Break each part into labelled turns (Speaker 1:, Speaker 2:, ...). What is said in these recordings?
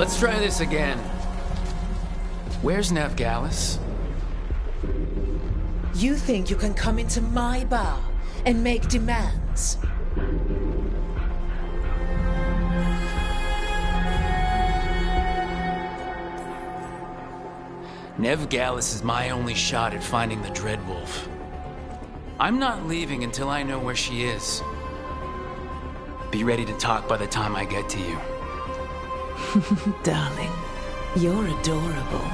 Speaker 1: Let's try this again. Where's Nev Gallus?
Speaker 2: You think you can come into my bar and make demands?
Speaker 1: Nev Gallus is my only shot at finding the Dreadwolf. I'm not leaving until I know where she is. Be ready to talk by the time I get to you.
Speaker 2: Darling, you're adorable.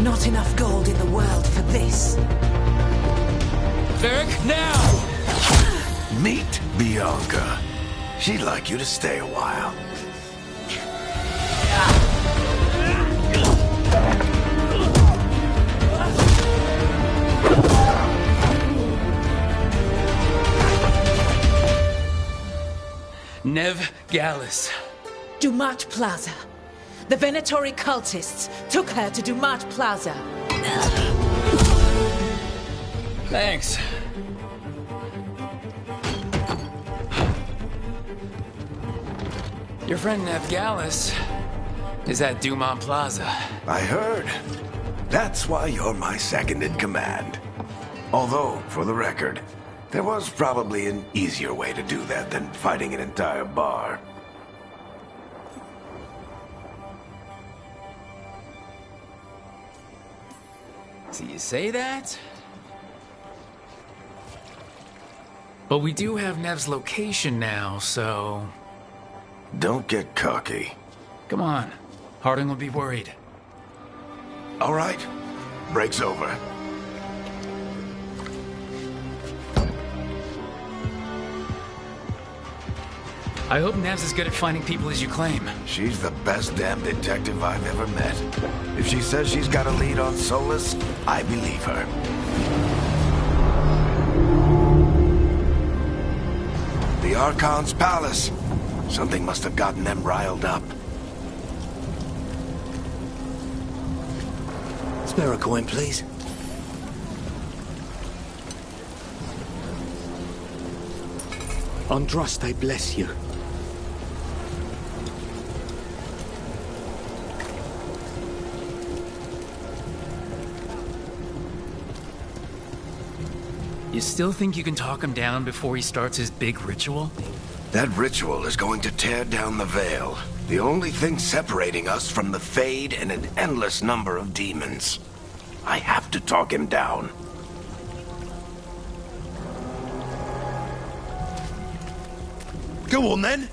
Speaker 2: Not enough gold in the world for this.
Speaker 1: Varric, now!
Speaker 3: Meet Bianca. She'd like you to stay a while.
Speaker 1: Nev Gallus.
Speaker 2: Dumat Plaza. The Venatori cultists took her to Dumat Plaza.
Speaker 1: Thanks. Your friend Nev Gallus is at Dumont Plaza.
Speaker 3: I heard. That's why you're my second in command. Although, for the record, there was probably an easier way to do that than fighting an entire bar.
Speaker 1: So you say that? But we do have Nev's location now, so...
Speaker 3: Don't get cocky.
Speaker 1: Come on. Harding will be worried.
Speaker 3: All right. Break's over.
Speaker 1: I hope Nev's as good at finding people as you claim.
Speaker 3: She's the best damn detective I've ever met. If she says she's got a lead on Solus, I believe her. The Archon's palace. Something must have gotten them riled up.
Speaker 4: Spare a coin, please. Andraste bless you.
Speaker 1: You still think you can talk him down before he starts his big ritual?
Speaker 3: That ritual is going to tear down the veil. The only thing separating us from the Fade and an endless number of demons. I have to talk him down.
Speaker 4: Go on, then.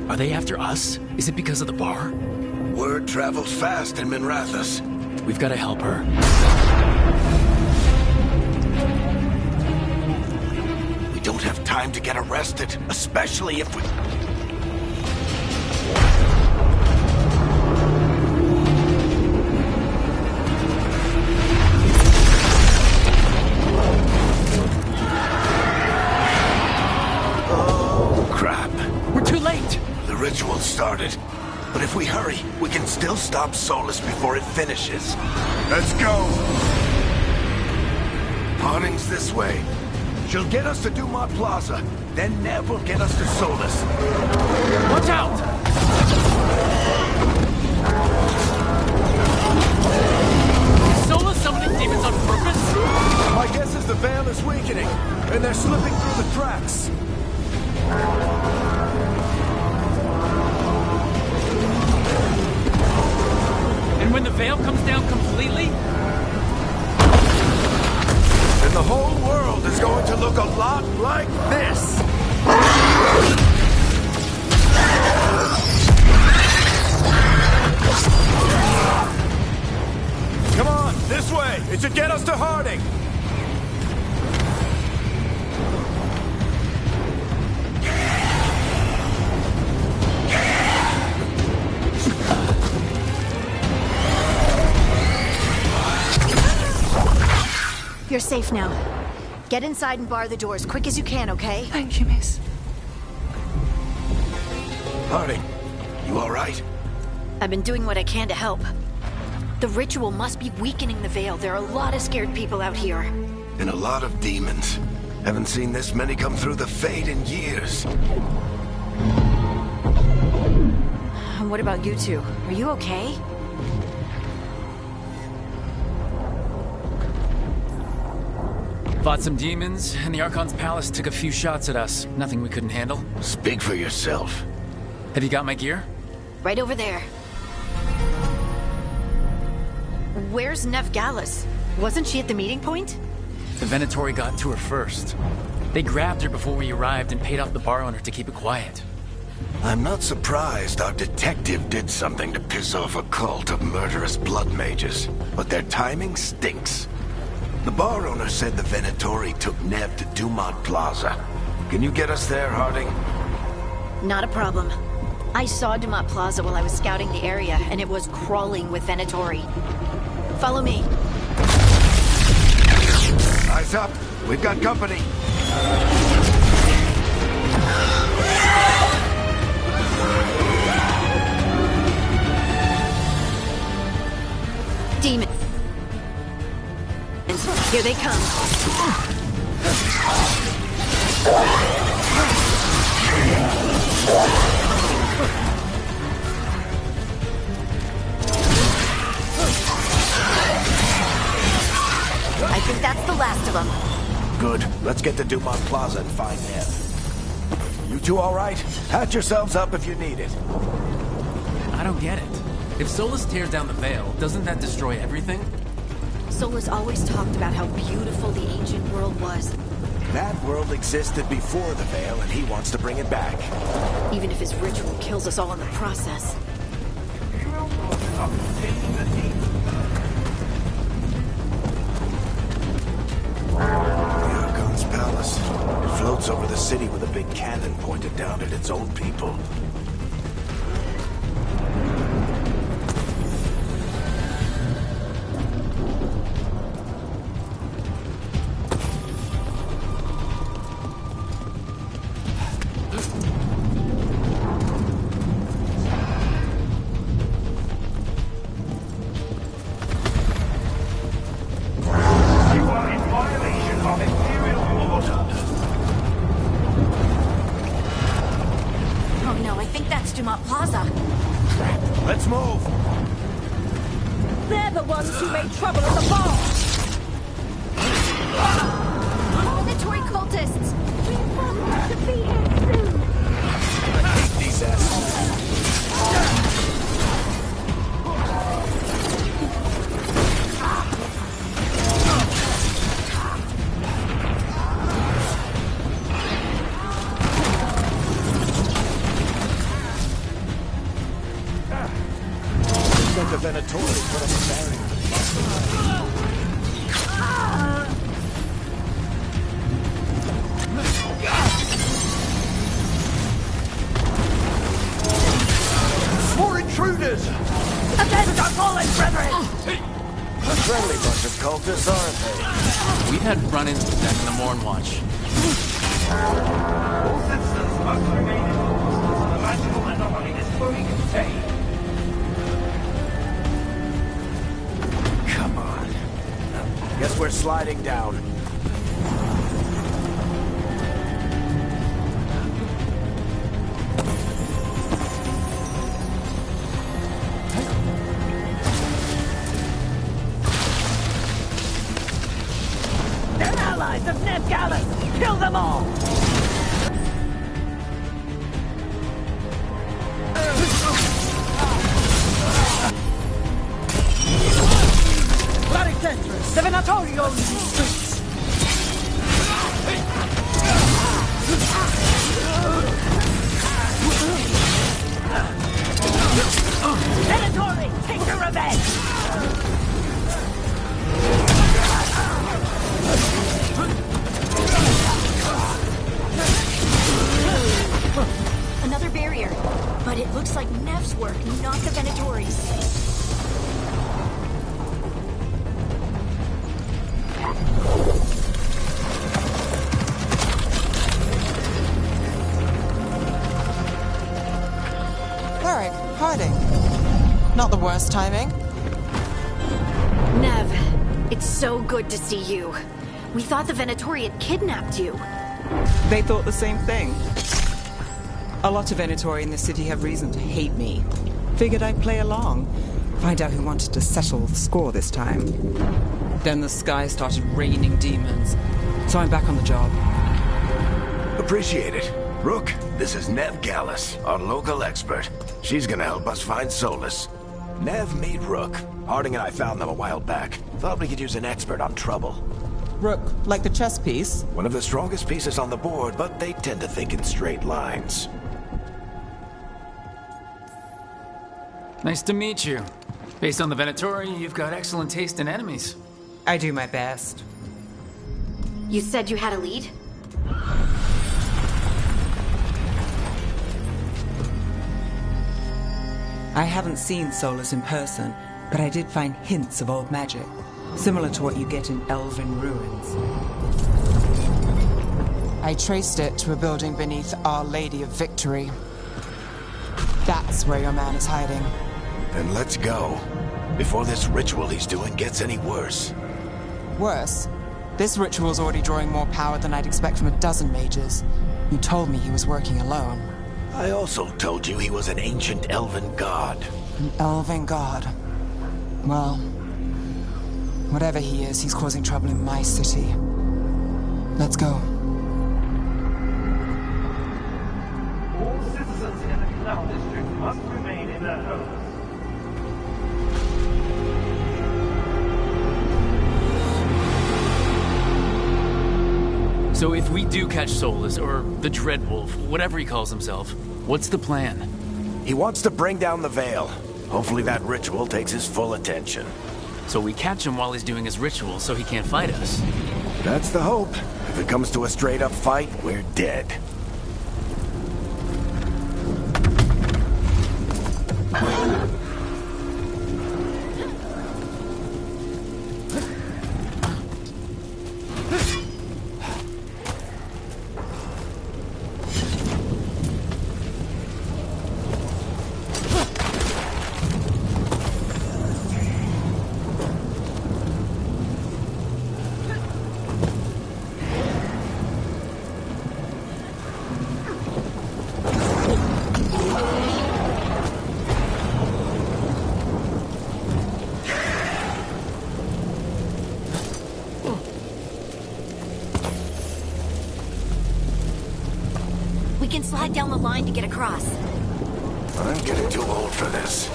Speaker 1: Are they after us? Is it because of the bar?
Speaker 3: Word travels fast in Minrathous.
Speaker 1: We've got to help her.
Speaker 3: We don't have time to get arrested, especially if we... Oh, crap.
Speaker 1: We're too late!
Speaker 3: The ritual started. But if we hurry, we can still stop Solus before it finishes. Let's go! Harding's this way. She'll get us to Dumont Plaza. Then Nev will get us to Solus.
Speaker 1: Watch out! Is Solus summoning demons on purpose?
Speaker 5: My guess is the veil is weakening, and they're slipping through the cracks.
Speaker 1: And when the veil comes down completely?
Speaker 5: Then the whole world is going to look a lot like this. Come on, way! It should get us to Harding!
Speaker 6: You're safe now. Get inside and bar the doors quick as you can, okay?
Speaker 2: Thank you, miss.
Speaker 3: Harding, you all right?
Speaker 6: I've been doing what I can to help. The ritual must be weakening the Veil. There are a lot of scared people out here.
Speaker 3: And a lot of demons. Haven't seen this many come through the Fade in years.
Speaker 6: And what about you two? Are you okay?
Speaker 1: Fought some demons, and the Archon's palace took a few shots at us. Nothing we couldn't handle.
Speaker 3: Speak for yourself.
Speaker 1: Have you got my gear?
Speaker 6: Right over there. Where's Nev Gallus? Wasn't she at the meeting point?
Speaker 1: The Venatori got to her first. They grabbed her before we arrived and paid off the bar owner to keep it quiet.
Speaker 3: I'm not surprised our detective did something to piss off a cult of murderous blood mages, but their timing stinks. The bar owner said the Venatori took Nev to Dumont Plaza. Can you get us there, Harding?
Speaker 6: Not a problem. I saw Dumont Plaza while I was scouting the area, and it was crawling with Venatori. Follow me.
Speaker 3: Eyes up. We've got company.
Speaker 6: Demon. Here they come. I think that's the last of them.
Speaker 3: Good. Let's get to Dumont Plaza and find Nev. You two all right? Patch yourselves up if you need it.
Speaker 1: I don't get it. If Solus tears down the Veil, doesn't that destroy everything?
Speaker 6: Solus always talked about how beautiful the ancient world was.
Speaker 3: That world existed before the Veil, and he wants to bring it back.
Speaker 6: Even if his ritual kills us all in the process.
Speaker 3: The Archon's palace. It floats over the city with a big cannon pointed down at its own people.
Speaker 6: Dumont Plaza.
Speaker 5: Let's move!
Speaker 2: They're the ones who made trouble at the bar!
Speaker 6: Venatori cultists!
Speaker 2: We want to be here soon!
Speaker 3: I hate these assholes.
Speaker 5: The Venatori put up a barrier. More intruders!
Speaker 2: Avenge our fallen brethren!
Speaker 3: A friendly bunch of cultists, aren't they?
Speaker 1: We've had run-ins with them in the Morn Watch.
Speaker 7: All citizens must remain indoors. The magical anomaly is fully contained.
Speaker 3: Come on. Guess we're sliding down.
Speaker 2: They're allies of Nev Gallus! Kill them all! The Venatori owns these streets! Venatori, take your revenge!
Speaker 8: worst timing?
Speaker 6: Nev, it's so good to see you. We thought the Venatori had kidnapped you.
Speaker 8: They thought the same thing. A lot of Venatori in the city have reason to hate me. Figured I'd play along. Find out who wanted to settle the score this time. Then the sky started raining demons. So I'm back on the job.
Speaker 3: Appreciate it. Rook, this is Nev Gallus, our local expert. She's gonna help us find Solus. Nev, meet Rook. Harding and I found them a while back. Thought we could use an expert on trouble.
Speaker 8: Rook, like the chess piece?
Speaker 3: One of the strongest pieces on the board, but they tend to think in straight lines.
Speaker 1: Nice to meet you. Based on the Venatori, you've got excellent taste in enemies.
Speaker 8: I do my best.
Speaker 6: You said you had a lead?
Speaker 8: I haven't seen Solus in person, but I did find hints of old magic, similar to what you get in elven ruins. I traced it to a building beneath Our Lady of Victory. That's where your man is hiding.
Speaker 3: Then let's go. Before this ritual he's doing gets any worse.
Speaker 8: Worse, this ritual's already drawing more power than I'd expect from a dozen mages. You told me he was working alone.
Speaker 3: I also told you he was an ancient elven god.
Speaker 8: An elven god. Well, whatever he is, he's causing trouble in my city. Let's go.
Speaker 7: All citizens in the Canal District must remain in their homes.
Speaker 1: So if we do catch Solus, or the Dreadwolf, whatever he calls himself, what's the plan?
Speaker 3: He wants to bring down the Veil. Hopefully that ritual takes his full attention.
Speaker 1: So we catch him while he's doing his ritual so he can't fight us.
Speaker 3: That's the hope. If it comes to a straight-up fight, we're dead.
Speaker 6: We can slide down the line to get across.
Speaker 3: I'm getting too old for this.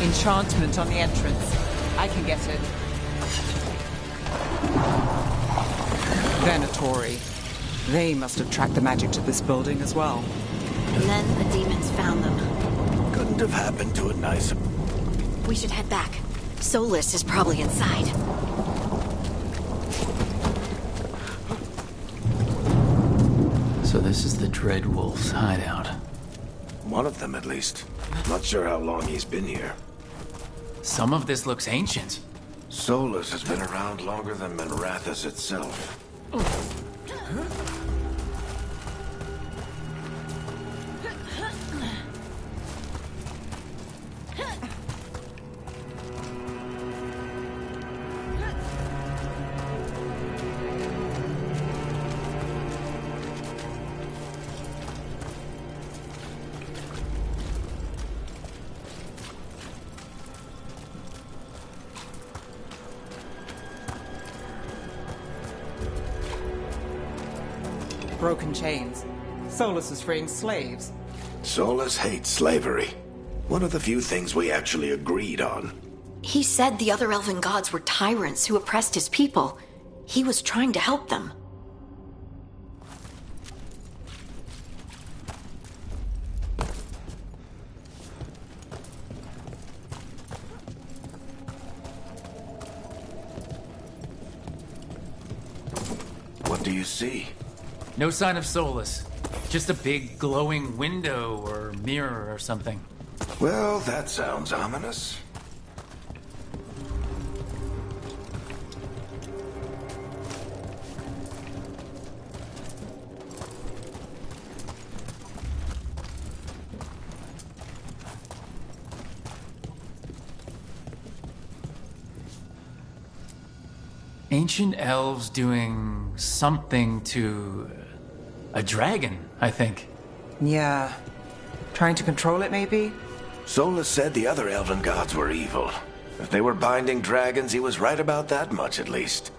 Speaker 8: Enchantment on the entrance. I can get it. Venatori. They must have tracked the magic to this building as well.
Speaker 6: And then the demons found them.
Speaker 3: Couldn't have happened to a nicer...
Speaker 6: We should head back. Solus is probably inside.
Speaker 1: So this is the Dreadwolf's hideout.
Speaker 3: One of them, at least. Not sure how long he's been here.
Speaker 1: Some of this looks ancient.
Speaker 3: Solus has been around longer than Manrathus itself.
Speaker 8: broken chains. Solus is freeing slaves.
Speaker 3: Solus hates slavery. One of the few things we actually agreed on.
Speaker 6: He said the other elven gods were tyrants who oppressed his people. He was trying to help them.
Speaker 3: What do you see?
Speaker 1: No sign of Solus. Just a big glowing window or mirror or something.
Speaker 3: Well, that sounds ominous.
Speaker 1: Ancient elves doing something to a dragon, I think.
Speaker 8: Yeah. Trying to control it, maybe?
Speaker 3: Solus said the other elven gods were evil. If they were binding dragons, he was right about that much, at least.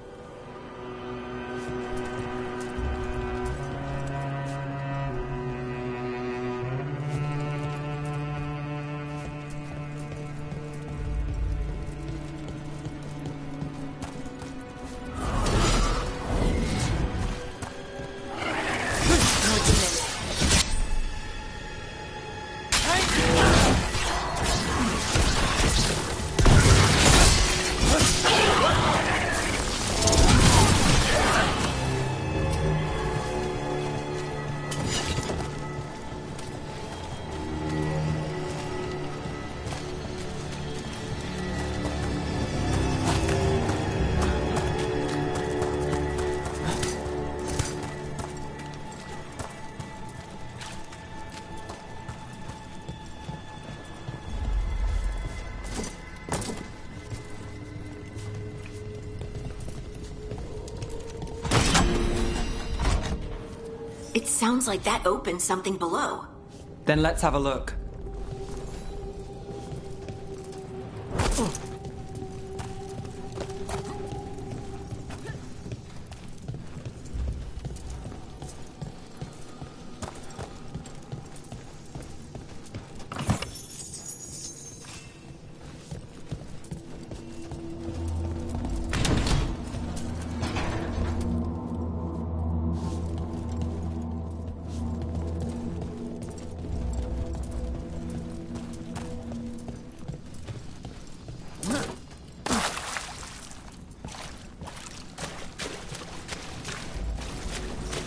Speaker 6: It sounds like that opened something below.
Speaker 8: Then let's have a look.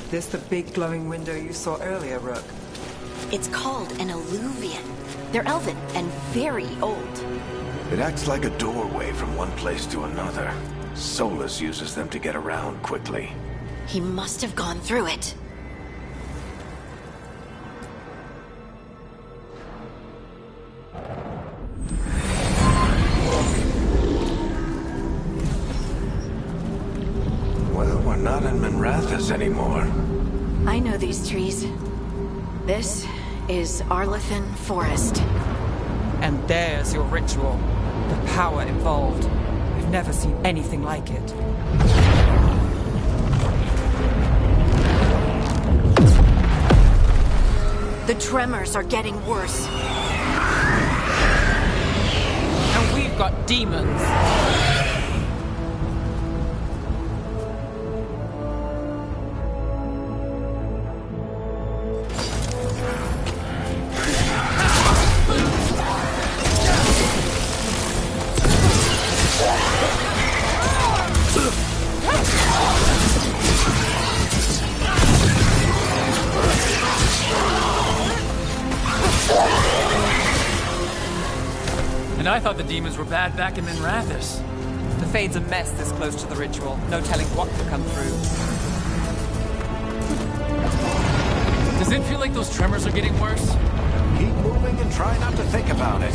Speaker 8: This the big glowing window you saw earlier, Rook?
Speaker 6: It's called an alluvian. They're elven and very old.
Speaker 3: It acts like a doorway from one place to another. Solus uses them to get around quickly.
Speaker 6: He must have gone through it.
Speaker 3: Well, we're not in Minrathous anymore.
Speaker 6: I know these trees. This is Arlethan Forest.
Speaker 8: And there's your ritual. The power involved. I've never seen anything like it.
Speaker 6: The tremors are getting worse.
Speaker 8: And we've got demons.
Speaker 1: And I thought the demons were bad back in Minrathous.
Speaker 8: The Fade's a mess this close to the ritual. No telling what could come through.
Speaker 1: Does it feel like those tremors are getting worse?
Speaker 3: Keep moving and try not to think about it.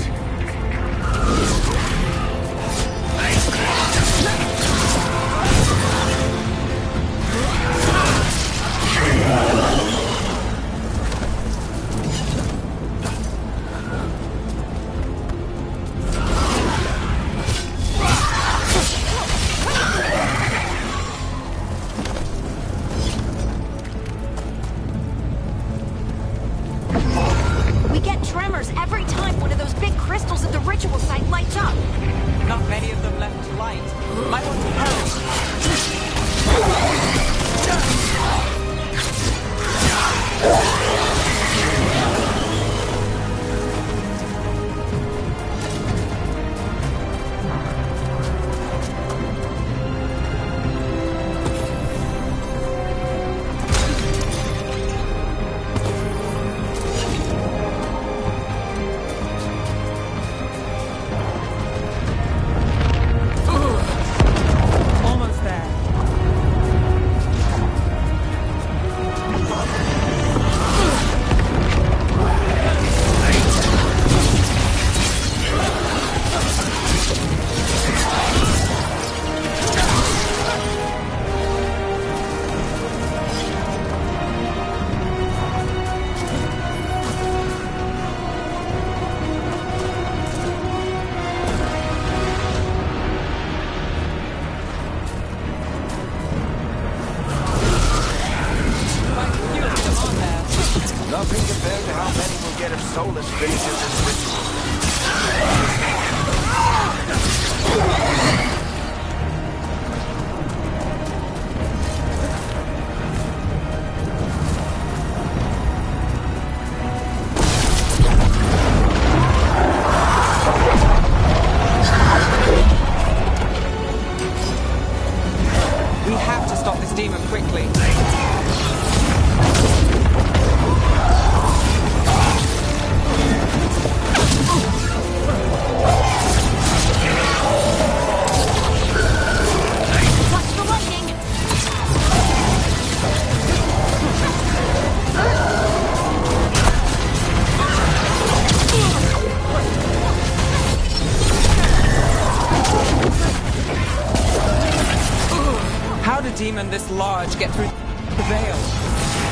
Speaker 8: demon this large get through the veil?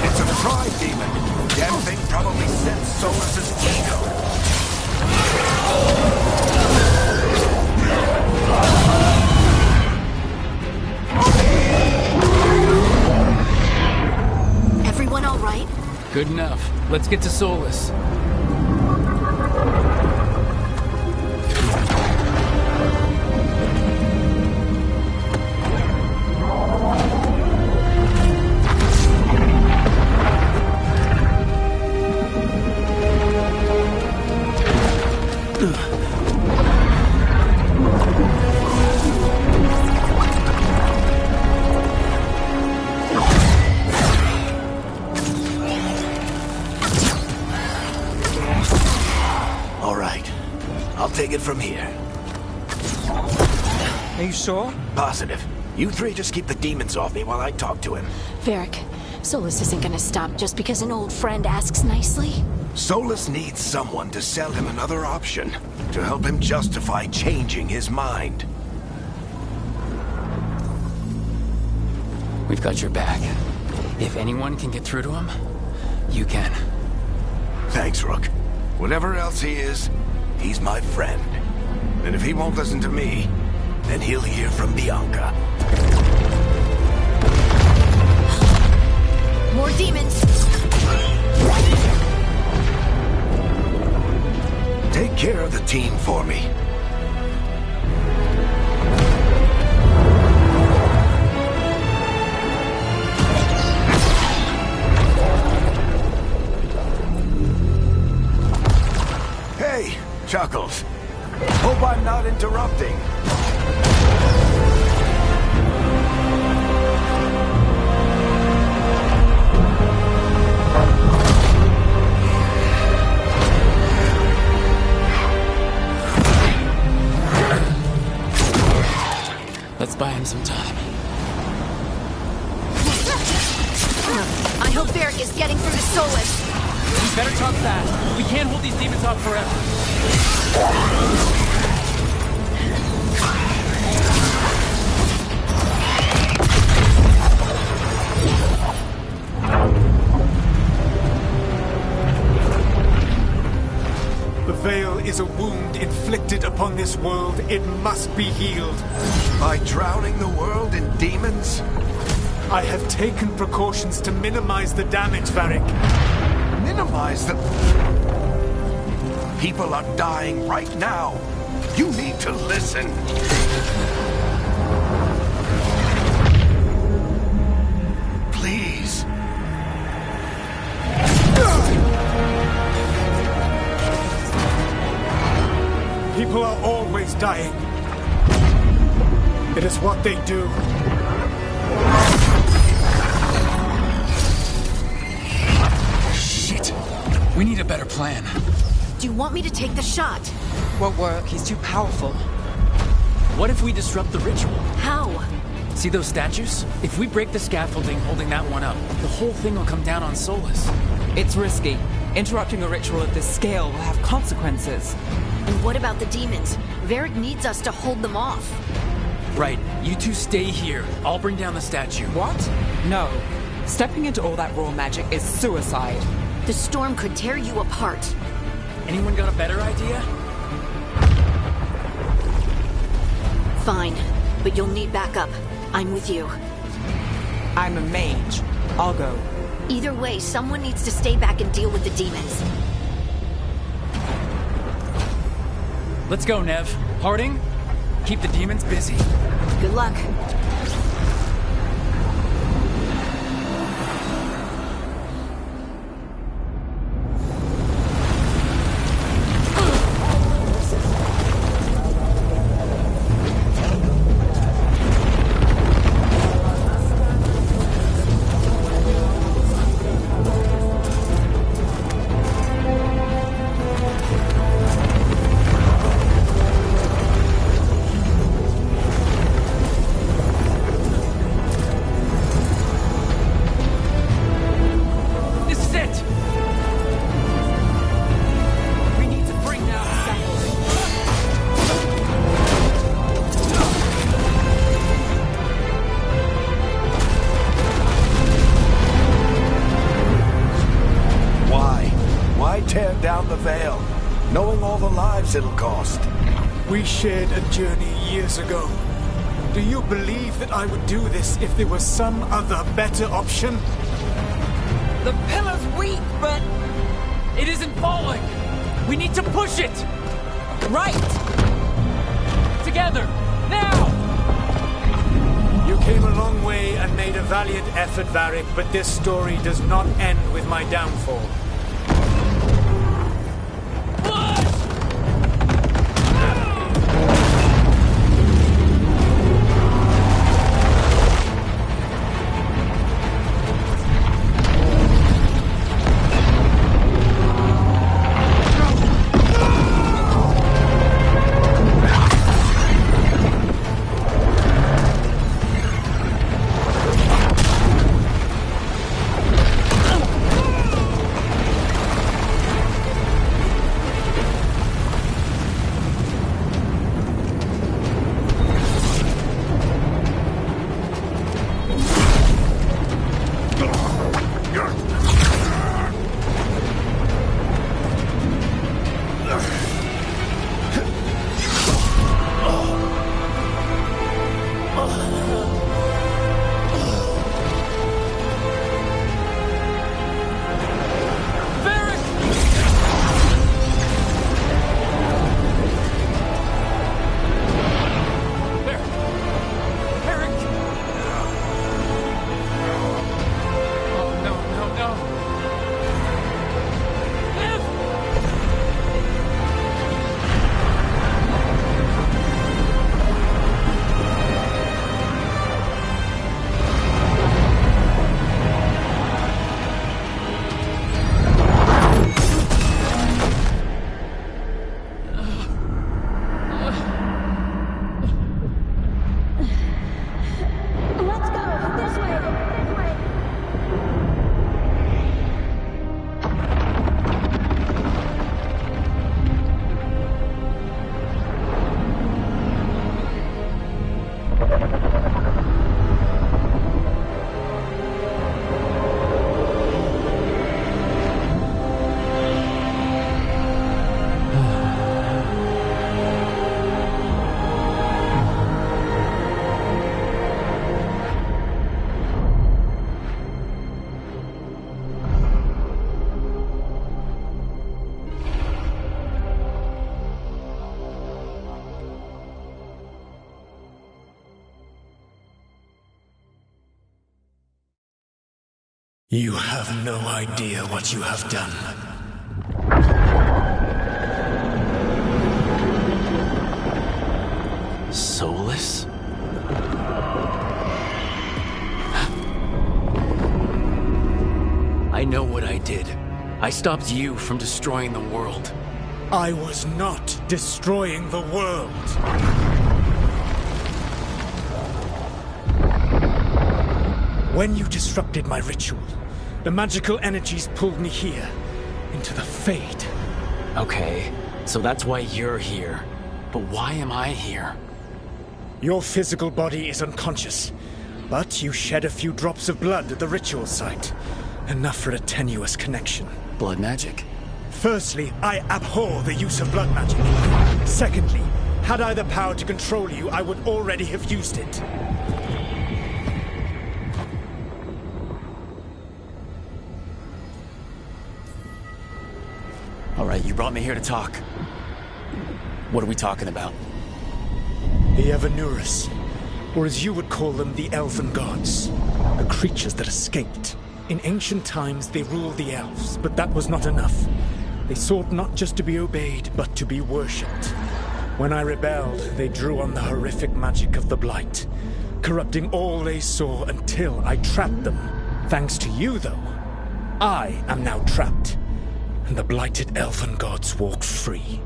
Speaker 3: It's a pride demon. Damn thing probably sensed Solus's ego.
Speaker 6: Everyone all right?
Speaker 1: Good enough. Let's get to Solus.
Speaker 3: All right. I'll take it from here.
Speaker 8: Are you sure?
Speaker 3: Positive. You three just keep the demons off me while I talk to him.
Speaker 6: Varric, Solus isn't gonna stop just because an old friend asks nicely.
Speaker 3: Solus needs someone to sell him another option, to help him justify changing his mind.
Speaker 1: We've got your back. If anyone can get through to him, you can.
Speaker 3: Thanks, Rook. Whatever else he is, he's my friend. And if he won't listen to me, then he'll hear from Bianca.
Speaker 6: More demons!
Speaker 3: Take care of the team for me. Hey, Chuckles. Hope I'm not interrupting.
Speaker 1: Let's buy him some time.
Speaker 6: I hope Varric is getting through to Solus.
Speaker 1: We better talk fast. We can't hold these demons off forever.
Speaker 9: The veil is a wound inflicted upon this world. It must be healed.
Speaker 3: By drowning the world in demons?
Speaker 9: I have taken precautions to minimize the damage, Varric.
Speaker 3: Minimize the... People are dying right now. You need to listen. Please.
Speaker 9: People are always dying. It is what they do.
Speaker 1: Shit. We need a better plan.
Speaker 6: Do you want me to take the shot?
Speaker 8: Won't work. He's too powerful.
Speaker 1: What if we disrupt the ritual?
Speaker 6: How?
Speaker 1: See those statues? If we break the scaffolding holding that one up, the whole thing will come down on Solus.
Speaker 8: It's risky. Interrupting a ritual of this scale will have consequences.
Speaker 6: And what about the demons? Varric needs us to hold them off.
Speaker 1: Right. You two stay here. I'll bring down the statue.
Speaker 8: What? No. Stepping into all that raw magic is suicide.
Speaker 6: The storm could tear you apart.
Speaker 1: Anyone got a better idea?
Speaker 6: Fine, but you'll need backup. I'm with you.
Speaker 8: I'm a mage. I'll go.
Speaker 6: Either way, someone needs to stay back and deal with the demons.
Speaker 1: Let's go, Nev. Harding, keep the demons busy.
Speaker 6: Good luck.
Speaker 3: the lives it'll cost.
Speaker 9: We shared a journey years ago. Do you believe that I would do this if there was some other better option?
Speaker 2: The pillar's weak, but...
Speaker 1: It isn't falling! We need to push it!
Speaker 2: Right!
Speaker 1: Together! Now!
Speaker 9: You came a long way and made a valiant effort, Varric, but this story does not end with my downfall.
Speaker 4: You have no idea what you have done.
Speaker 1: Soulless? I know what I did. I stopped you from destroying the world.
Speaker 9: I was not destroying the world. When you disrupted my ritual, the magical energies pulled me here, into the Fade.
Speaker 1: Okay, so that's why you're here. But why am I here?
Speaker 9: Your physical body is unconscious, but you shed a few drops of blood at the ritual site. Enough for a tenuous connection.
Speaker 1: Blood magic?
Speaker 9: Firstly, I abhor the use of blood magic. Secondly, had I the power to control you, I would already have used it.
Speaker 1: All right, you brought me here to talk. What are we talking about?
Speaker 9: The Evanurus, or as you would call them, the Elven Gods. The creatures that escaped. In ancient times, they ruled the elves, but that was not enough. They sought not just to be obeyed, but to be worshipped. When I rebelled, they drew on the horrific magic of the Blight, corrupting all they saw until I trapped them. Thanks to you, though, I am now trapped, and the blighted Elven Gods walk free.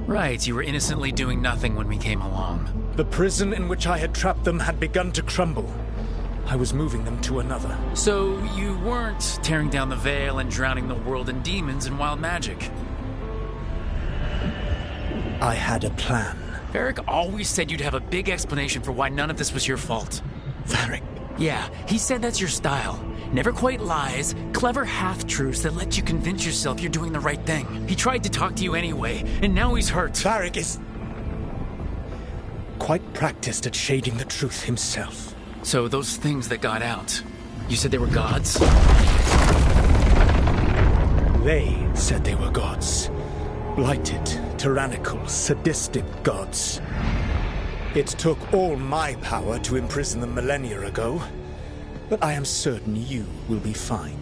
Speaker 1: Right, you were innocently doing nothing when we came along.
Speaker 9: The prison in which I had trapped them had begun to crumble. I was moving them to another.
Speaker 1: So you weren't tearing down the veil and drowning the world in demons and wild magic?
Speaker 9: I had a plan.
Speaker 1: Varric always said you'd have a big explanation for why none of this was your fault.
Speaker 9: Varric.
Speaker 1: Yeah, he said that's your style. never quite lies, clever half-truths that let you convince yourself you're doing the right thing. He tried to talk to you anyway, and now he's hurt.
Speaker 9: Varric is quite practiced at shading the truth himself.
Speaker 1: So those things that got out, you said they were gods?
Speaker 9: They said they were gods. Blighted, tyrannical, sadistic gods. It took all my power to imprison them millennia ago, but I am certain you will be fine.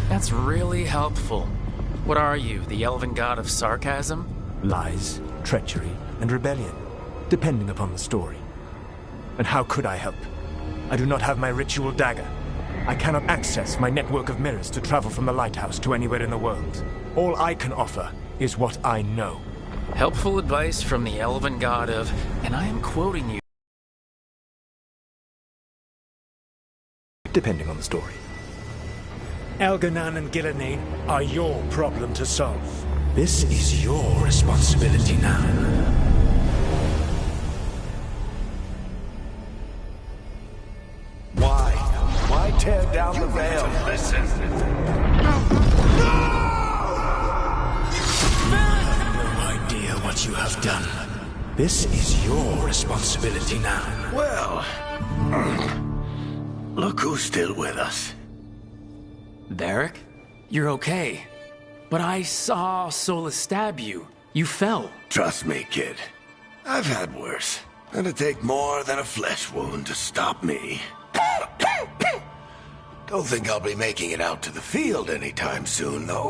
Speaker 1: That's really helpful. What are you, the elven god of sarcasm?
Speaker 9: Lies, treachery, and rebellion, depending upon the story. And how could I help? I do not have my ritual dagger. I cannot access my network of mirrors to travel from the lighthouse to anywhere in the world. All I can offer is what I know.
Speaker 1: Helpful advice from the elven god of, and I am quoting you.
Speaker 9: Depending on the story. Elganan and Gillenane are your problem to solve. This is your responsibility now.
Speaker 3: Why tear down the veil?
Speaker 5: Listen.
Speaker 4: No idea what you have done.
Speaker 9: This is your responsibility now.
Speaker 3: Well, look who's still with us.
Speaker 1: Varric? You're okay. But I saw Solus stab you. You fell.
Speaker 3: Trust me, kid. I've had worse. It'll take more than a flesh wound to stop me. Don't think I'll be making it out to the field anytime soon, though.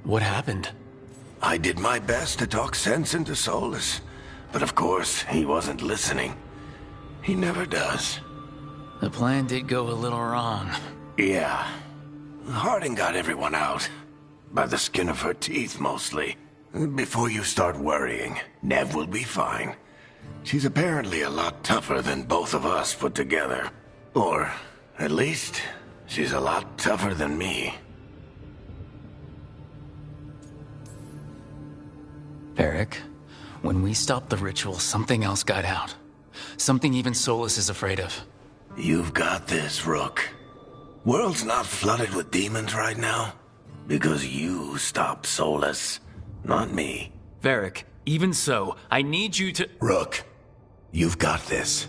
Speaker 1: What happened?
Speaker 3: I did my best to talk sense into Solus, but of course, he wasn't listening. He never does.
Speaker 1: The plan did go a little wrong.
Speaker 3: Yeah. Harding got everyone out. By the skin of her teeth, mostly. Before you start worrying, Nev will be fine. She's apparently a lot tougher than both of us put together. Or, at least, she's a lot tougher than me.
Speaker 1: Varric, when we stopped the ritual, something else got out. Something even Solus is afraid of.
Speaker 3: You've got this, Rook. World's not flooded with demons right now. Because you stopped Solus, not me.
Speaker 1: Varric, even so, I need you to—
Speaker 3: Rook, you've got this.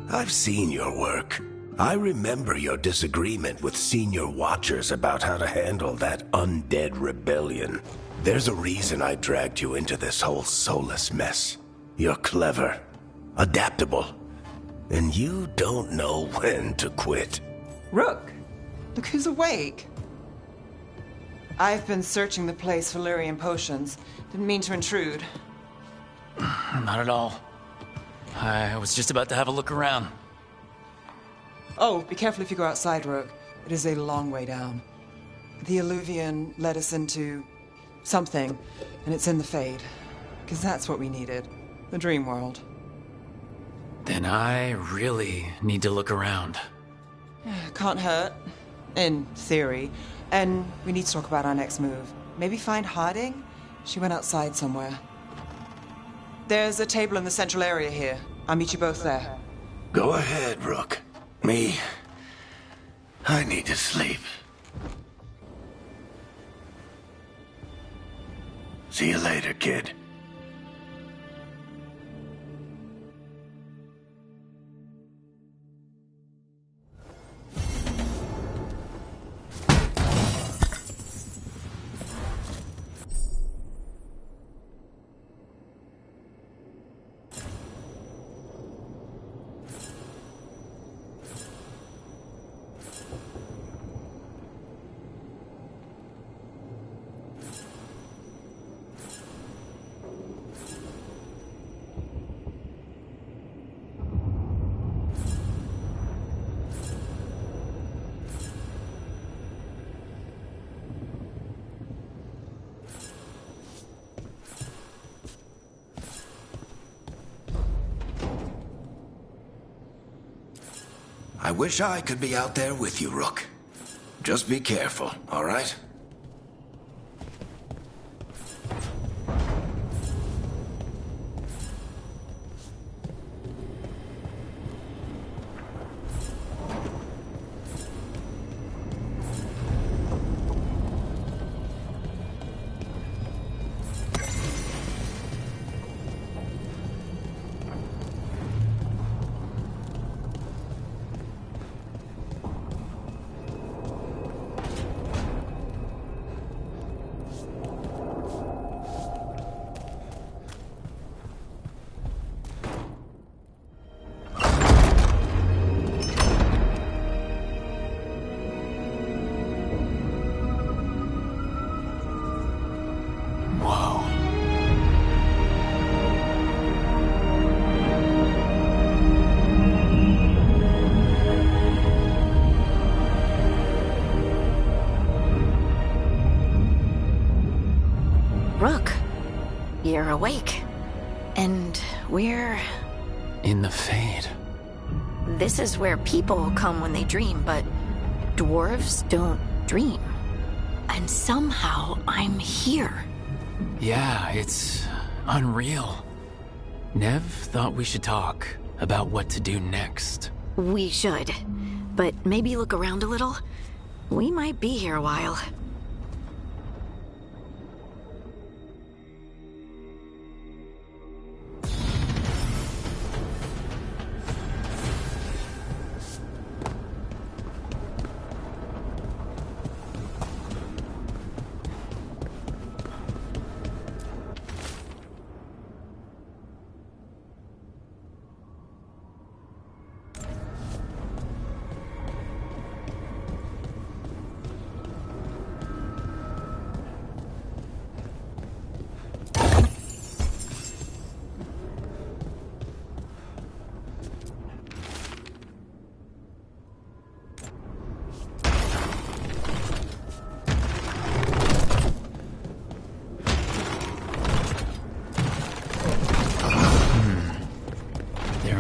Speaker 3: I've seen your work. I remember your disagreement with senior watchers about how to handle that undead rebellion. There's a reason I dragged you into this whole Solus mess. You're clever, adaptable, and you don't know when to quit.
Speaker 8: Rook, look who's awake. I've been searching the place for Lyrian potions. Didn't mean to intrude.
Speaker 1: Not at all. I was just about to have a look around.
Speaker 8: Oh, be careful if you go outside, Rook. It is a long way down. The Illuvian led us into something, and it's in the Fade. Because that's what we needed. The dream world.
Speaker 1: Then I really need to look around.
Speaker 8: Can't hurt. In theory. And we need to talk about our next move. Maybe find Harding? She went outside somewhere. There's a table in the central area here. I'll meet you both there.
Speaker 3: Go ahead, Rook. I need to sleep. See you later, kid. I wish I could be out there with you, Rook. Just be careful, all right?
Speaker 6: Rook, you're awake. And we're...
Speaker 1: In the Fade.
Speaker 6: This is where people come when they dream, but dwarves don't dream. And somehow I'm here.
Speaker 1: Yeah, it's unreal. Nev thought we should talk about what to do next.
Speaker 6: We should. But maybe look around a little. We might be here a while.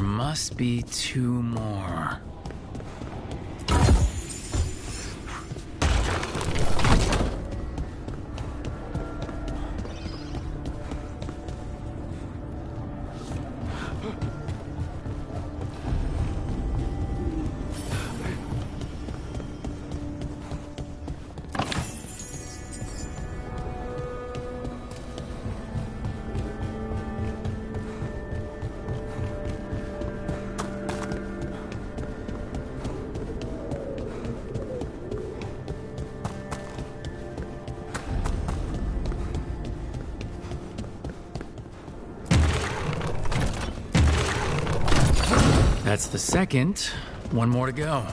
Speaker 1: Must be two more. That's the second. One more to go.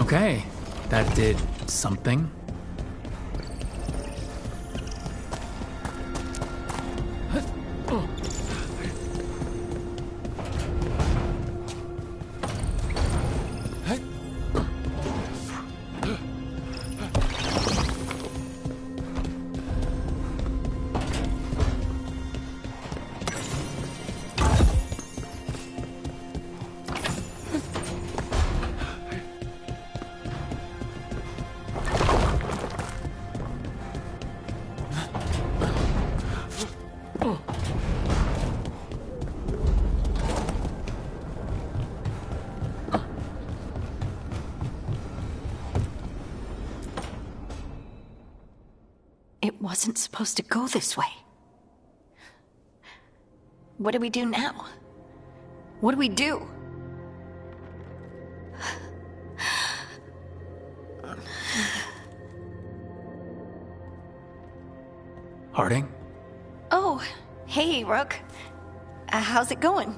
Speaker 1: Okay, that did something.
Speaker 6: It wasn't supposed to go this way. What do we do now? What do we do?
Speaker 1: Harding?
Speaker 6: Oh, hey, Rook. How's it going?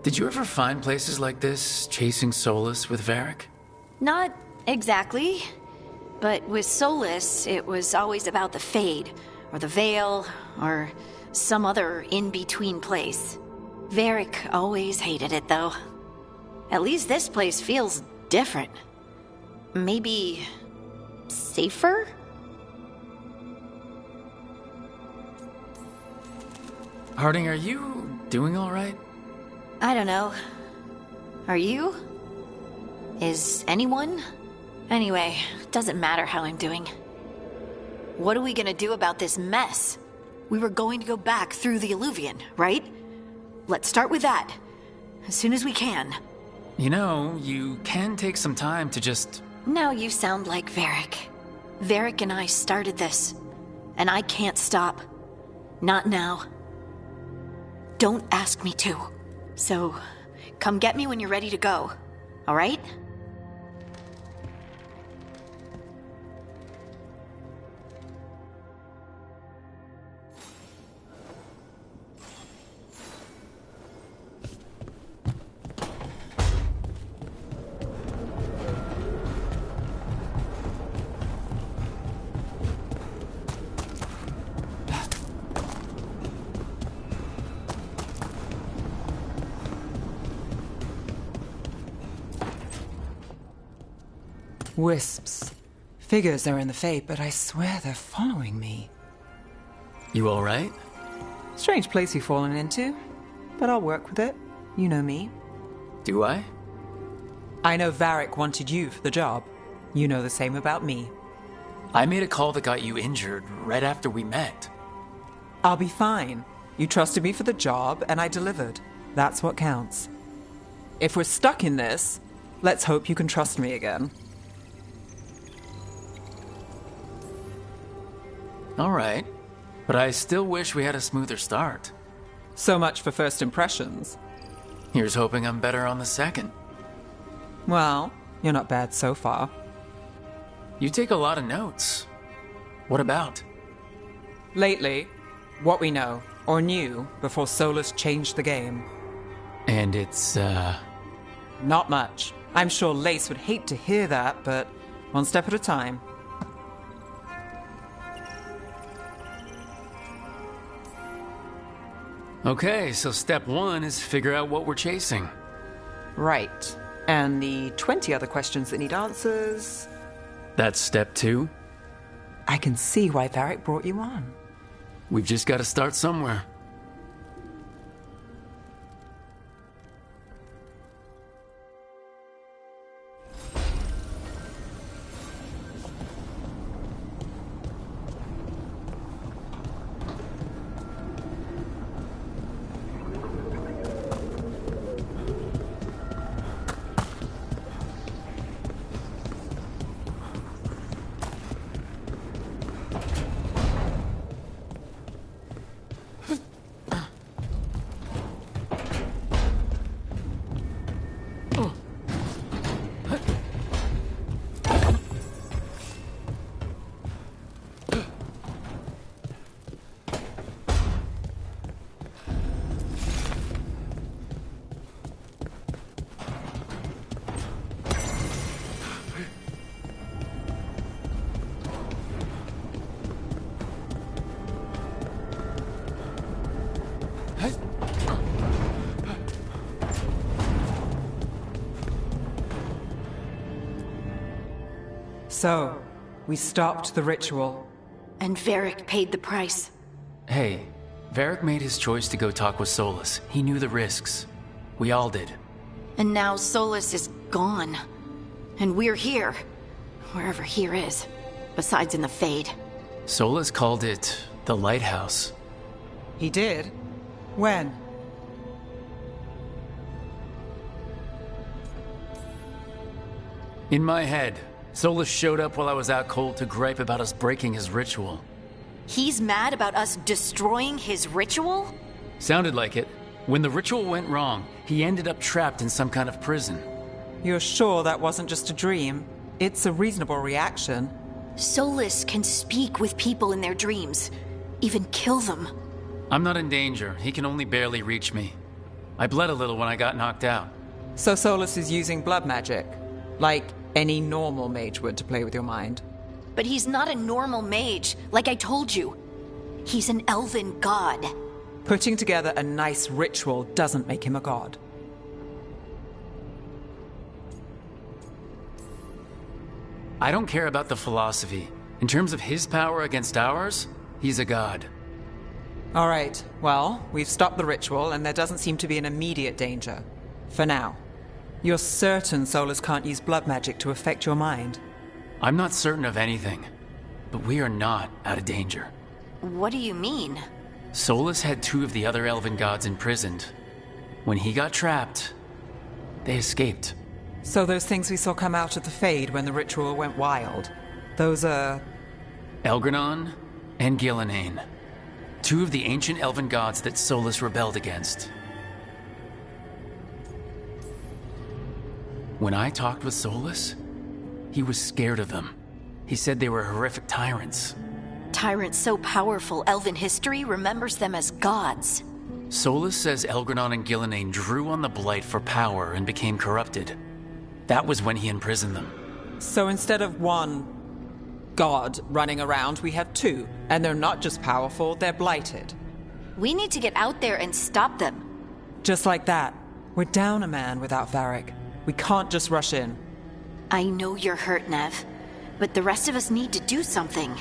Speaker 1: Did you ever find places like this, chasing Solus with Varric?
Speaker 6: Not exactly. But with Solus, it was always about the Fade, or the Veil, or some other in-between place. Varric always hated it, though. At least this place feels different. Maybe safer?
Speaker 1: Harding, are you doing all right?
Speaker 6: I don't know. Are you? Is anyone? Anyway, doesn't matter how I'm doing. What are we gonna do about this mess? We were going to go back through the Alluvion, right? Let's start with that. As soon as we can.
Speaker 1: You know, you can take some time to just...
Speaker 6: Now you sound like Varric. Varric and I started this. And I can't stop. Not now. Don't ask me to. So, come get me when you're ready to go. All right?
Speaker 8: Wisps. Figures are in the Fate, but I swear they're following me.
Speaker 1: You all right?
Speaker 8: Strange place you've fallen into, but I'll work with it. You know me.
Speaker 1: Do I?
Speaker 8: I know Varric wanted you for the job. You know the same about me.
Speaker 1: I made a call that got you injured right after we met.
Speaker 8: I'll be fine. You trusted me for the job, and I delivered. That's what counts. If we're stuck in this, let's hope you can trust me again.
Speaker 1: All right, but I still wish we had a smoother start.
Speaker 8: So much for first impressions.
Speaker 1: Here's hoping I'm better on the second.
Speaker 8: Well, you're not bad so far.
Speaker 1: You take a lot of notes. What about?
Speaker 8: Lately, what we know, or knew, before Solus changed the game.
Speaker 1: And it's,
Speaker 8: Not much. I'm sure Lace would hate to hear that, but one step at a time.
Speaker 1: Okay, so step one is figure out what we're chasing.
Speaker 8: Right. And the 20 other questions that need answers...
Speaker 1: That's step two?
Speaker 8: I can see why Varric brought you on.
Speaker 1: We've just got to start somewhere.
Speaker 8: So, we stopped the ritual.
Speaker 6: And Varric paid the price.
Speaker 1: Hey, Varric made his choice to go talk with Solus. He knew the risks. We all did.
Speaker 6: And now Solus is gone. And we're here. Wherever here is. Besides in the Fade.
Speaker 1: Solus called it the Lighthouse.
Speaker 8: He did? When?
Speaker 1: In my head, Solus showed up while I was out cold to gripe about us breaking his ritual.
Speaker 6: He's mad about us destroying his ritual?
Speaker 1: Sounded like it. When the ritual went wrong, he ended up trapped in some kind of prison.
Speaker 8: You're sure that wasn't just a dream? It's a reasonable reaction.
Speaker 6: Solus can speak with people in their dreams, even kill them.
Speaker 1: I'm not in danger. He can only barely reach me. I bled a little when I got knocked out.
Speaker 8: So Solus is using blood magic, like any normal mage would to play with your mind.
Speaker 6: But he's not a normal mage, like I told you. He's an elven god.
Speaker 8: Putting together a nice ritual doesn't make him a god.
Speaker 1: I don't care about the philosophy. In terms of his power against ours, he's a god.
Speaker 8: All right, well, we've stopped the ritual and there doesn't seem to be an immediate danger. For now. You're certain Solus can't use blood magic to affect your mind?
Speaker 1: I'm not certain of anything, but we are not out of danger.
Speaker 6: What do you mean?
Speaker 1: Solus had 2 of the other elven gods imprisoned. When he got trapped, they escaped.
Speaker 8: So those things we saw come out of the Fade when the ritual went wild, those are...
Speaker 1: Elgranon and Gillenane. 2 of the ancient elven gods that Solus rebelled against. When I talked with Solus, he was scared of them. He said they were horrific tyrants.
Speaker 6: Tyrants so powerful, elven history remembers them as gods.
Speaker 1: Solus says Elgranon and Gillenane drew on the Blight for power and became corrupted. That was when he imprisoned them.
Speaker 8: So instead of one god running around, we have 2. And they're not just powerful, they're blighted.
Speaker 6: We need to get out there and stop them.
Speaker 8: Just like that. We're down a man without Varric. We can't just rush in.
Speaker 6: I know you're hurt, Nev, but the rest of us need to do something.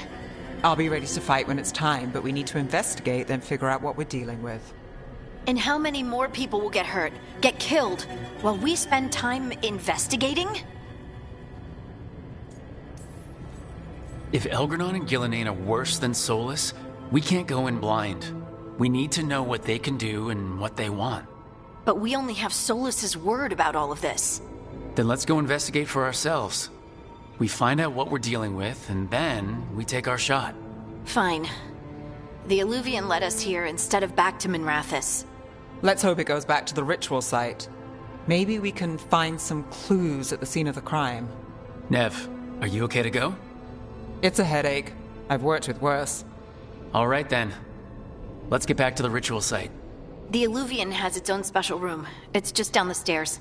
Speaker 8: I'll be ready to fight when it's time, but we need to investigate, then figure out what we're dealing with.
Speaker 6: And how many more people will get hurt, get killed, while we spend time investigating?
Speaker 1: If Elgranon and Gillenane are worse than Solus, we can't go in blind. We need to know what they can do and what they want.
Speaker 6: But we only have Solus's word about all of this.
Speaker 1: Then let's go investigate for ourselves. We find out what we're dealing with, and then we take our shot.
Speaker 6: Fine. The Illuvian led us here instead of back to Minrathous.
Speaker 8: Let's hope it goes back to the ritual site. Maybe we can find some clues at the scene of the crime.
Speaker 1: Nev, are you okay to go?
Speaker 8: It's a headache. I've worked with worse.
Speaker 1: All right then. Let's get back to the ritual site.
Speaker 6: The Illuvian has its own special room. It's just down the stairs.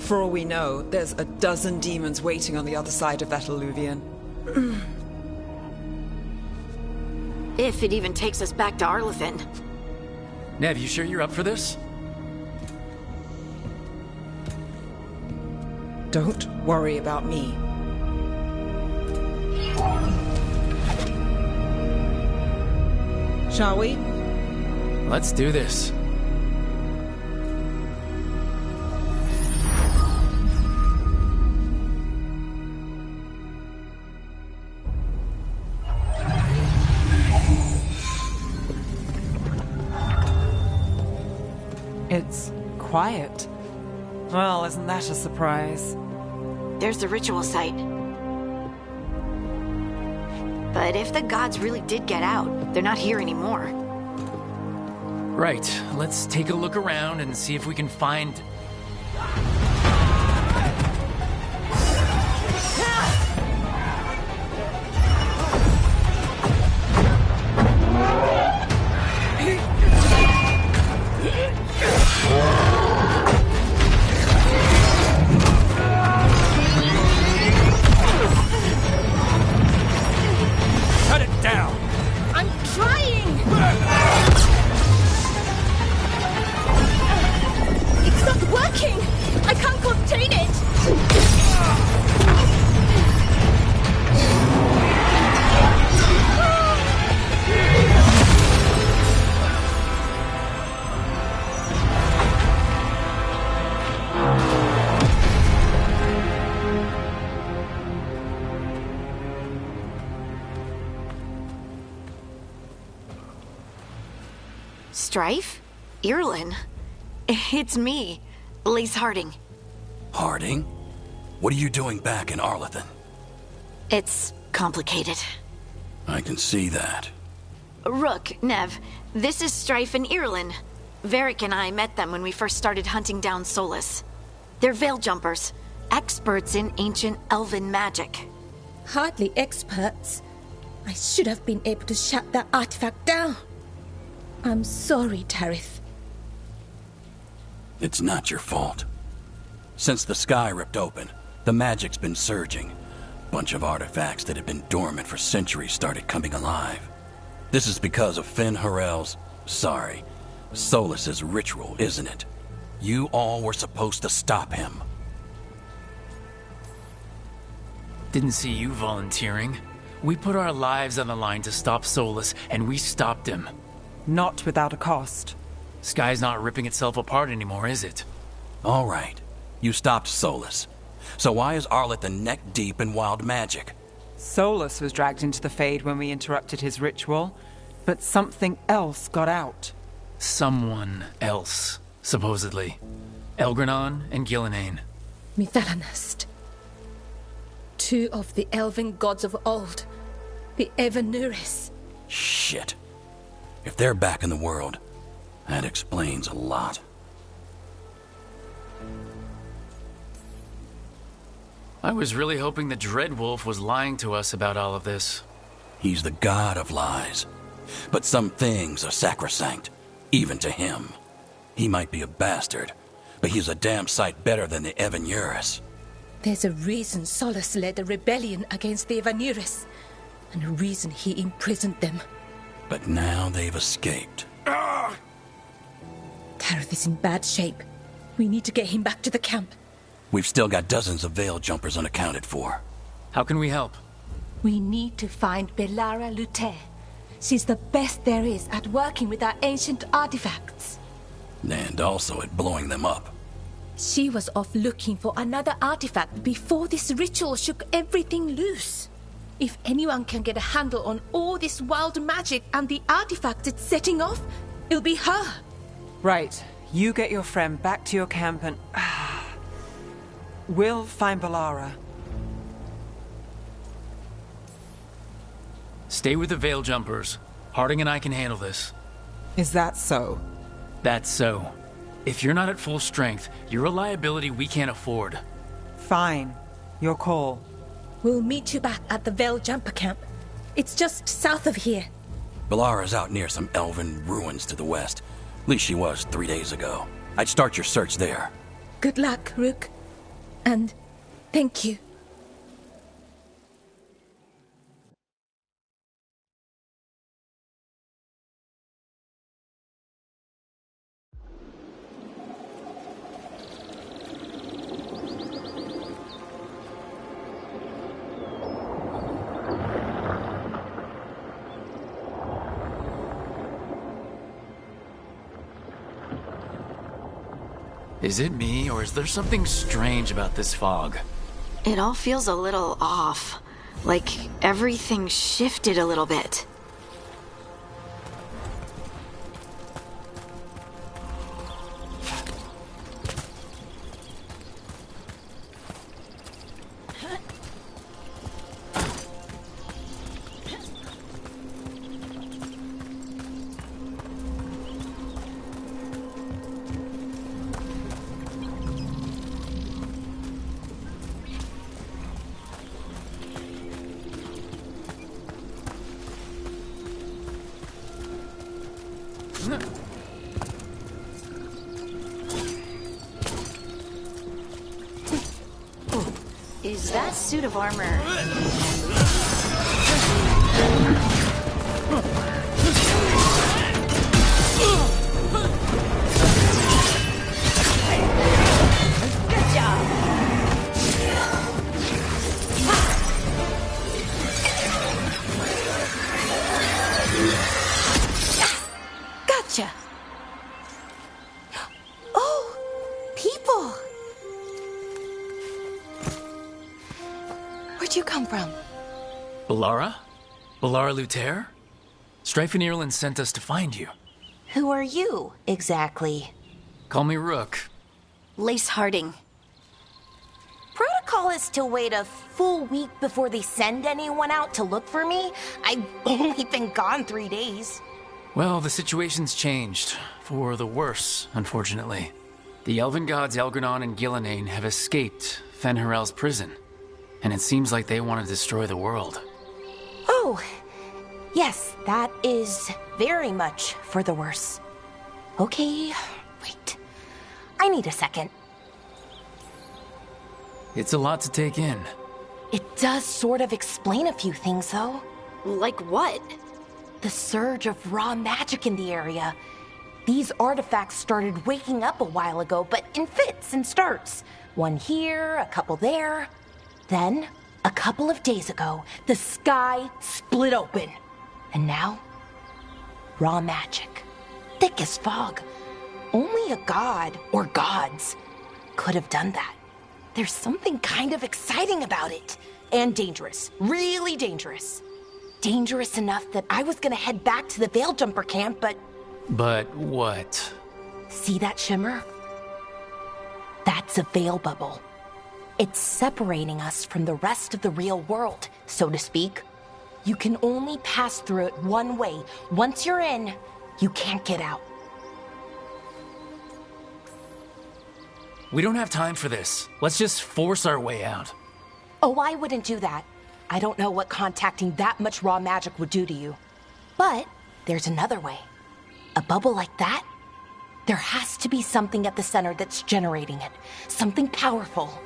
Speaker 8: For all we know, there's a dozen demons waiting on the other side of that Illuvian.
Speaker 6: If it even takes us back to Arlethan.
Speaker 1: Nev, you sure you're up for this?
Speaker 8: Don't worry about me. Shall we?
Speaker 1: Let's do this.
Speaker 8: It's quiet. Well, isn't that a surprise?
Speaker 6: There's the ritual site. But if the gods really did get out, they're not here anymore.
Speaker 1: Right, let's take a look around and see if we can find...
Speaker 6: Strife? Irlin? It's me, Lace Harding.
Speaker 4: Harding? What are you doing back in Arlethan?
Speaker 6: It's complicated.
Speaker 4: I can see that.
Speaker 6: Rook, Nev, this is Strife and Irlin. Varric and I met them when we first started hunting down Solus. They're veil jumpers, experts in ancient elven magic.
Speaker 2: Hardly experts. I should have been able to shut that artifact down. I'm sorry, Tarith.
Speaker 4: It's not your fault. Since the sky ripped open, the magic's been surging. Bunch of artifacts that had been dormant for centuries started coming alive. This is because of Finn Harel's... Solus's ritual, isn't it? You all were supposed to stop him.
Speaker 1: Didn't see you volunteering. We put our lives on the line to stop Solus, and we stopped him.
Speaker 8: Not without a cost.
Speaker 1: Sky's not ripping itself apart anymore, is it?
Speaker 4: All right. You stopped Solus. So why is Arlethan neck deep in wild magic?
Speaker 8: Solus was dragged into the Fade when we interrupted his ritual, but something else got out.
Speaker 1: Someone else, supposedly. Elgranon and Gillenane.
Speaker 2: Mithalanast. Two of the elven gods of old. The Evanuris.
Speaker 4: Shit. If they're back in the world, that explains a lot.
Speaker 1: I was really hoping the Dreadwolf was lying to us about all of this.
Speaker 4: He's the god of lies. But some things are sacrosanct, even to him. He might be a bastard, but he's a damn sight better than the Evanuris.
Speaker 2: There's a reason Solus led a rebellion against the Evanuris, and a reason he imprisoned them.
Speaker 4: But now they've escaped.
Speaker 2: Tarith is in bad shape. We need to get him back to the camp.
Speaker 4: We've still got dozens of veil jumpers unaccounted for.
Speaker 1: How can we help?
Speaker 2: We need to find Belara Luther. She's the best there is at working with our ancient artifacts.
Speaker 4: And also at blowing them up.
Speaker 2: She was off looking for another artifact before this ritual shook everything loose. If anyone can get a handle on all this wild magic and the artifacts it's setting off, it'll be her.
Speaker 8: Right. You get your friend back to your camp and... We'll find Belara.
Speaker 1: Stay with the Veil Jumpers. Harding and I can handle this.
Speaker 8: Is that so?
Speaker 1: That's so. If you're not at full strength, you're a liability we can't afford.
Speaker 8: Fine. Your call.
Speaker 2: We'll meet you back at the Veil Jumper camp. It's just south of here.
Speaker 4: Belara's out near some elven ruins to the west. At least she was 3 days ago. I'd start your search there.
Speaker 2: Good luck, Rook. And thank you.
Speaker 1: Is it me, or is there something strange about this fog?
Speaker 6: It all feels a little off. Like everything shifted a little bit. Is that suit of armor? Good job. Gotcha. Oh, people. Where'd you come from?
Speaker 1: Belara? Belara Luther? Strife and Irlin sent us to find you.
Speaker 10: Who are you, exactly?
Speaker 1: Call me Rook.
Speaker 6: Lace Harding.
Speaker 10: Protocol is to wait a full week before they send anyone out to look for me. I've only been gone 3 days.
Speaker 1: Well, the situation's changed. For the worse, unfortunately. The elven gods Elgranon and Gillenane have escaped Fen'Harel's prison. And it seems like they want to destroy the world.
Speaker 10: Oh, yes, that is very much for the worse. Okay, wait. I need a second.
Speaker 1: It's a lot to take in.
Speaker 10: It does sort of explain a few things, though.
Speaker 6: Like what?
Speaker 10: The surge of raw magic in the area. These artifacts started waking up a while ago, but in fits and starts. One here, a couple there. Then, a couple of days ago, the sky split open. And now, raw magic. Thick as fog. Only a god, or gods, could have done that. There's something kind of exciting about it. And dangerous. Really dangerous. Dangerous enough that I was gonna head back to the Veil Jumper camp, but...
Speaker 1: But what?
Speaker 10: See that shimmer? That's a veil bubble. It's separating us from the rest of the real world, so to speak. You can only pass through it one way. Once you're in, you can't get out.
Speaker 1: We don't have time for this. Let's just force our way out.
Speaker 10: Oh, I wouldn't do that. I don't know what contacting that much raw magic would do to you. But there's another way. A bubble like that? There has to be something at the center that's generating it. Something powerful.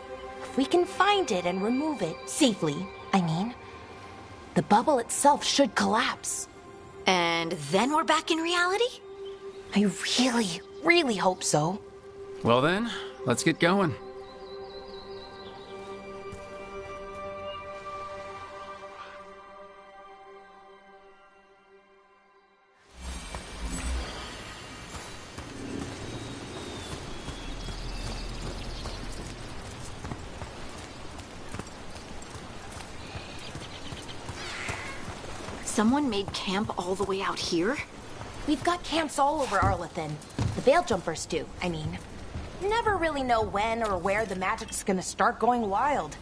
Speaker 10: If we can find it and remove it, safely, I mean, the bubble itself should collapse.
Speaker 6: And then we're back in reality?
Speaker 10: I really, really hope so.
Speaker 1: Well then, let's get going.
Speaker 6: Someone made camp all the way out here?
Speaker 10: We've got camps all over Arlethan. The Veil Jumpers do, I mean. Never really know when or where the magic's gonna start going wild.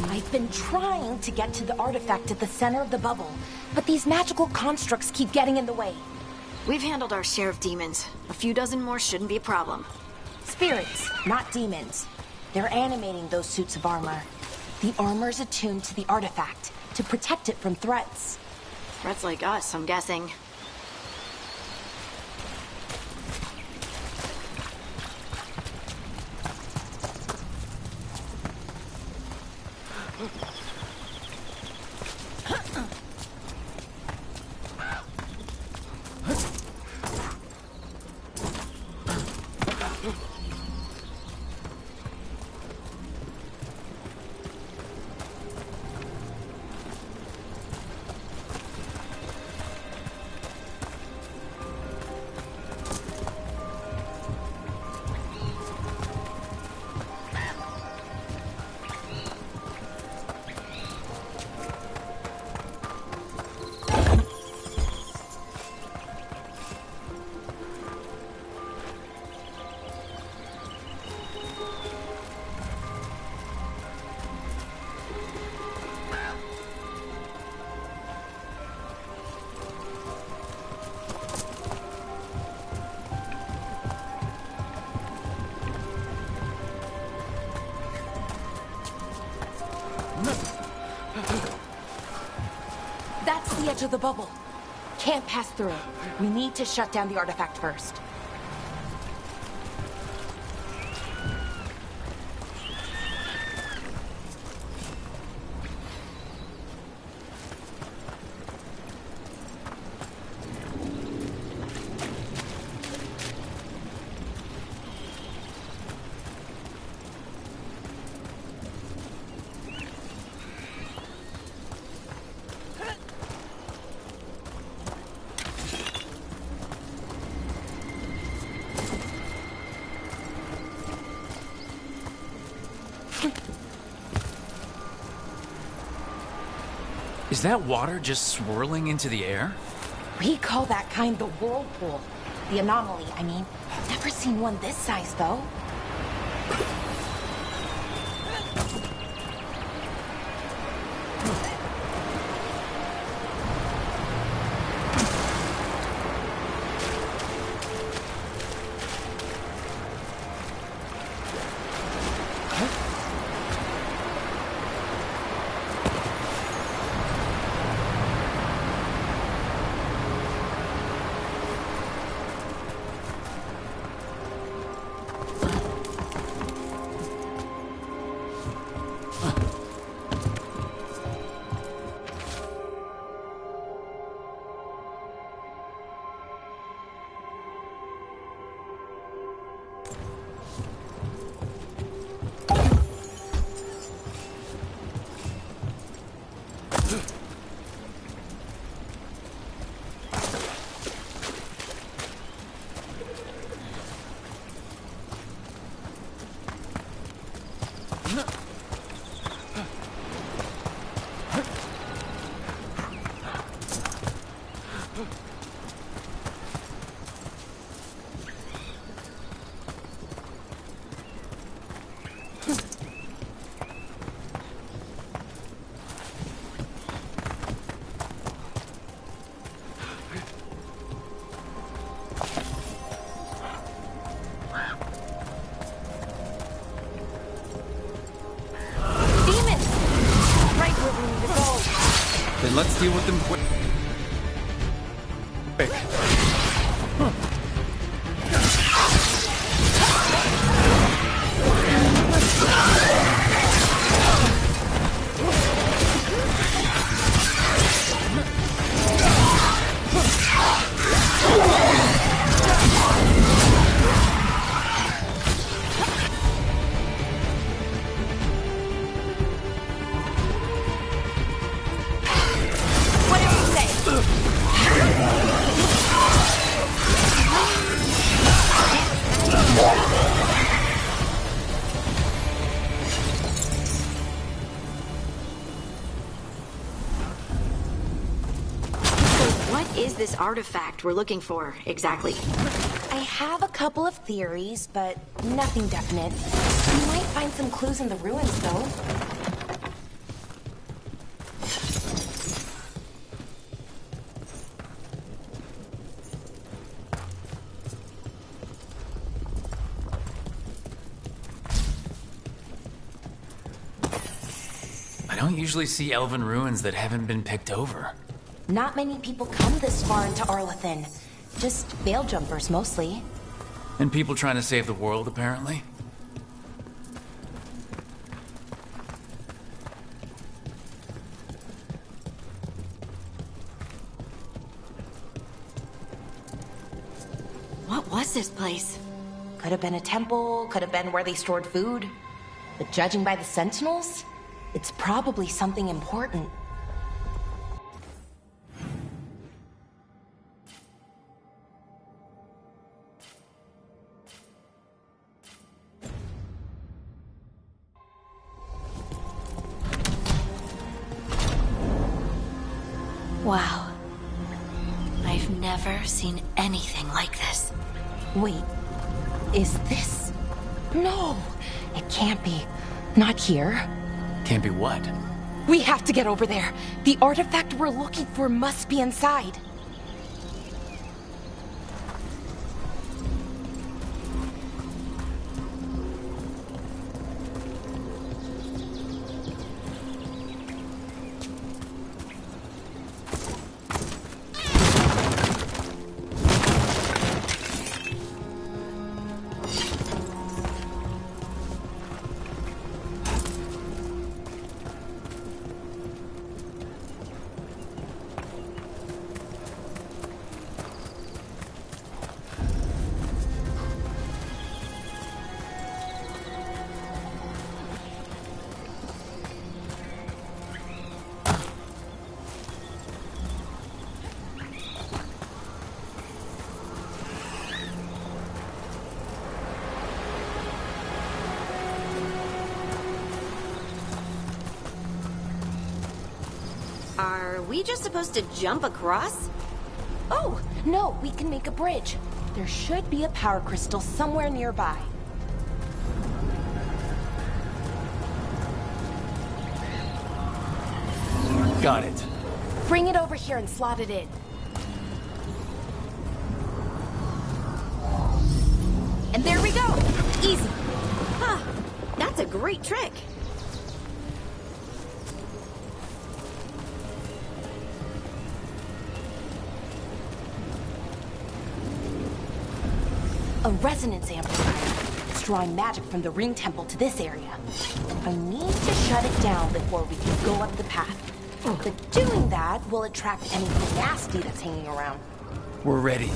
Speaker 10: I've been trying to get to the artifact at the center of the bubble, but these magical constructs keep getting in the way.
Speaker 6: We've handled our share of demons. A few dozen more shouldn't be a problem.
Speaker 10: Spirits, not demons. They're animating those suits of armor. The armor's attuned to the artifact to protect it from threats.
Speaker 6: Threats like us, I'm guessing.
Speaker 10: That's the edge of the bubble. Can't pass through it. We need to shut down the artifact first.
Speaker 1: Is that water just swirling into the air?
Speaker 10: We call that kind the whirlpool. The anomaly, I mean. Never seen one this size, though.
Speaker 1: Then let's deal with them quick.
Speaker 6: This artifact we're looking for, exactly?
Speaker 10: I have a couple of theories, but nothing definite. You might find some clues in the ruins, though.
Speaker 1: I don't usually see elven ruins that haven't been picked over.
Speaker 10: Not many people come this far into Arlathan. Just veil jumpers, mostly.
Speaker 1: And people trying to save the world, apparently.
Speaker 6: What was this place?
Speaker 10: Could have been a temple, could have been where they stored food. But judging by the sentinels, it's probably something important.
Speaker 6: Wow. I've never seen anything like this.
Speaker 10: Wait, is this? No, it can't be. Not here.
Speaker 1: Can't be what?
Speaker 10: We have to get over there. The artifact we're looking for must be inside.
Speaker 6: Are we just supposed to jump across?
Speaker 10: Oh, no, we can make a bridge. There should be a power crystal somewhere nearby.
Speaker 1: Got it.
Speaker 10: Bring it over here and slot it in. And there we go! Easy.
Speaker 6: Huh. That's a great trick.
Speaker 10: A resonance amplifier. It's drawing magic from the ring temple to this area. I need to shut it down before we can go up the path. But doing that will attract anything nasty that's hanging around.
Speaker 1: We're ready.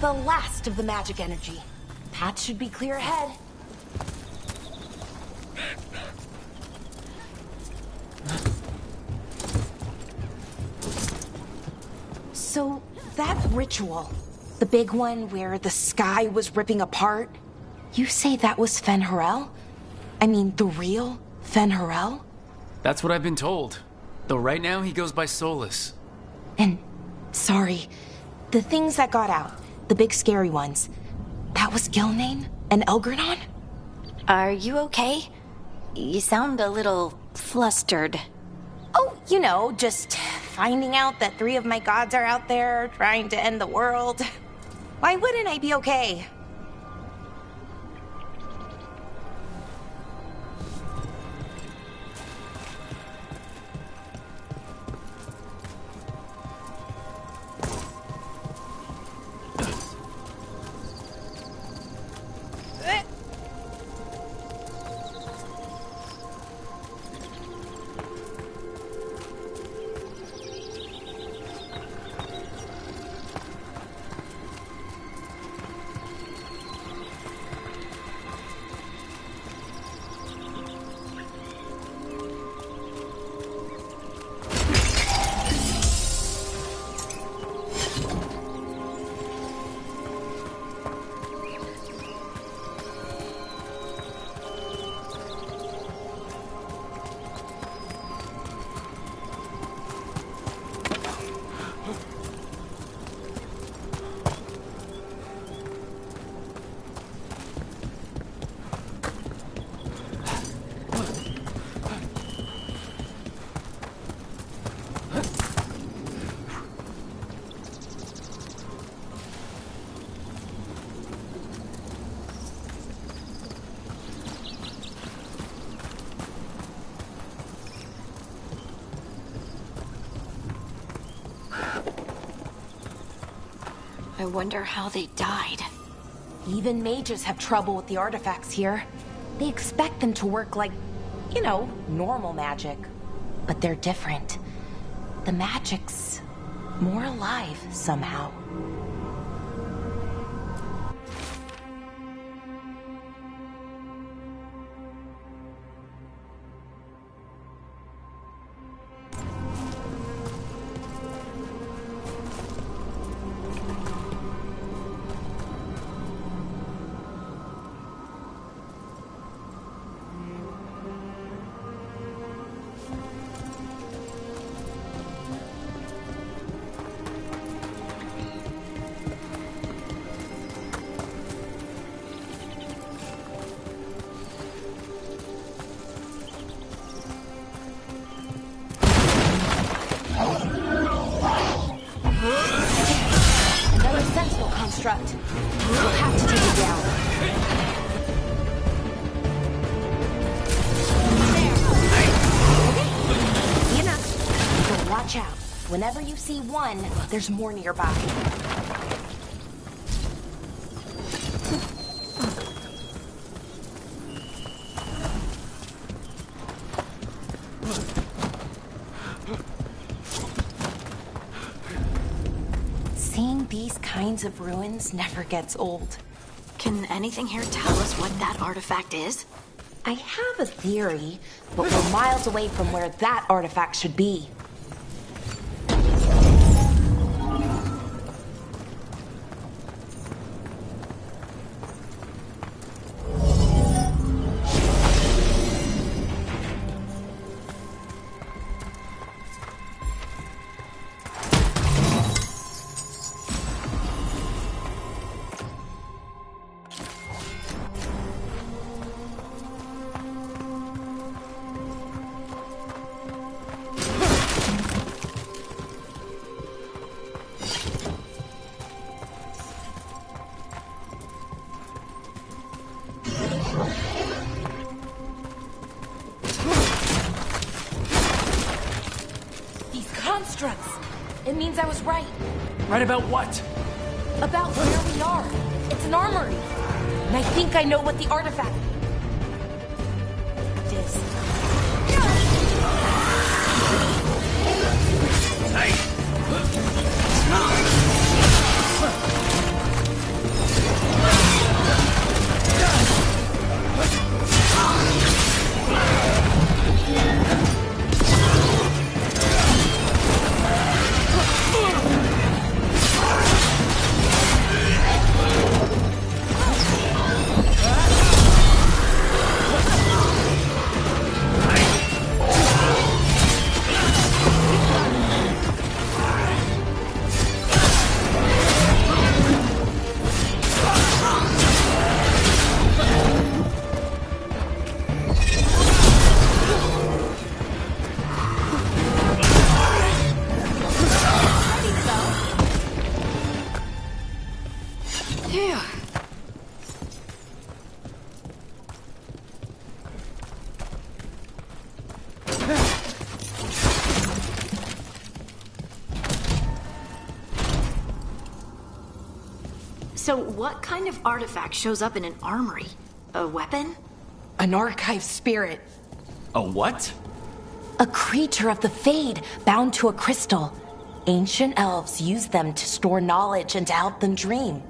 Speaker 10: The last of the magic energy. Path should be clear ahead. So, that ritual, the big one where the sky was ripping apart, you say that was Fen'Harel? I mean, the real Fen'Harel?
Speaker 1: That's what I've been told. Though right now he goes by Solus.
Speaker 10: And, sorry, the things that got out, the big scary ones, that was Gilnane and Elgranon?
Speaker 6: Are you okay? You sound a little flustered.
Speaker 10: Oh, you know, just finding out that 3 of my gods are out there trying to end the world. Why wouldn't I be okay?
Speaker 6: I wonder how they died.
Speaker 10: Even mages have trouble with the artifacts here. They expect them to work like, normal magic. But they're different. The magic's more alive somehow. Construct. We'll have to take it down. There. Okay. Enough. So watch out. Whenever you see one, there's more nearby. These kinds of ruins never gets old.
Speaker 6: Can anything here tell us what that artifact is?
Speaker 10: I have a theory, but we're miles away from where that artifact should be. It means I was right.
Speaker 1: Right about what?
Speaker 10: About where we are. It's an armory. And I think I know what the artifact is.
Speaker 6: So what kind of artifact shows up in an armory? A weapon?
Speaker 10: An archive spirit.
Speaker 1: A what?
Speaker 10: A creature of the Fade, bound to a crystal. Ancient elves use them to store knowledge and to help them dream.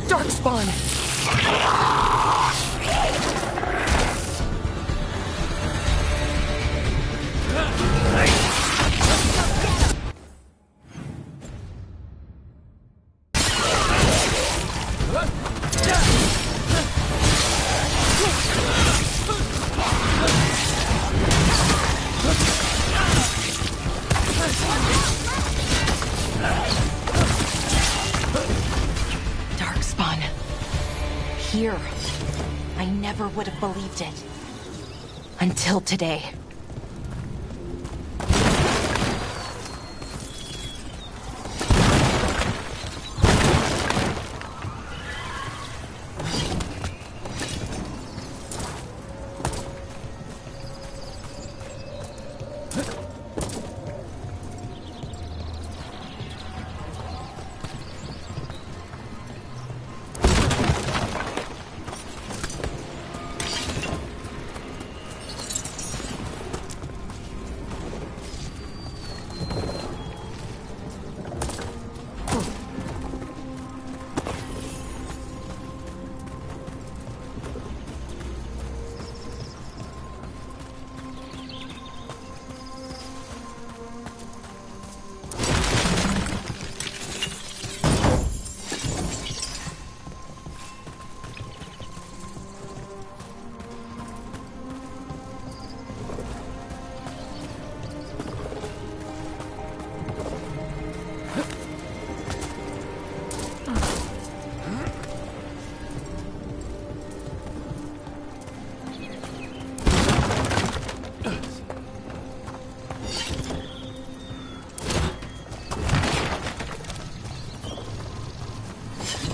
Speaker 10: Darkspawn! Darkspawn. Here. I never would have believed it. Until today.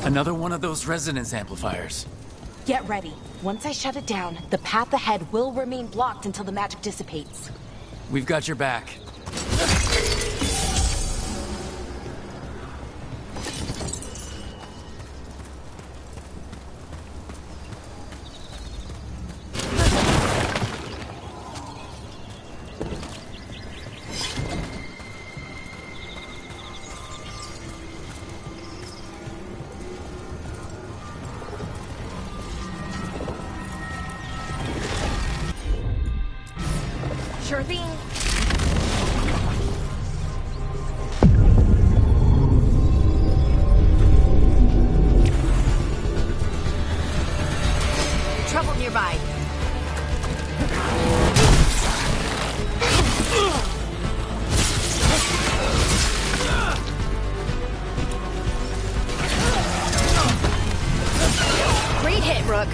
Speaker 1: Another one of those resonance amplifiers.
Speaker 10: Get ready. Once I shut it down, the path ahead will remain blocked until the magic dissipates.
Speaker 1: We've got your back.
Speaker 10: Sure thing. Trouble nearby.
Speaker 6: Great hit, Rook.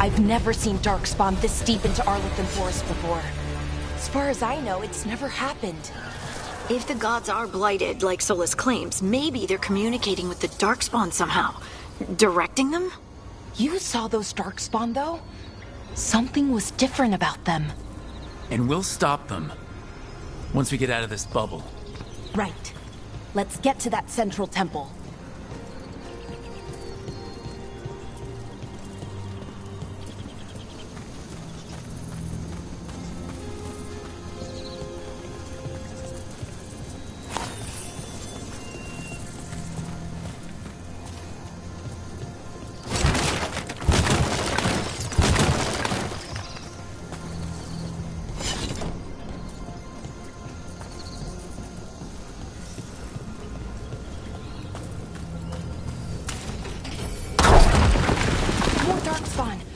Speaker 10: I've never seen Darkspawn this deep into Arlington Forest before. As far as I know, it's never happened.
Speaker 6: If the gods are blighted, like Solus claims, maybe they're communicating with the Darkspawn somehow. Directing them?
Speaker 10: You saw those Darkspawn, though? Something was different about them.
Speaker 1: And we'll stop them. Once we get out of this bubble.
Speaker 10: Right. Let's get to that central temple.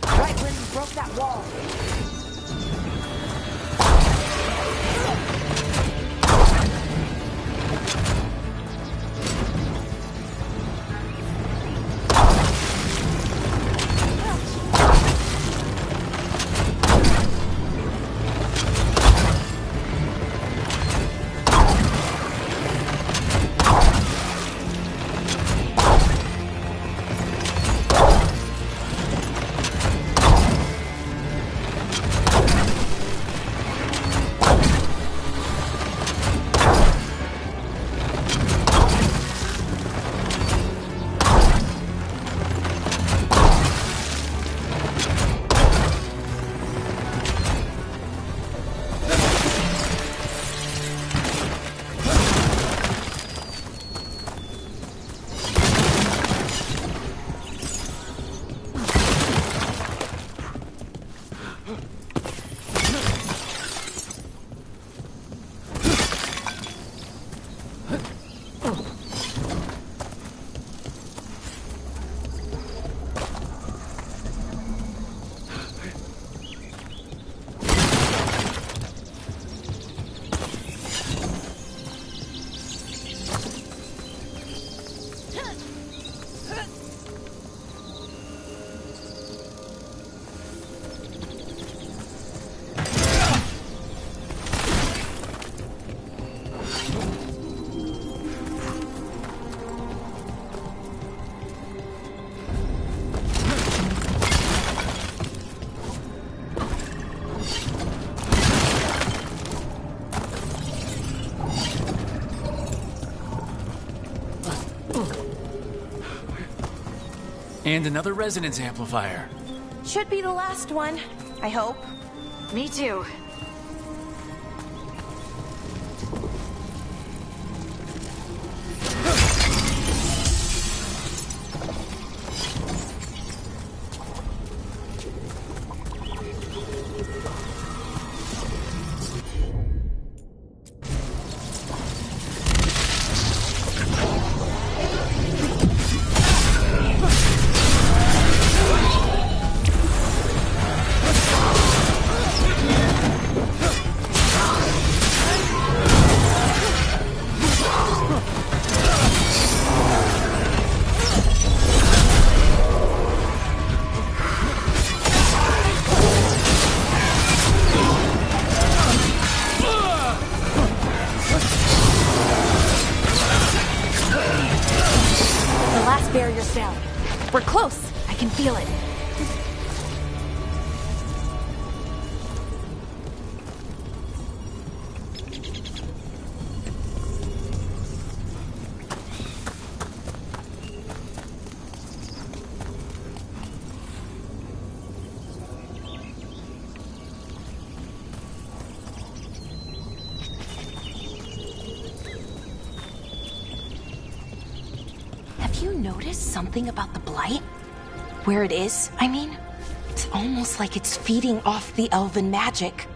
Speaker 10: Right when you broke that wall.
Speaker 1: And another resonance amplifier.
Speaker 10: Should be the last one, I hope.
Speaker 6: Me too.
Speaker 10: Barrier's down. We're close. I can feel it. Notice something about the blight? Where it is, I mean? It's almost like it's feeding off the elven magic.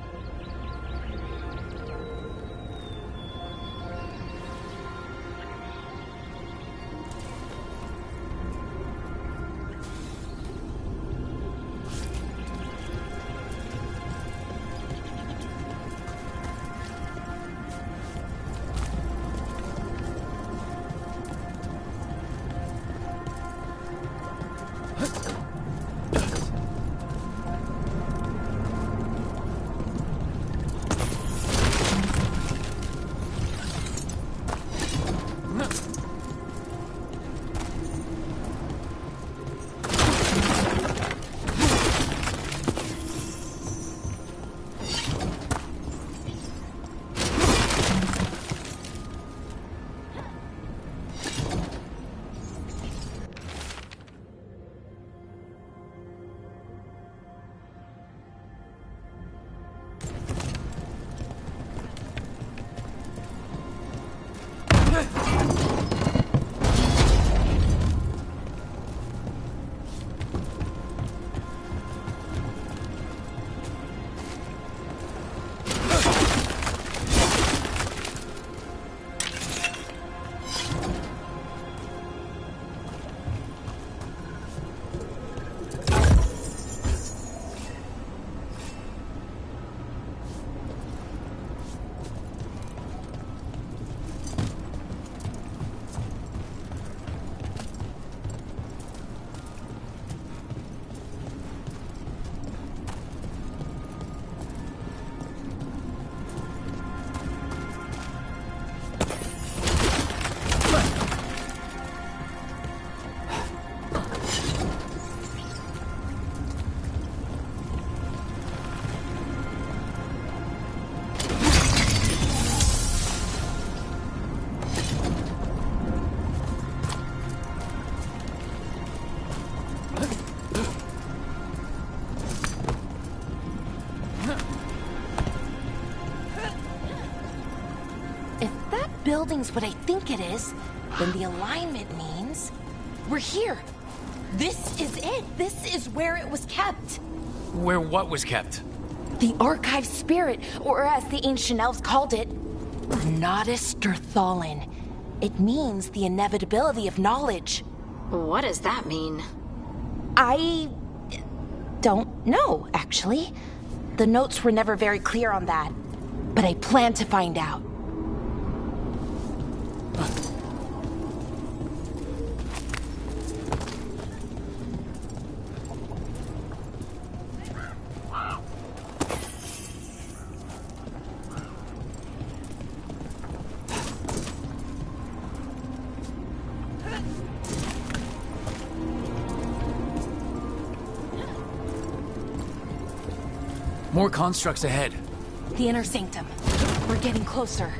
Speaker 10: Building's what I think it is, then the alignment means we're here. This is it. This is where it was kept.
Speaker 1: Where what was kept?
Speaker 10: The archive spirit, or as the ancient elves called it, Nodus Derthalin. It means the inevitability of knowledge.
Speaker 6: What does that mean?
Speaker 10: I don't know, actually. The notes were never very clear on that, but I plan to find out.
Speaker 1: More constructs ahead.
Speaker 10: The inner sanctum. We're getting closer.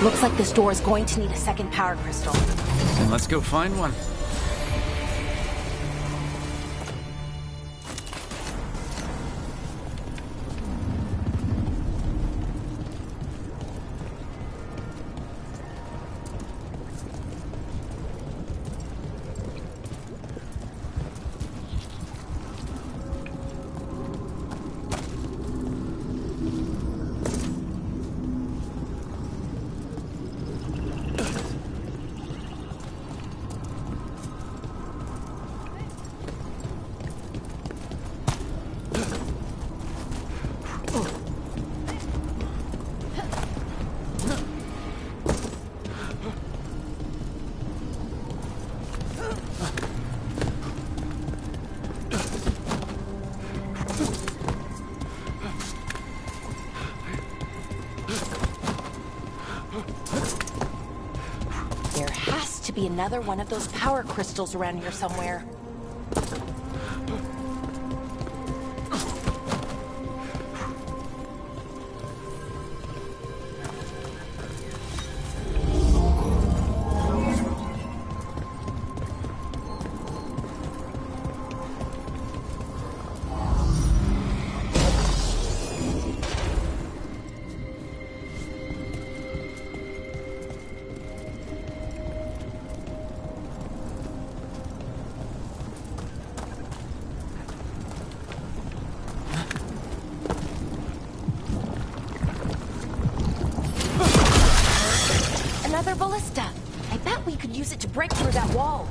Speaker 10: Looks like this door is going to need a second power crystal.
Speaker 1: Then let's go find one.
Speaker 10: There has to be another one of those power crystals around here somewhere. Another ballista. I bet we could use it to break through that wall.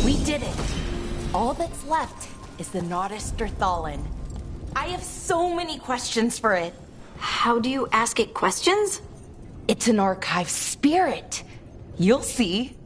Speaker 10: We did it. All that's left is the Nodus Derthalin. I have so many questions for it.
Speaker 6: How do you ask it questions?
Speaker 10: It's an archive spirit. You'll see.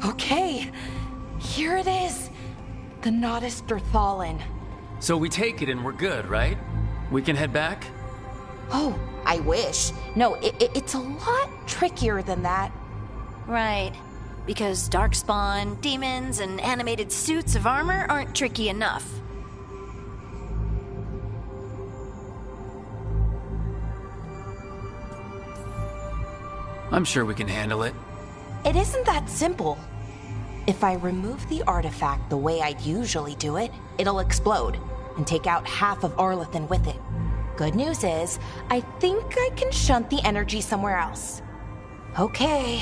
Speaker 10: Okay, here it is. The Nodus Derthalin.
Speaker 1: So we take it and we're good, right? We can head back?
Speaker 10: Oh, I wish. No, it's a lot trickier than that.
Speaker 6: Right. Because darkspawn, demons, and animated suits of armor aren't tricky enough.
Speaker 1: I'm sure we can handle it.
Speaker 10: It isn't that simple. If I remove the artifact the way I'd usually do it, it'll explode and take out half of Arlethan with it. Good news is, I think I can shunt the energy somewhere else. Okay,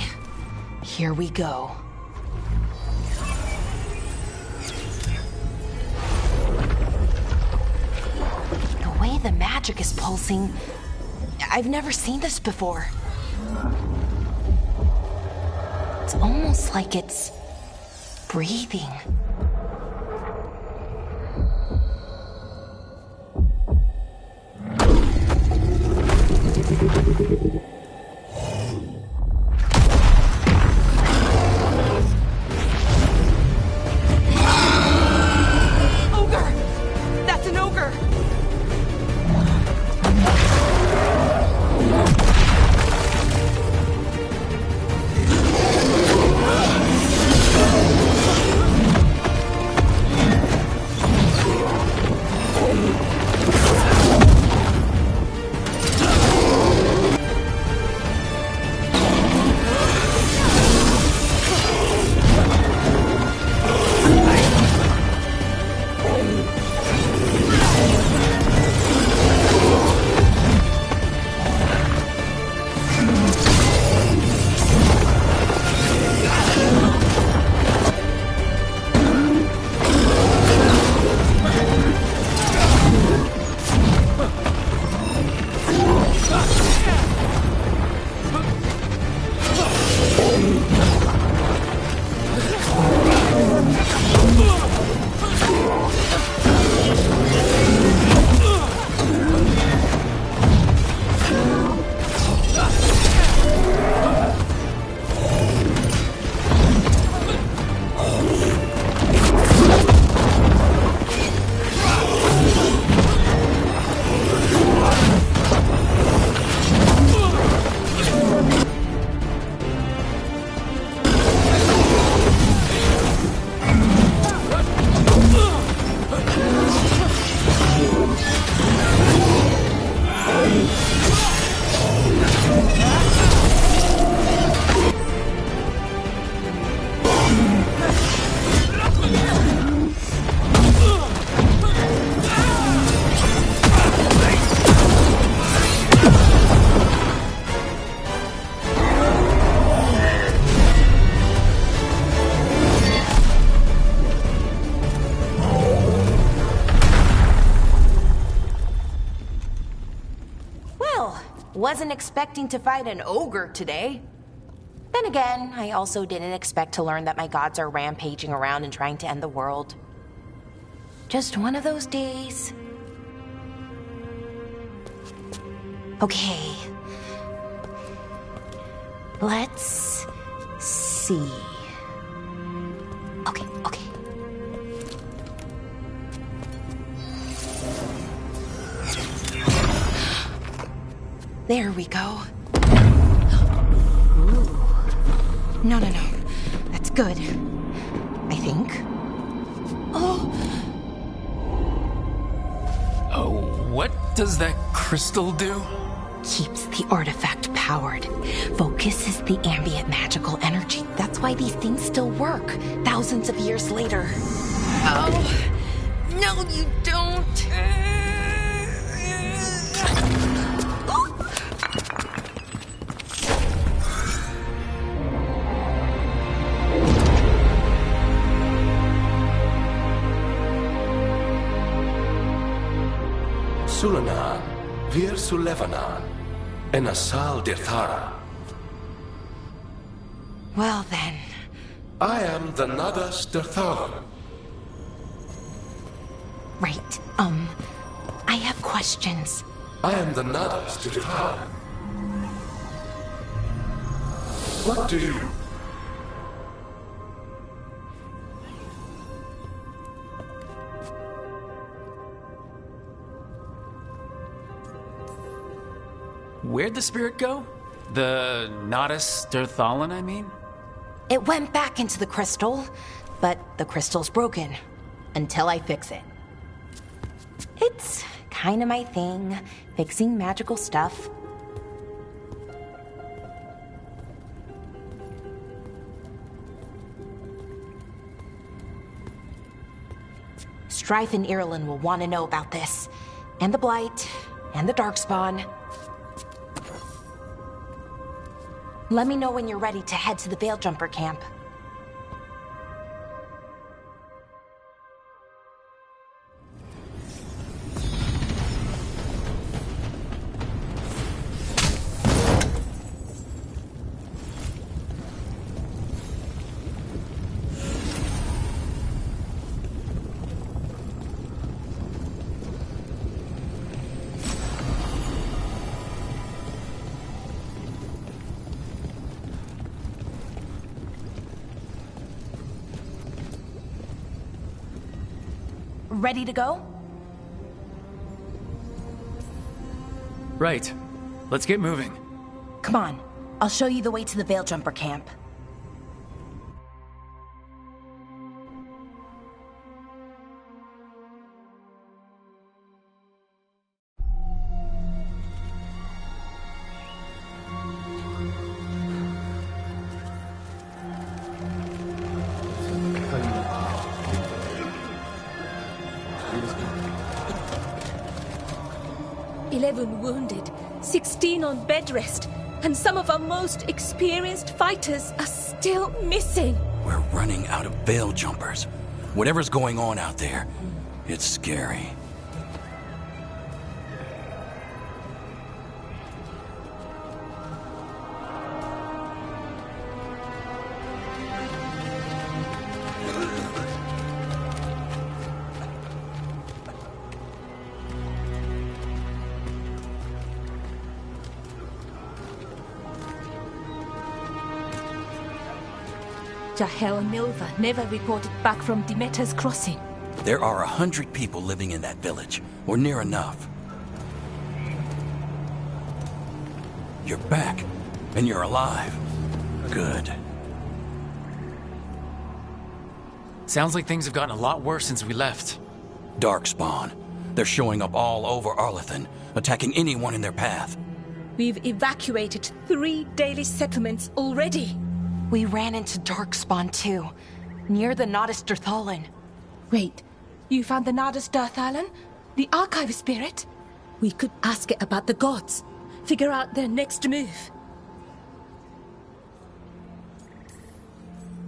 Speaker 10: here we go. The way the magic is pulsing, I've never seen this before. It's almost like it's breathing.
Speaker 8: Ogre! That's an ogre!
Speaker 10: Wasn't expecting to fight an ogre today. Then again, I also didn't expect to learn that my gods are rampaging around and trying to end the world. Just one of those days. Okay. Let's see. Okay. There we go. Ooh. No. That's good. I think. Oh,
Speaker 1: what does that crystal do?
Speaker 10: keeps the artifact powered. Focuses the ambient magical energy. That's why these things still work, thousands of years later. Oh, no, you don't.
Speaker 5: Sulanan, Vir Sulevanan, and Asal Dirthara.
Speaker 10: Well then.
Speaker 5: I am the Nadas Dirthalan.
Speaker 10: Right, I have questions.
Speaker 5: I am the Nadas Dirthalan. What do you...
Speaker 1: Where'd the spirit go? The Nadas Dirthalan, I mean?
Speaker 10: It went back into the crystal, but the crystal's broken. Until I fix it. It's kind of my thing, fixing magical stuff. Strife and Irulan will want to know about this. And the Blight, and the Darkspawn. Let me know when you're ready to head to the Veil Jumper camp. ready to go?
Speaker 1: Right. Let's get moving.
Speaker 10: Come on, I'll show you the way to the Veil Jumper camp.
Speaker 2: Wounded, 16 on bed rest, and some of our most experienced fighters are still missing.
Speaker 4: We're running out of Veil Jumpers. Whatever's going on out there, it's scary.
Speaker 2: Jahel and Milva never reported back from Demeter's crossing.
Speaker 4: There are 100 people living in that village, or near enough. You're back, and you're alive. Good.
Speaker 1: Sounds like things have gotten a lot worse since we left.
Speaker 4: Darkspawn. They're showing up all over Arlethan, attacking anyone in their path.
Speaker 2: We've evacuated 3 daily settlements already.
Speaker 10: We ran into Darkspawn too, near the Nodus Dirthalan.
Speaker 2: Wait, you found the Nodus Dirthalan? The archive spirit? We could ask it about the gods. Figure out their next move.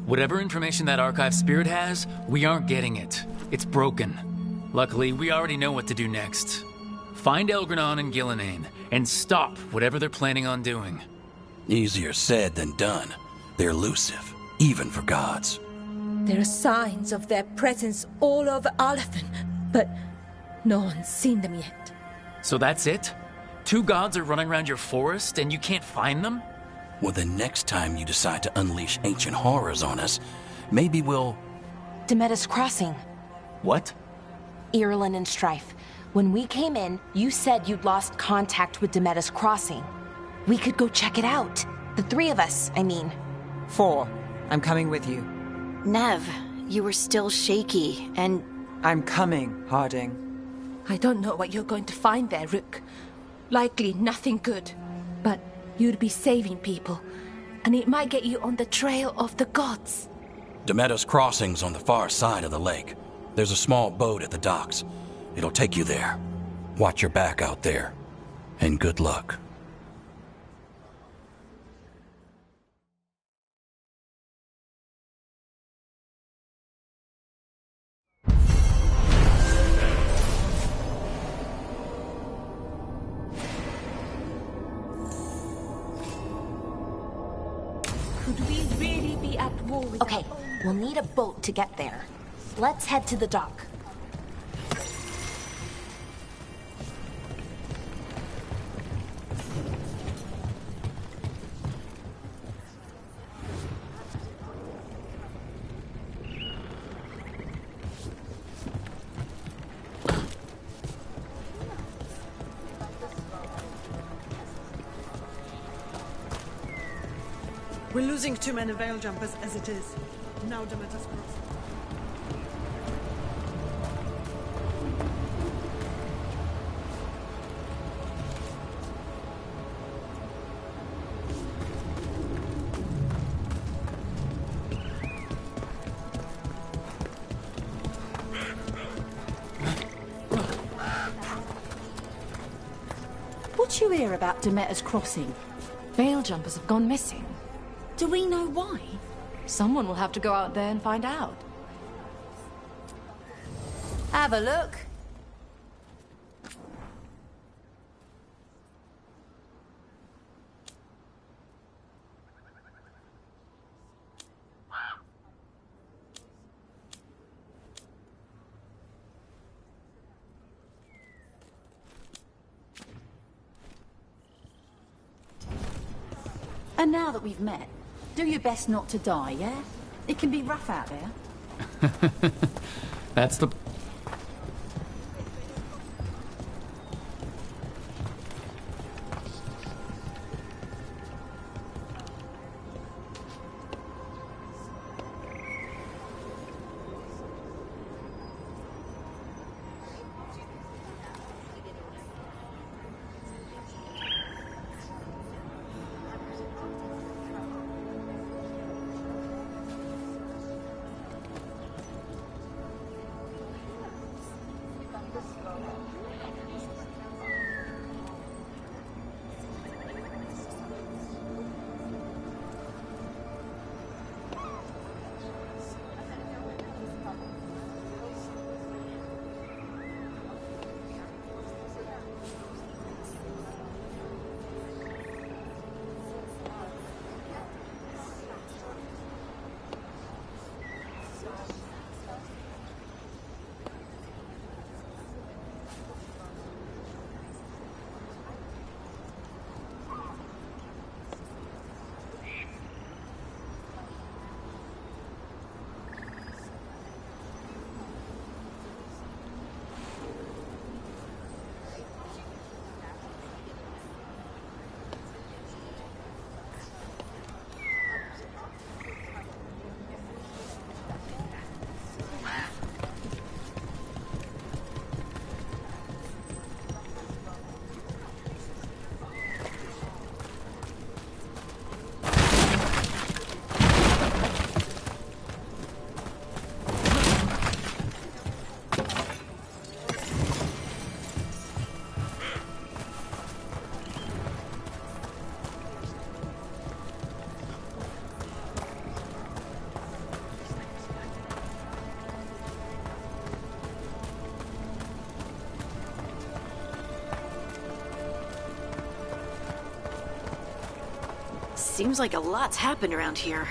Speaker 1: Whatever information that archive spirit has, we aren't getting it. It's broken. Luckily, we already know what to do next. Find Elgranon and Gillenane, and stop whatever they're planning on doing.
Speaker 4: Easier said than done. They're elusive, even for gods.
Speaker 2: There are signs of their presence all over Arlethan, but no one's seen them yet.
Speaker 1: So that's it? 2 gods are running around your forest and you can't find them?
Speaker 4: Well, the next time you decide to unleash ancient horrors on us, maybe we'll...
Speaker 10: Demeter's Crossing.
Speaker 1: What?
Speaker 10: Irulan and Strife. When we came in, you said you'd lost contact with Demeter's Crossing. We could go check it out. The 3 of us, I mean.
Speaker 8: 4. I'm coming with you.
Speaker 6: Nev, you were still shaky, and...
Speaker 8: I'm coming, Harding.
Speaker 2: I don't know what you're going to find there, Rook. Likely nothing good. But you'd be saving people, and it might get you on the trail of the gods.
Speaker 4: Demeter's Crossing's on the far side of the lake. There's a small boat at the docks. It'll take you there. Watch your back out there. And good luck.
Speaker 2: Could we really be at war with...
Speaker 10: Okay, we'll need a boat to get there. Let's head to the dock.
Speaker 11: We're losing too many Veil Jumpers as it is. Now Demeter's Crossing.
Speaker 12: What you hear about Demeter's Crossing? Veil Jumpers have gone missing. Do we know why? Someone will have to go out there and find out.
Speaker 10: Have a look.
Speaker 12: And now that we've met, do your best not to die, yeah? It can be rough out there.
Speaker 1: That's the...
Speaker 6: Seems like a lot's happened around here.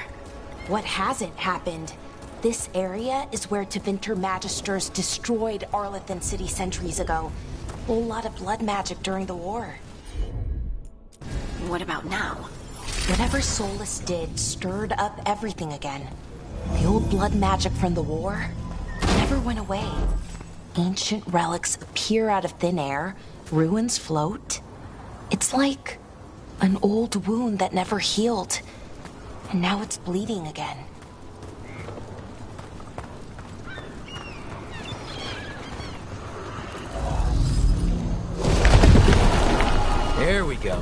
Speaker 10: What hasn't happened? This area is where Tevinter Magisters destroyed Arlethan City centuries ago. Whole lot of blood magic during the war.
Speaker 6: What about now?
Speaker 10: Whatever Solus did stirred up everything again. The old blood magic from the war never went away. Ancient relics appear out of thin air, ruins float. It's like an old wound that never healed, and now it's bleeding again.
Speaker 1: There we go.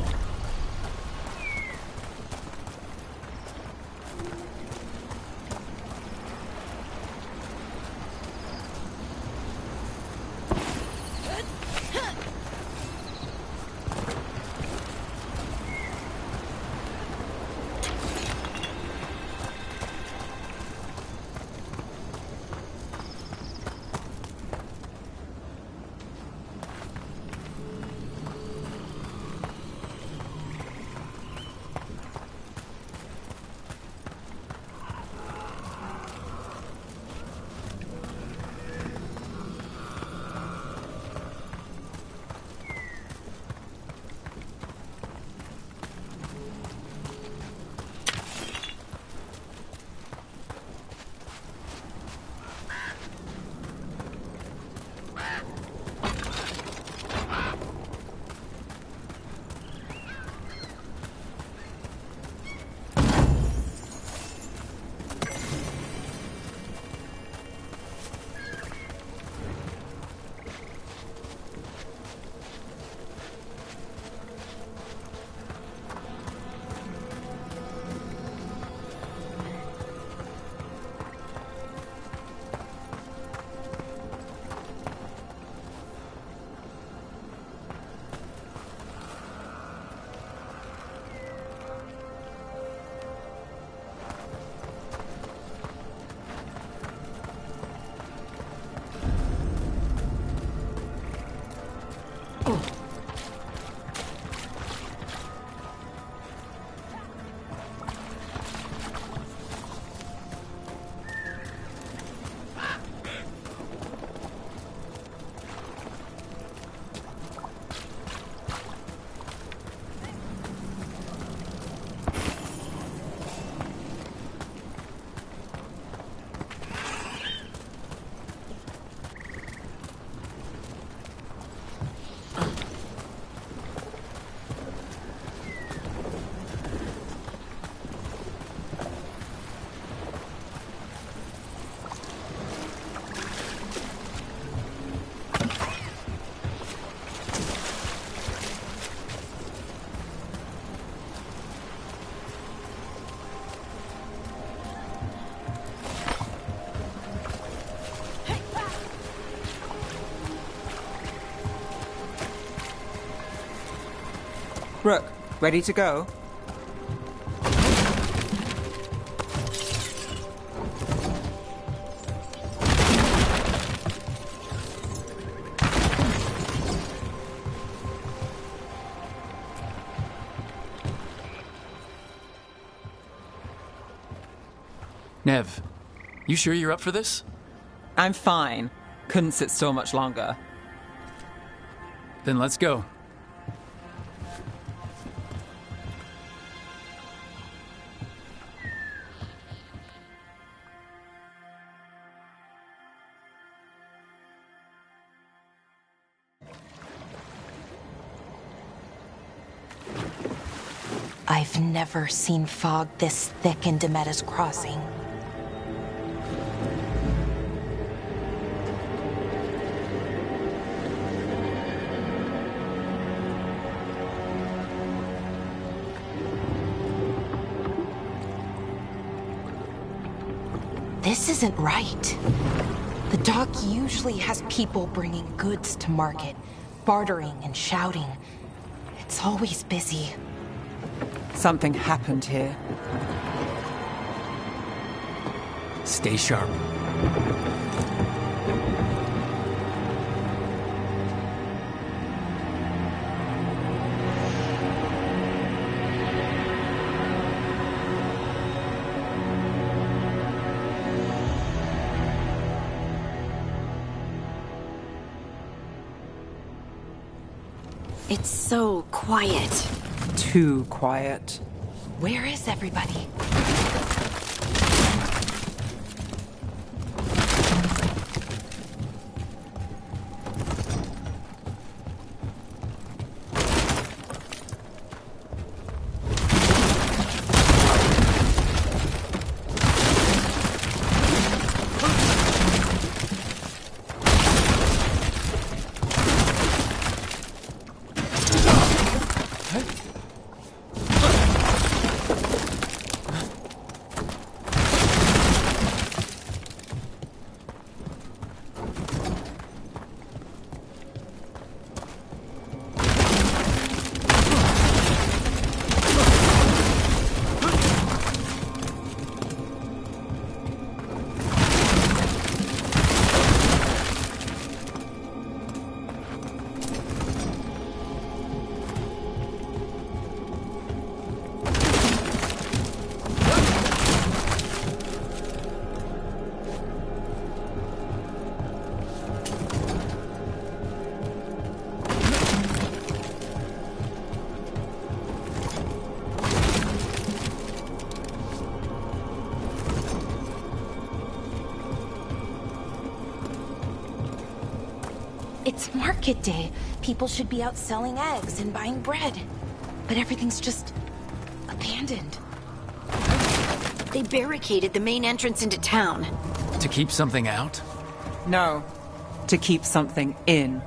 Speaker 8: Rook, ready to go?
Speaker 1: Nev, you sure you're up for this?
Speaker 8: I'm fine. Couldn't sit still much longer.
Speaker 1: Then let's go.
Speaker 10: I've never seen fog this thick in Demetta's Crossing. This isn't right. The dock usually has people bringing goods to market, bartering and shouting. It's always busy.
Speaker 8: Something happened here.
Speaker 1: Stay sharp.
Speaker 6: It's so quiet.
Speaker 8: Too quiet.
Speaker 10: Where is everybody? It's market day. People should be out selling eggs and buying bread. But everything's just abandoned.
Speaker 6: They barricaded the main entrance into town.
Speaker 1: To keep something out?
Speaker 8: No. To keep something in.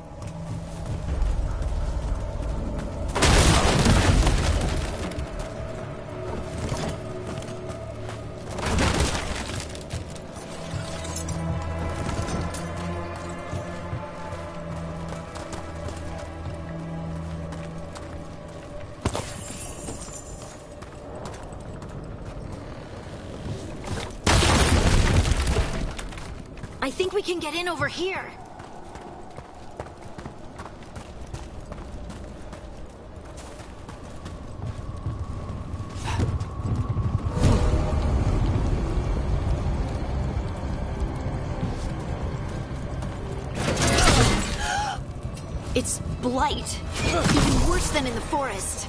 Speaker 6: I think we can get in over here. It's blight. Even worse than in the forest.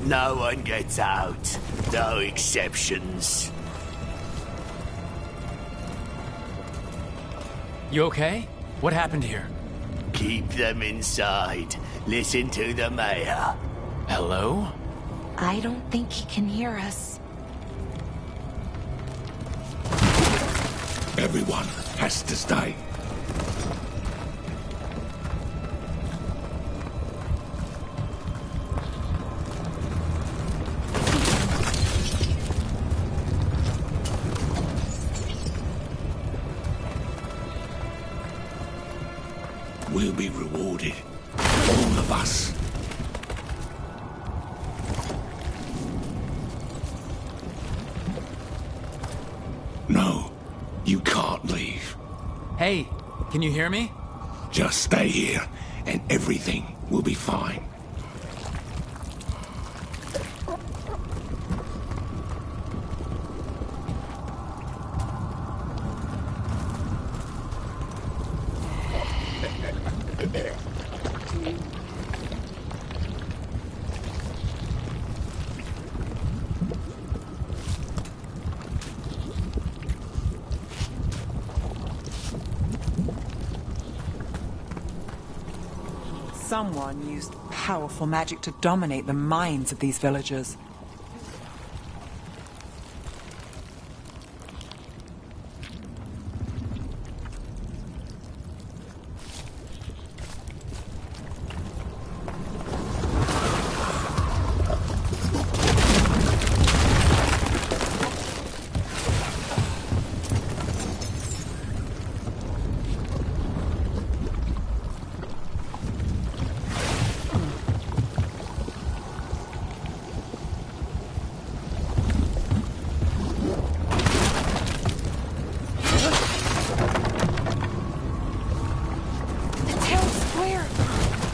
Speaker 13: No one gets out. No exceptions.
Speaker 1: You okay? What happened here?
Speaker 13: Keep them inside. Listen to the mayor.
Speaker 1: Hello?
Speaker 10: I don't think he can hear us.
Speaker 3: Everyone has to stay. We'll be rewarded. All of us. No, you can't leave.
Speaker 1: Hey, can you hear me?
Speaker 3: Just stay here, and everything will be fine.
Speaker 8: Someone used powerful magic to dominate the minds of these villagers.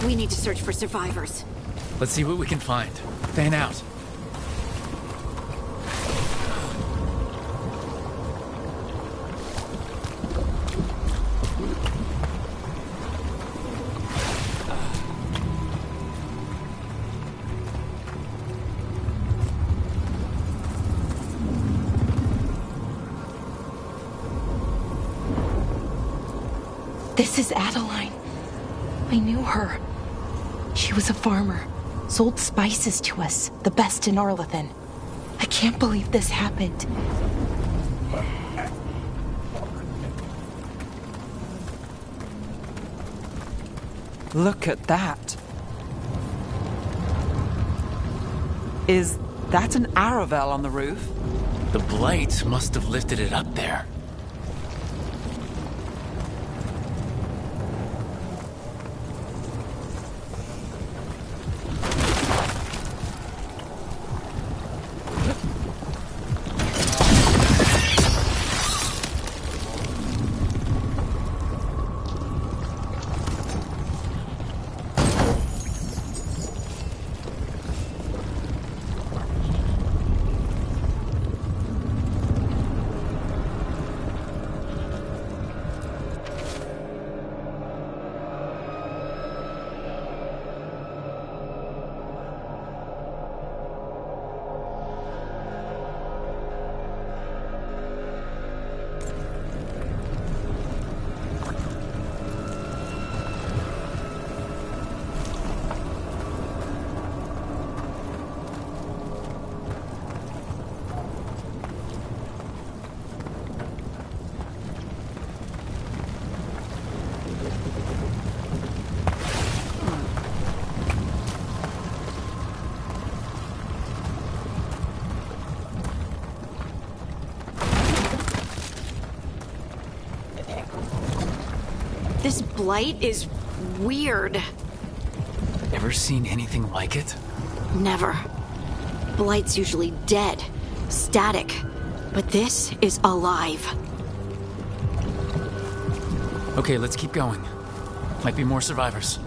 Speaker 6: We need to search for survivors.
Speaker 1: Let's see what we can find. Fan out.
Speaker 10: This is Adeline. I knew her. She was a farmer, sold spices to us, the best in Arlethan. I can't believe this happened.
Speaker 8: Look at that. Is that an Aravel on the roof?
Speaker 1: The blight must have lifted it up there.
Speaker 6: This blight is weird.
Speaker 1: Ever seen anything like it?
Speaker 6: Never. Blight's usually dead, static. But this is alive.
Speaker 1: Okay, let's keep going. Might be more survivors.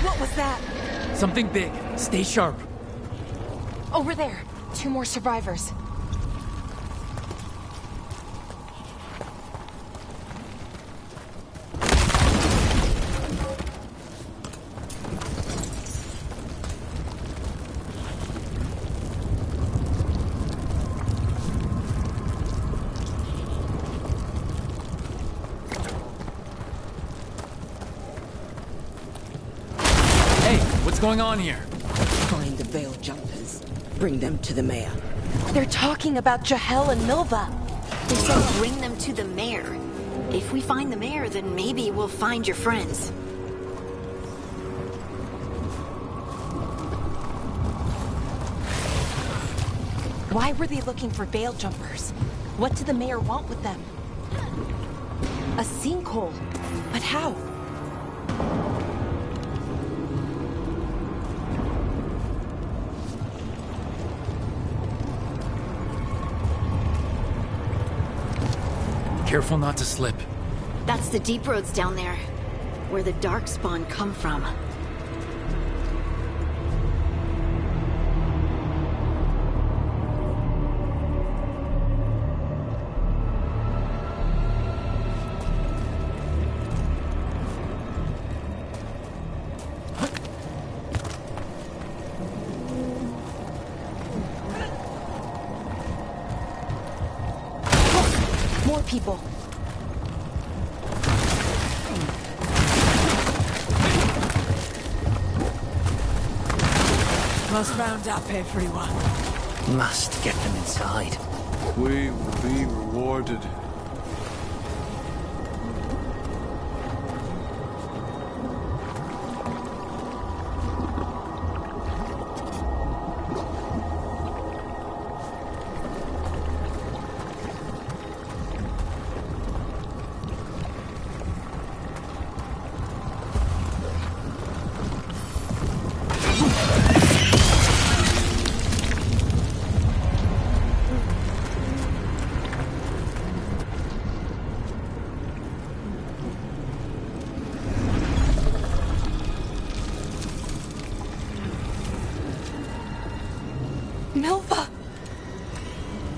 Speaker 10: What was that?
Speaker 1: Something big. Stay sharp.
Speaker 10: Over there. 2 more survivors.
Speaker 1: What's going on here?
Speaker 14: Find the Veil Jumpers. Bring them to the mayor.
Speaker 10: They're talking about Jahel and Milva.
Speaker 6: They said bring them to the mayor. If we find the mayor, then maybe we'll find your friends.
Speaker 10: Why were they looking for Veil Jumpers? What did the mayor want with them? A sinkhole. But how?
Speaker 1: Careful not to slip.
Speaker 6: That's the deep roads down there, where the Darkspawn come from.
Speaker 10: More people.
Speaker 14: Must round up everyone.
Speaker 13: Must get them inside.
Speaker 5: We will be rewarded.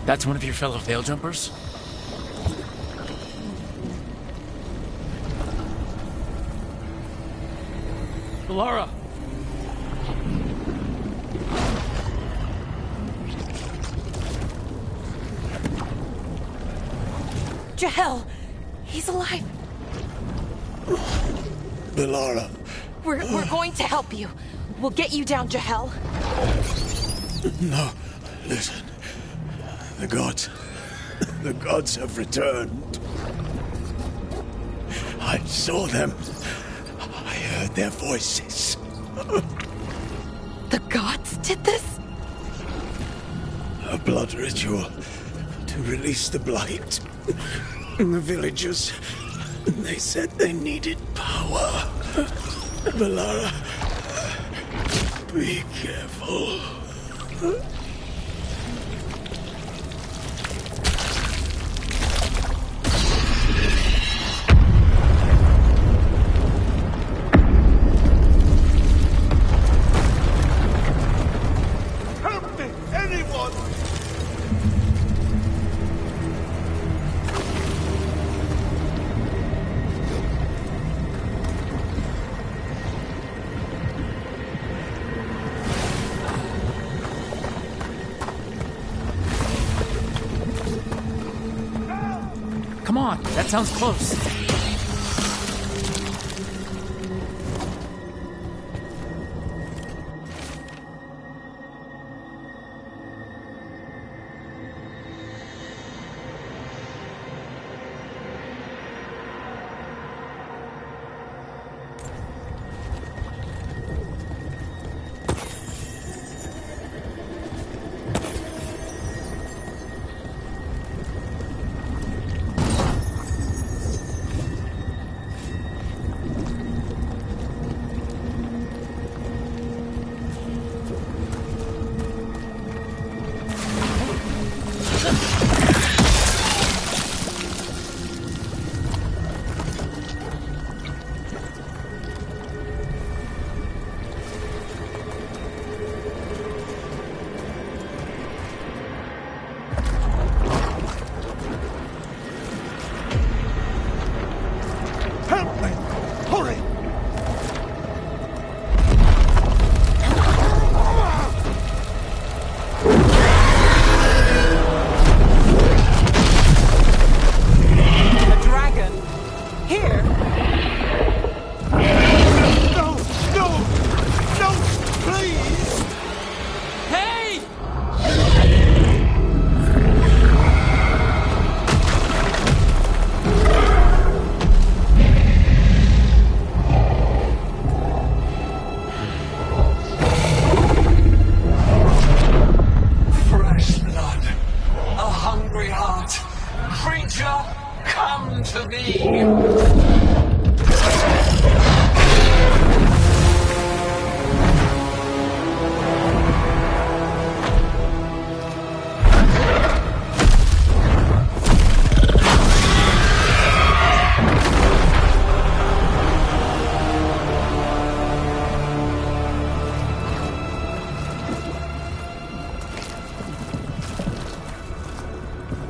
Speaker 1: That's one of your fellow Veil Jumpers? Lara!
Speaker 10: Jahel! He's alive!
Speaker 3: Belara.
Speaker 10: We're going to help you. We'll get you down, Jahel.
Speaker 3: No, listen. The gods have returned. I saw them. I heard their voices.
Speaker 10: The gods did this?
Speaker 3: A blood ritual to release the blight. And the villagers, they said they needed power. Belara, be careful.
Speaker 5: Help me! Anyone!
Speaker 1: Come on, that sounds close.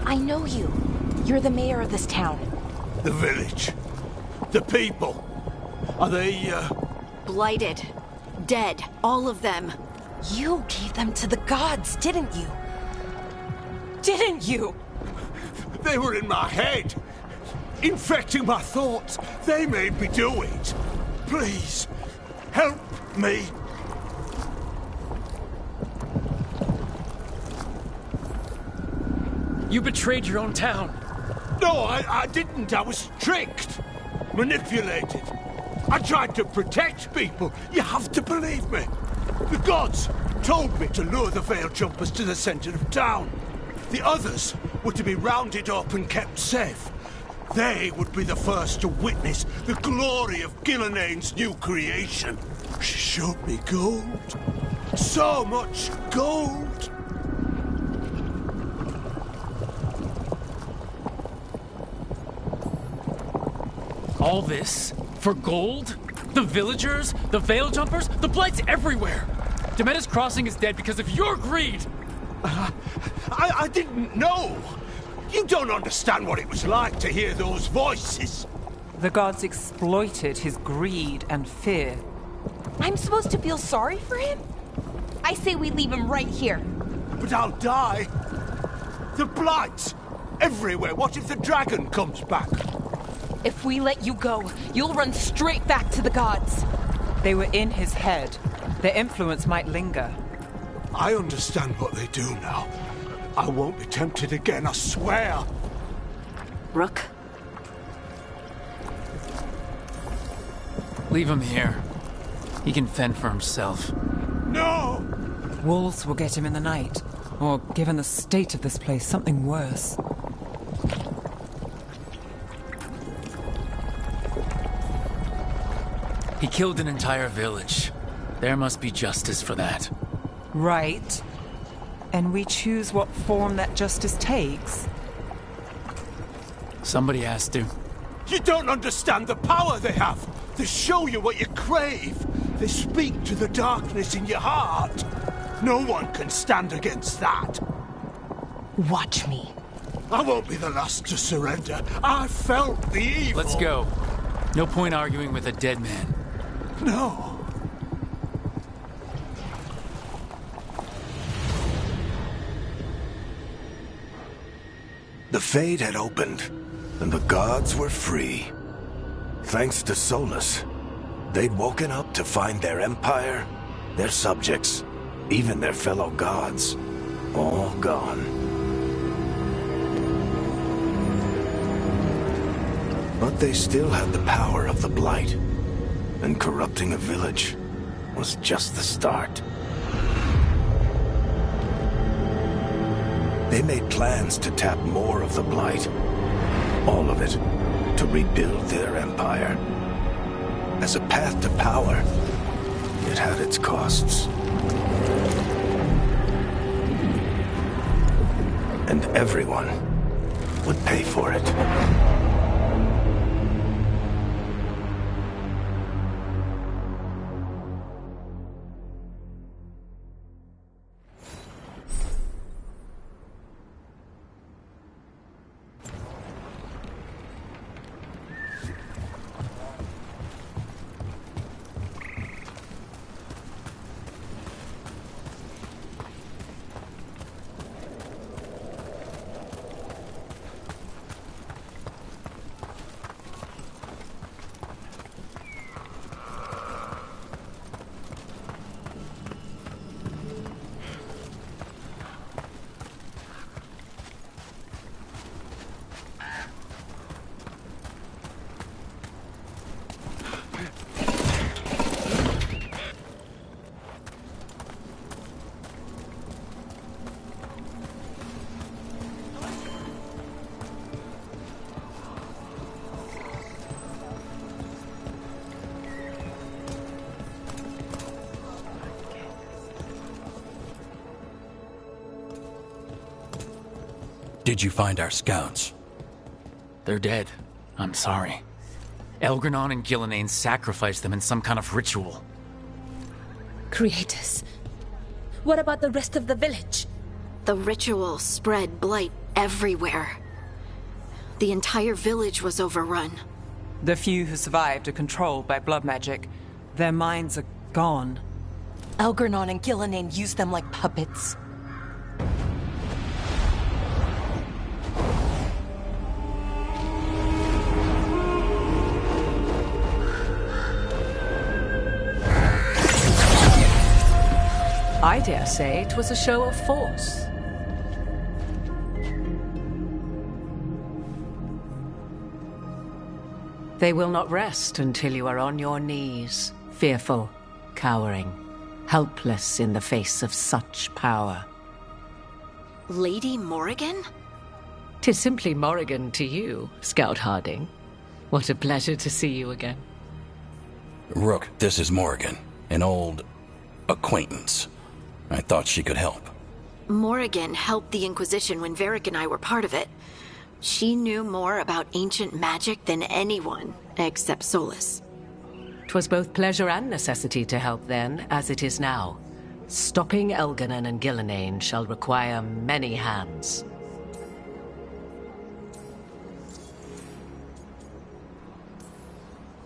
Speaker 10: I know you. You're the mayor of this town.
Speaker 3: The village. The people. Are they,
Speaker 6: Blighted. Dead. All of them.
Speaker 10: You gave them to the gods, didn't you? Didn't you?
Speaker 3: They were in my head. Infecting my thoughts. They made me do it. Please, help me.
Speaker 1: You betrayed your own town.
Speaker 3: No, I didn't. I was tricked. Manipulated. I tried to protect people. You have to believe me. The gods told me to lure the Veil Jumpers to the center of town. The others were to be rounded up and kept safe. They would be the first to witness the glory of Gilneain's new creation. She showed me gold. So much gold.
Speaker 1: All this? For gold? The villagers? The Veil Jumpers? The Blight's everywhere! Demetta's Crossing is dead because of your greed!
Speaker 5: I didn't know. You don't understand what it was like to hear those voices.
Speaker 8: The gods exploited his greed and fear.
Speaker 10: I'm supposed to feel sorry for him? I say we leave him right here.
Speaker 5: But I'll die. The blight! Everywhere. What if the dragon comes back?
Speaker 10: If we let you go, you'll run straight back to the gods.
Speaker 8: They were in his head. Their influence might linger.
Speaker 5: I understand what they do now. I won't be tempted again, I swear.
Speaker 6: Rook?
Speaker 1: Leave him here. He can fend for himself.
Speaker 5: No!
Speaker 8: Wolves will get him in the night. Or, given the state of this place, something worse.
Speaker 1: He killed an entire village. There must be justice for that.
Speaker 8: Right. And we choose what form that justice takes.
Speaker 1: Somebody has to.
Speaker 5: You don't understand the power they have. They show you what you crave. They speak to the darkness in your heart. No one can stand against that.
Speaker 10: Watch me.
Speaker 5: I won't be the last to surrender. I felt the evil.
Speaker 1: Let's go. No point arguing with a dead man.
Speaker 5: No. The Fade had opened, and the gods were free. Thanks to Solus, they'd woken up to find their empire, their subjects, even their fellow gods, all gone. But they still had the power of the Blight, and corrupting a village was just the start. They made plans to tap more of the Blight, all of it, to rebuild their empire. As a path to power, it had its costs. And everyone would pay for it.
Speaker 4: Did you find our scouts?
Speaker 1: They're dead. I'm sorry. Elgranon and Gillenane sacrificed them in some kind of ritual.
Speaker 2: Creators. What about the rest of the village?
Speaker 6: The ritual spread blight everywhere. The entire village was overrun.
Speaker 8: The few who survived are controlled by blood magic. Their minds are gone.
Speaker 10: Elgranon and Gillenane used them like puppets.
Speaker 15: I dare say it was a show of force. They will not rest until you are on your knees, fearful, cowering, helpless in the face of such power.
Speaker 6: Lady Morrigan?
Speaker 15: 'Tis simply Morrigan to you, Scout Harding. What a pleasure to see you again.
Speaker 4: Rook, this is Morrigan, an old acquaintance. I thought she could help.
Speaker 6: Morrigan helped the Inquisition when Varric and I were part of it. She knew more about ancient magic than anyone, except Solus.
Speaker 15: 'Twas both pleasure and necessity to help then, as it is now. Stopping Elganon and Gillenane shall require many hands.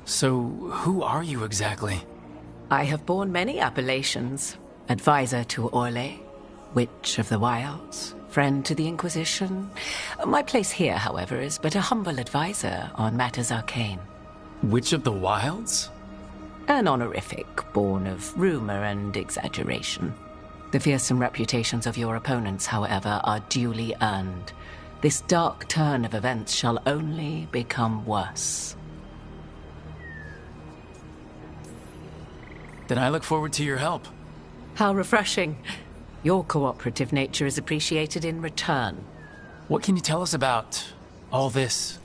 Speaker 1: So, who are you exactly?
Speaker 15: I have borne many appellations. Advisor to Orlais, Witch of the Wilds, friend to the Inquisition. My place here, however, is but a humble advisor on matters arcane.
Speaker 1: Witch of the Wilds?
Speaker 15: An honorific born of rumor and exaggeration. The fearsome reputations of your opponents, however, are duly earned. This dark turn of events shall only become worse.
Speaker 1: Then I look forward to your help.
Speaker 15: How refreshing. Your cooperative nature is appreciated in return.
Speaker 1: What can you tell us about all this?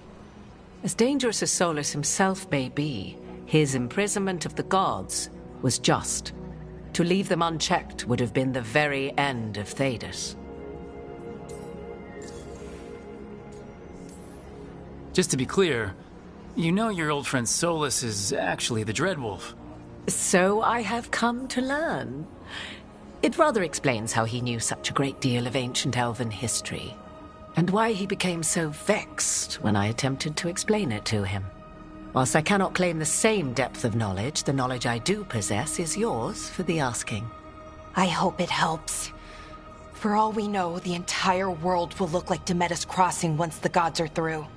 Speaker 15: As dangerous as Solus himself may be, his imprisonment of the gods was just. To leave them unchecked would have been the very end of Thedas.
Speaker 1: Just to be clear, you know your old friend Solus is actually the Dreadwolf.
Speaker 15: So I have come to learn. It rather explains how he knew such a great deal of ancient elven history, and why he became so vexed when I attempted to explain it to him. Whilst I cannot claim the same depth of knowledge, the knowledge I do possess is yours for the asking.
Speaker 10: I hope it helps. For all we know, the entire world will look like Demetus Crossing once the gods are through.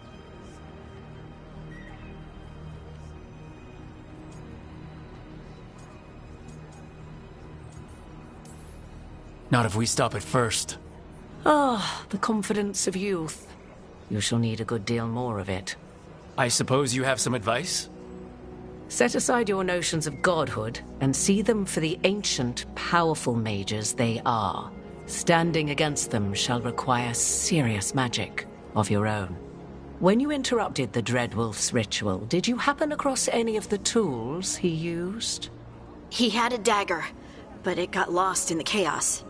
Speaker 1: Not if we stop it first.
Speaker 15: Ah, the confidence of youth. You shall need a good deal more of it.
Speaker 1: I suppose you have some advice?
Speaker 15: Set aside your notions of godhood and see them for the ancient, powerful mages they are. Standing against them shall require serious magic of your own. When you interrupted the Dreadwolf's ritual, did you happen across any of the tools he used?
Speaker 6: He had a dagger, but it got lost in the chaos.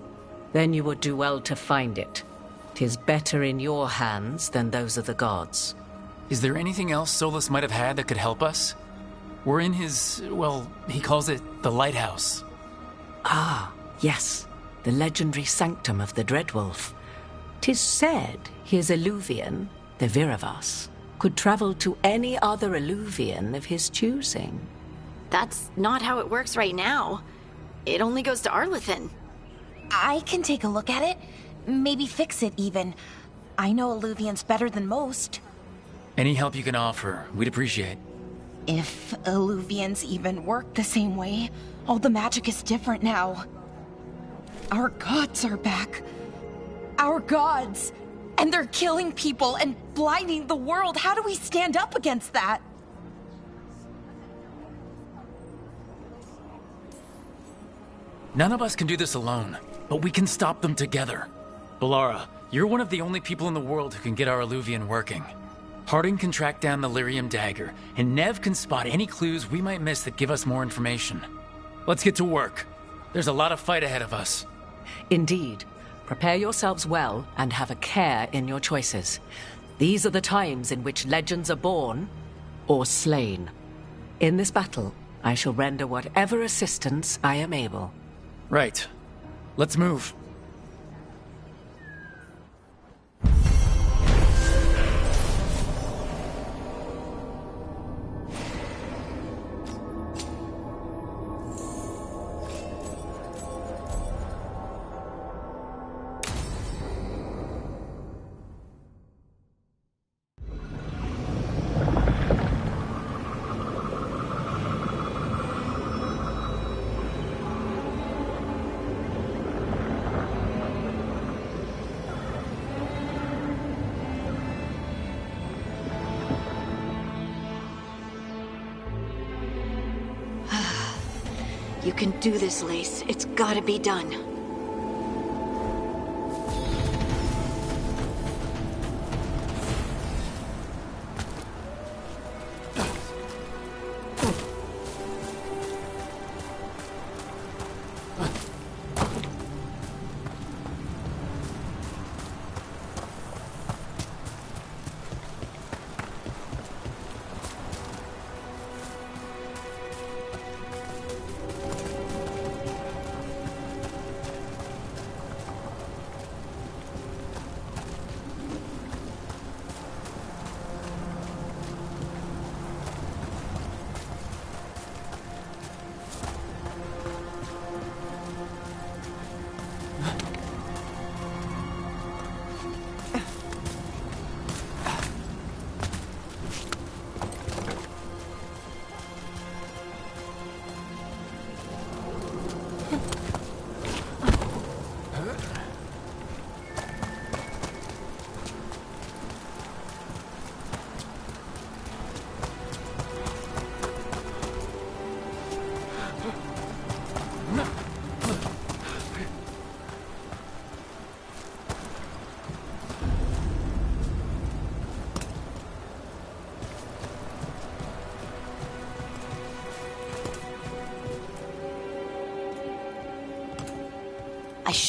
Speaker 15: Then you would do well to find it. 'Tis better in your hands than those of the gods.
Speaker 1: Is there anything else Solus might have had that could help us? We're in his, well, he calls it the lighthouse.
Speaker 15: Ah, yes. The legendary sanctum of the Dreadwolf. 'Tis said his Illuvian, the Viravas, could travel to any other Illuvian of his choosing.
Speaker 6: That's not how it works right now. It only goes to Arlethan.
Speaker 10: I can take a look at it. Maybe fix it, even. I know Illuvians better than most.
Speaker 1: Any help you can offer, we'd appreciate.
Speaker 10: If Illuvians even work the same way, all the magic is different now. Our gods are back. Our gods! And they're killing people and blinding the world. How do we stand up against that?
Speaker 1: None of us can do this alone, but we can stop them together. Balara, you're one of the only people in the world who can get our Illuvian working. Harding can track down the Lyrium dagger, and Nev can spot any clues we might miss that give us more information. Let's get to work. There's a lot of fight ahead of us.
Speaker 15: Indeed. Prepare yourselves well and have a care in your choices. These are the times in which legends are born or slain. In this battle, I shall render whatever assistance I am able.
Speaker 1: Right. Let's move.
Speaker 6: You can do this, Lace. It's gotta be done.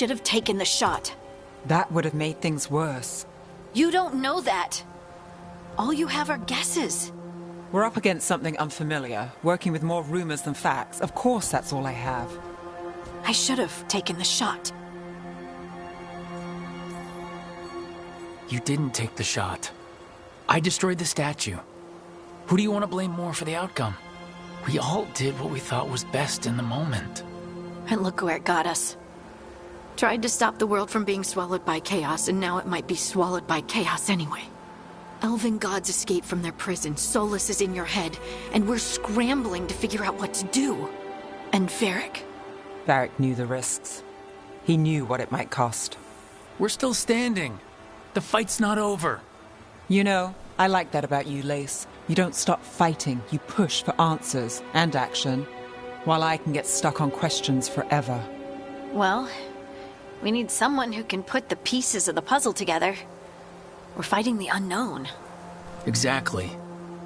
Speaker 6: should have taken the shot.
Speaker 8: That would have made things worse.
Speaker 6: You don't know that. All you have are guesses.
Speaker 8: We're up against something unfamiliar, working with more rumors than facts. Of course that's all I have.
Speaker 6: I should have taken the shot.
Speaker 1: You didn't take the shot. I destroyed the statue. Who do you want to blame more for the outcome? We all did what we thought was best in the moment.
Speaker 6: And look where it got us. Tried to stop the world from being swallowed by chaos, and now it might be swallowed by chaos anyway. Elven gods escaped from their prison, Solus is in your head, and we're scrambling to figure out what to do. And Varric?
Speaker 8: Varric knew the risks. He knew what it might cost.
Speaker 1: We're still standing. The fight's not over.
Speaker 8: You know, I like that about you, Lace. You don't stop fighting, you push for answers and action, while I can get stuck on questions forever.
Speaker 6: Well, we need someone who can put the pieces of the puzzle together. We're fighting the unknown.
Speaker 1: Exactly.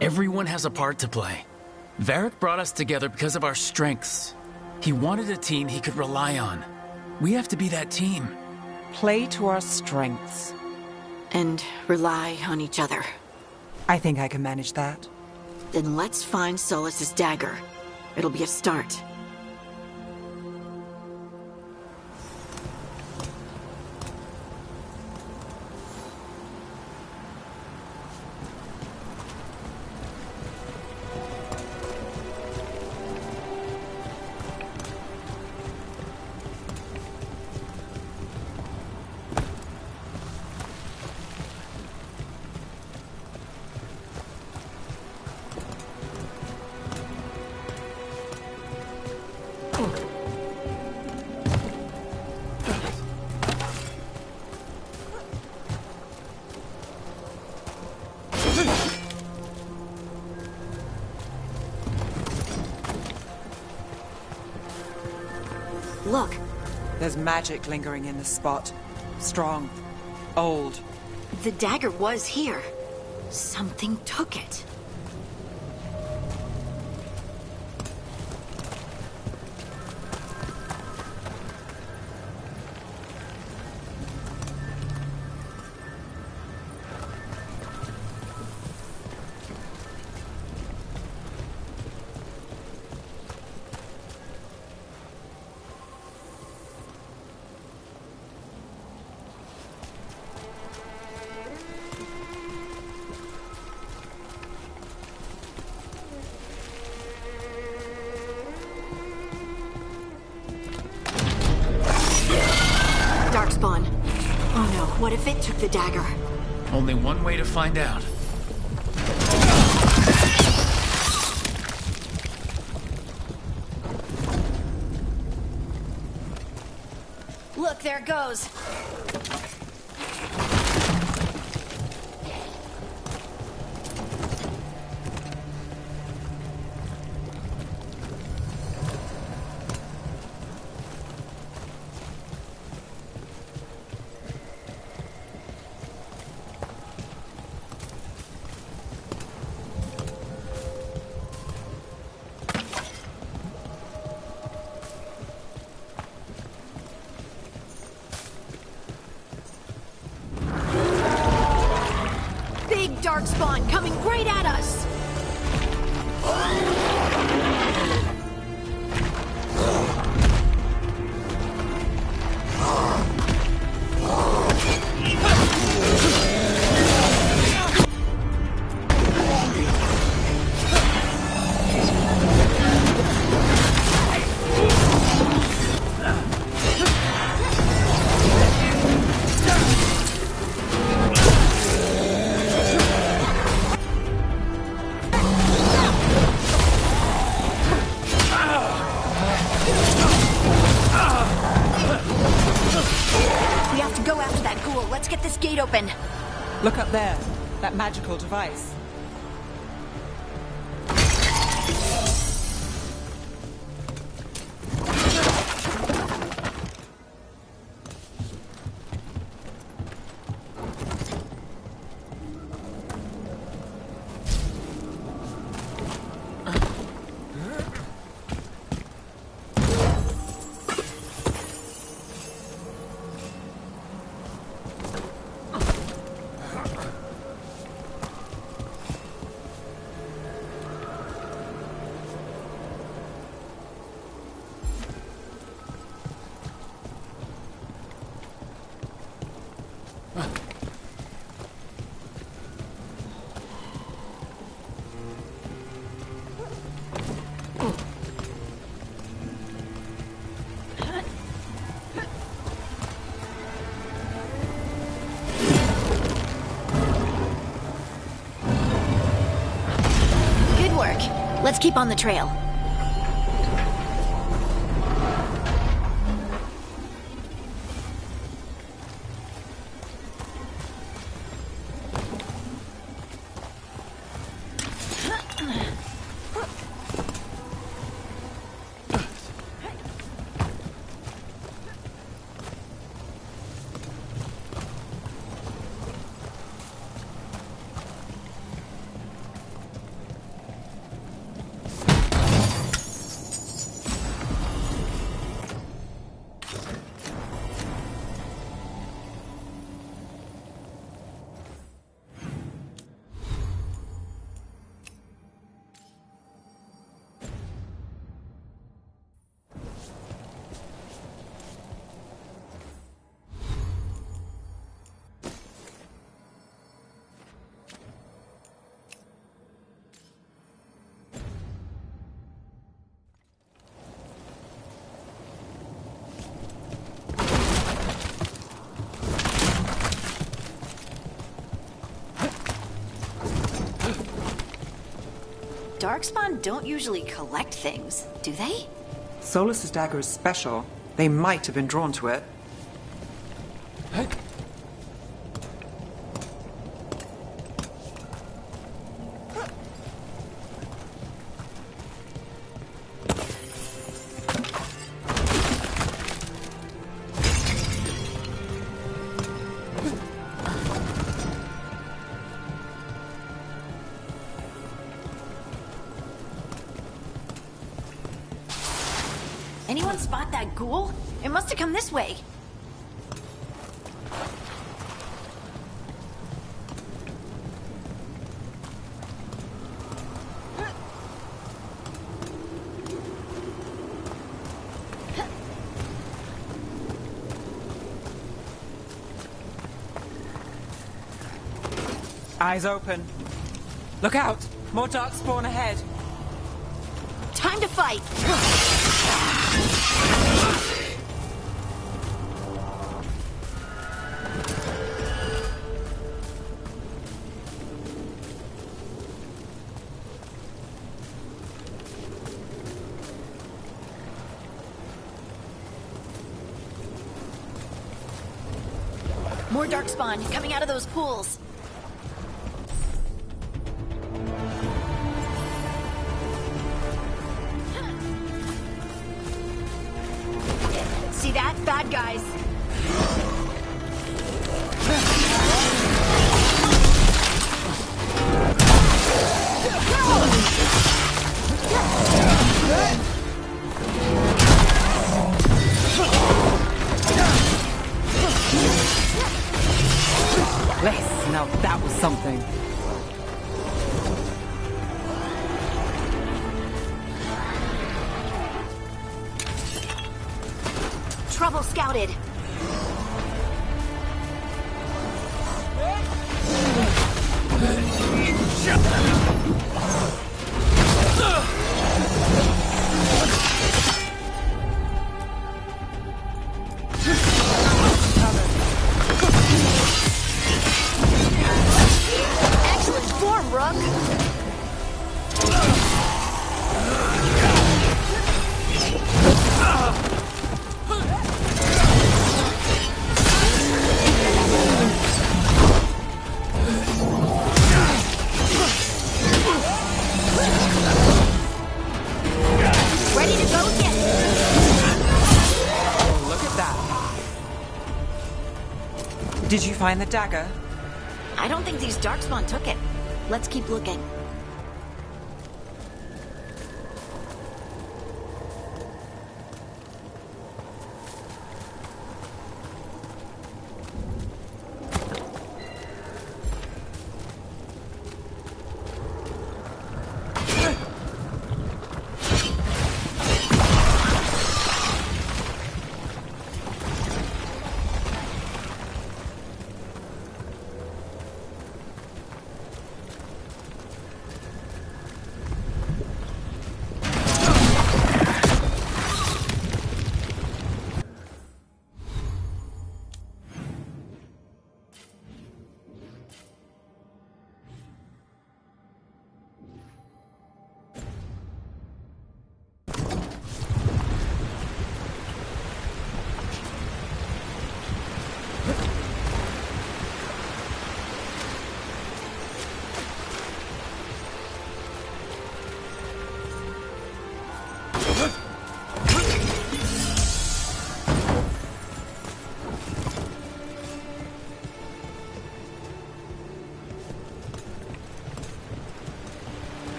Speaker 1: Everyone has a part to play. Varric brought us together because of our strengths. He wanted a team he could rely on. We have to be that team.
Speaker 8: Play to our strengths.
Speaker 6: And rely on each other.
Speaker 8: I think I can manage that.
Speaker 6: Then let's find Solus's dagger. It'll be a start. Look.
Speaker 8: There's magic lingering in this spot. Strong. Old.
Speaker 6: The dagger was here. Something took it. Darkspawn. Oh no, what if it took the dagger?
Speaker 1: Only one way to find out.
Speaker 6: Look, there it goes. Darkspawn coming right at us! Let's get this gate open.
Speaker 8: Look up there. That magical device.
Speaker 6: Let's keep on the trail. Darkspawn don't usually collect things, do they?
Speaker 8: Solus's dagger is special. They might have been drawn to it.
Speaker 6: Anyone spot that ghoul? It must have come this way.
Speaker 8: Eyes open. Look out! More darkspawn ahead.
Speaker 6: Time to fight! More darkspawn coming out of those pools. See that? Bad guys.
Speaker 8: Yes, now that was something.
Speaker 6: Trouble scouted. Excellent form, Rook. Ready to go again.
Speaker 8: Oh, look at that. Did you find the dagger?
Speaker 6: I don't think these darkspawn took it. Let's keep looking.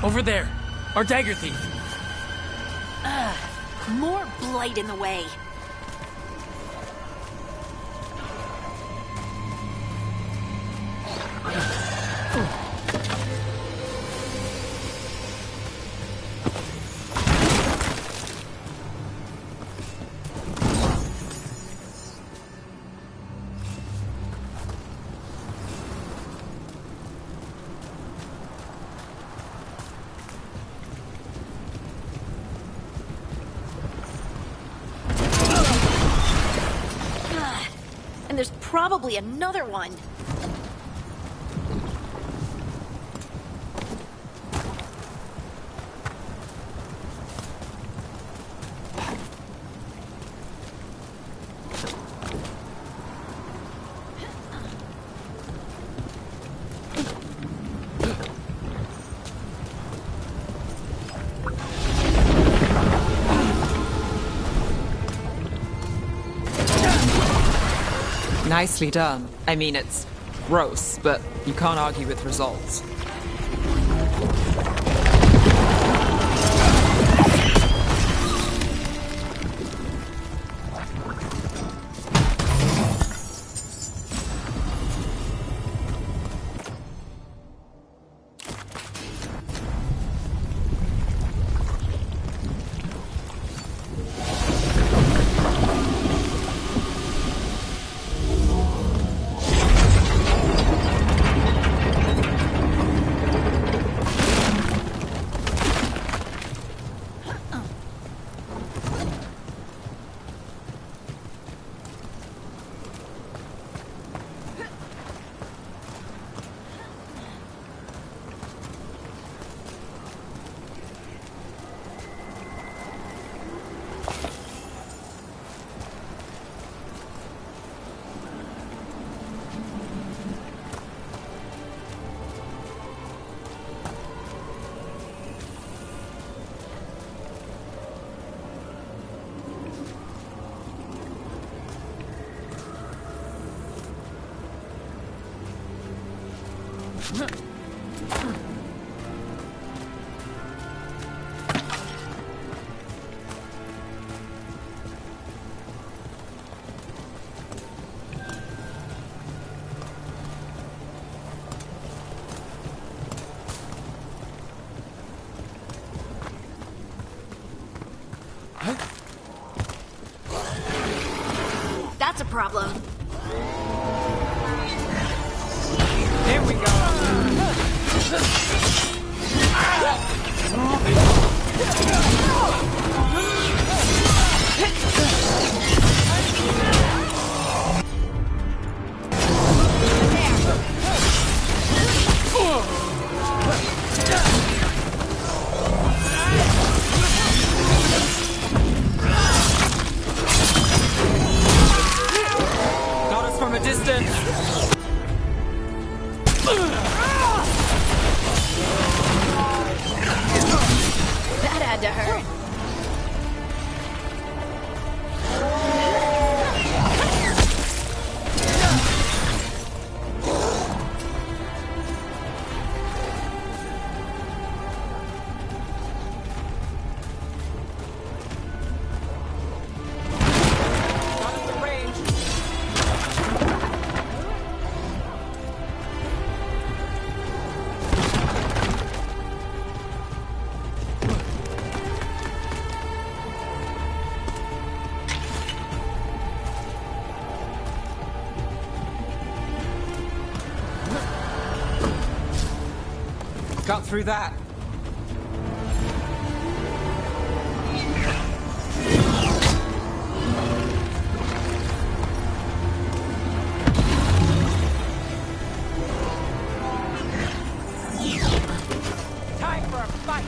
Speaker 1: Over there! Our dagger thief!
Speaker 6: More blight in the way. There's probably another one.
Speaker 8: Nicely done. I mean, it's gross, but you can't argue with results.
Speaker 6: That's a problem.
Speaker 8: Here we go.
Speaker 6: to hurt.
Speaker 8: Got through that.
Speaker 16: Time for a fight.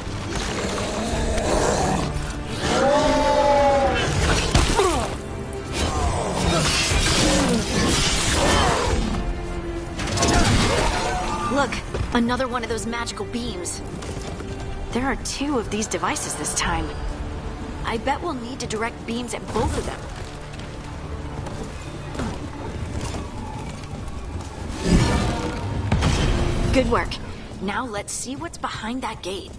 Speaker 6: Look, another one of those magical beams. There are 2 of these devices this time. I bet we'll need to direct beams at both of them. Good work. Now let's see what's behind that gate.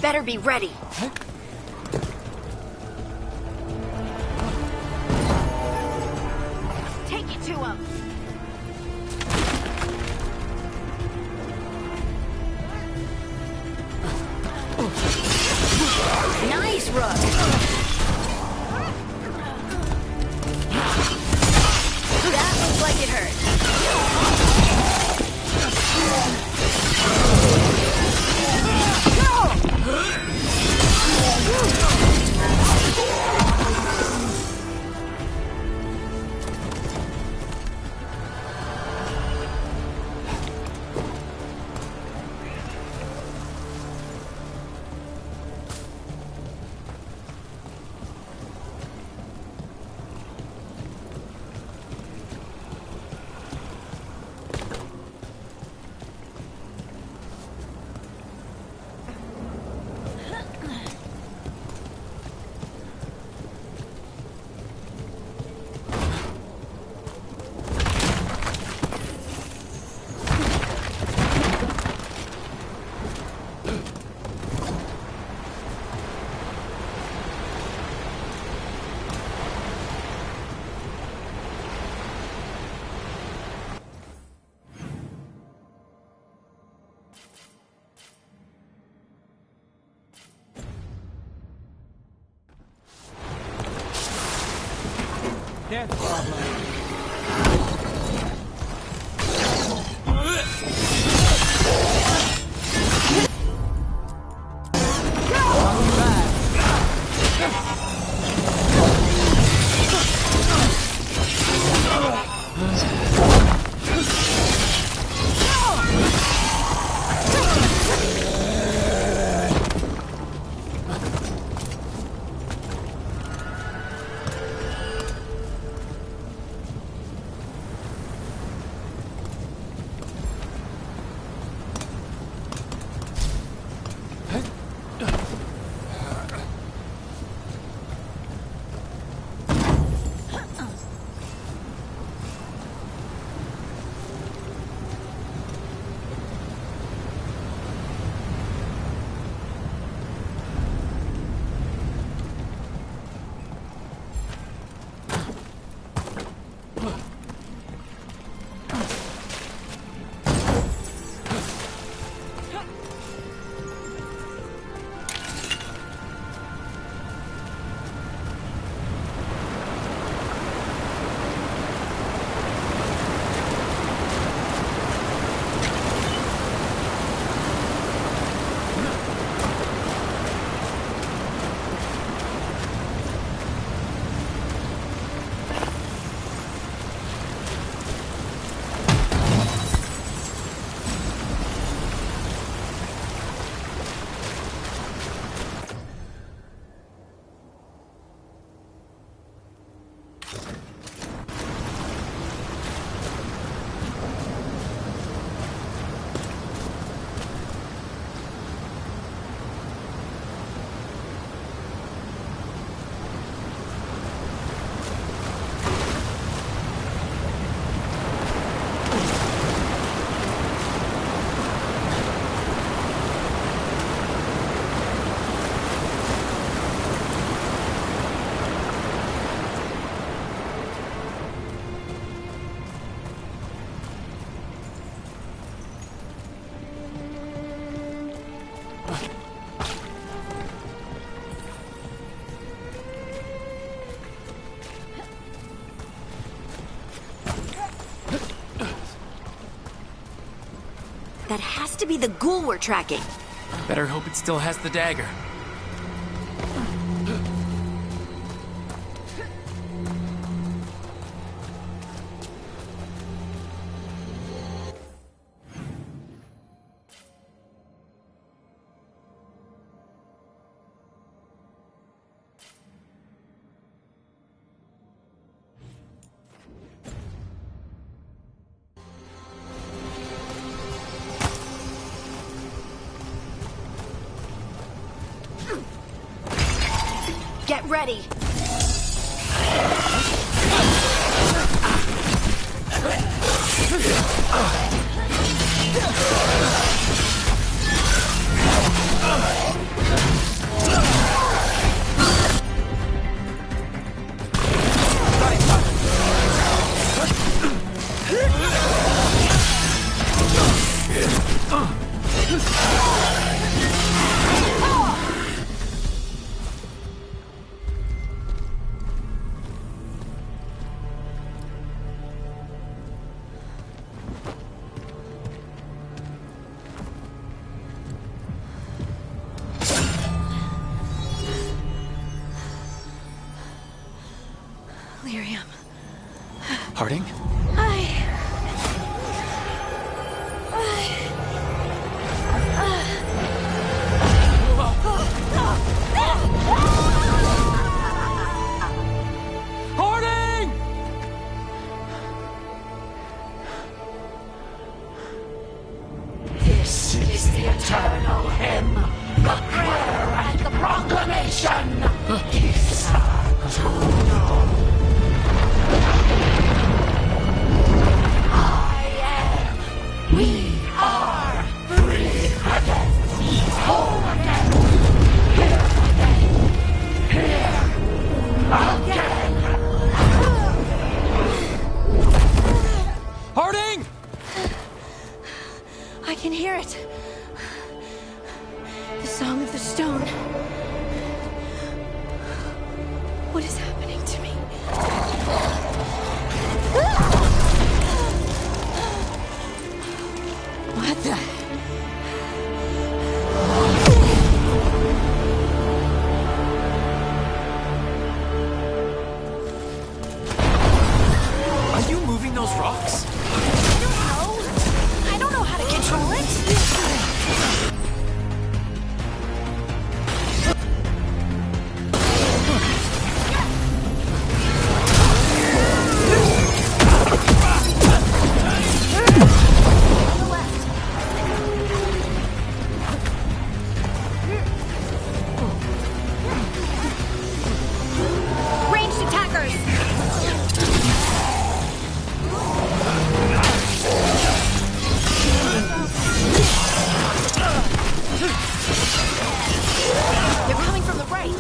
Speaker 6: Better be ready. Take it to him. Nice, Rook. That looks like it hurt.
Speaker 8: They're the problem.
Speaker 6: That has to be the ghoul we're tracking.
Speaker 1: Better hope it still has the dagger.
Speaker 6: Get ready. Lyrium.
Speaker 1: Harding?
Speaker 16: Harding!
Speaker 17: This is the eternal hymn, the prayer and the proclamation. We are free again, whole again, here again.
Speaker 16: Harding!
Speaker 6: I can hear it. The song of the stone. What is happening to me?
Speaker 1: those rocks?
Speaker 6: I don't know how to control it. Ranged attackers! They're coming from the right.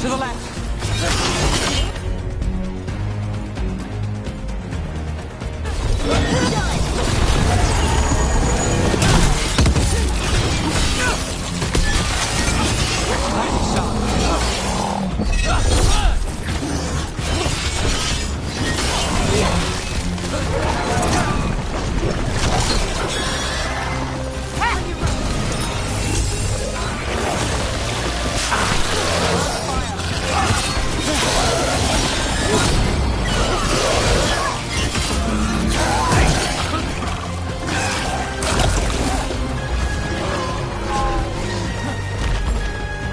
Speaker 8: To the left.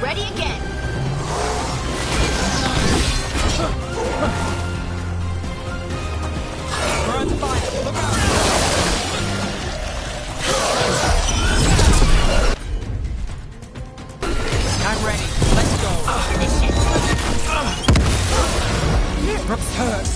Speaker 6: Ready again.
Speaker 8: We're on fire. Look out. I'm ready. Let's go. Brooks hurt.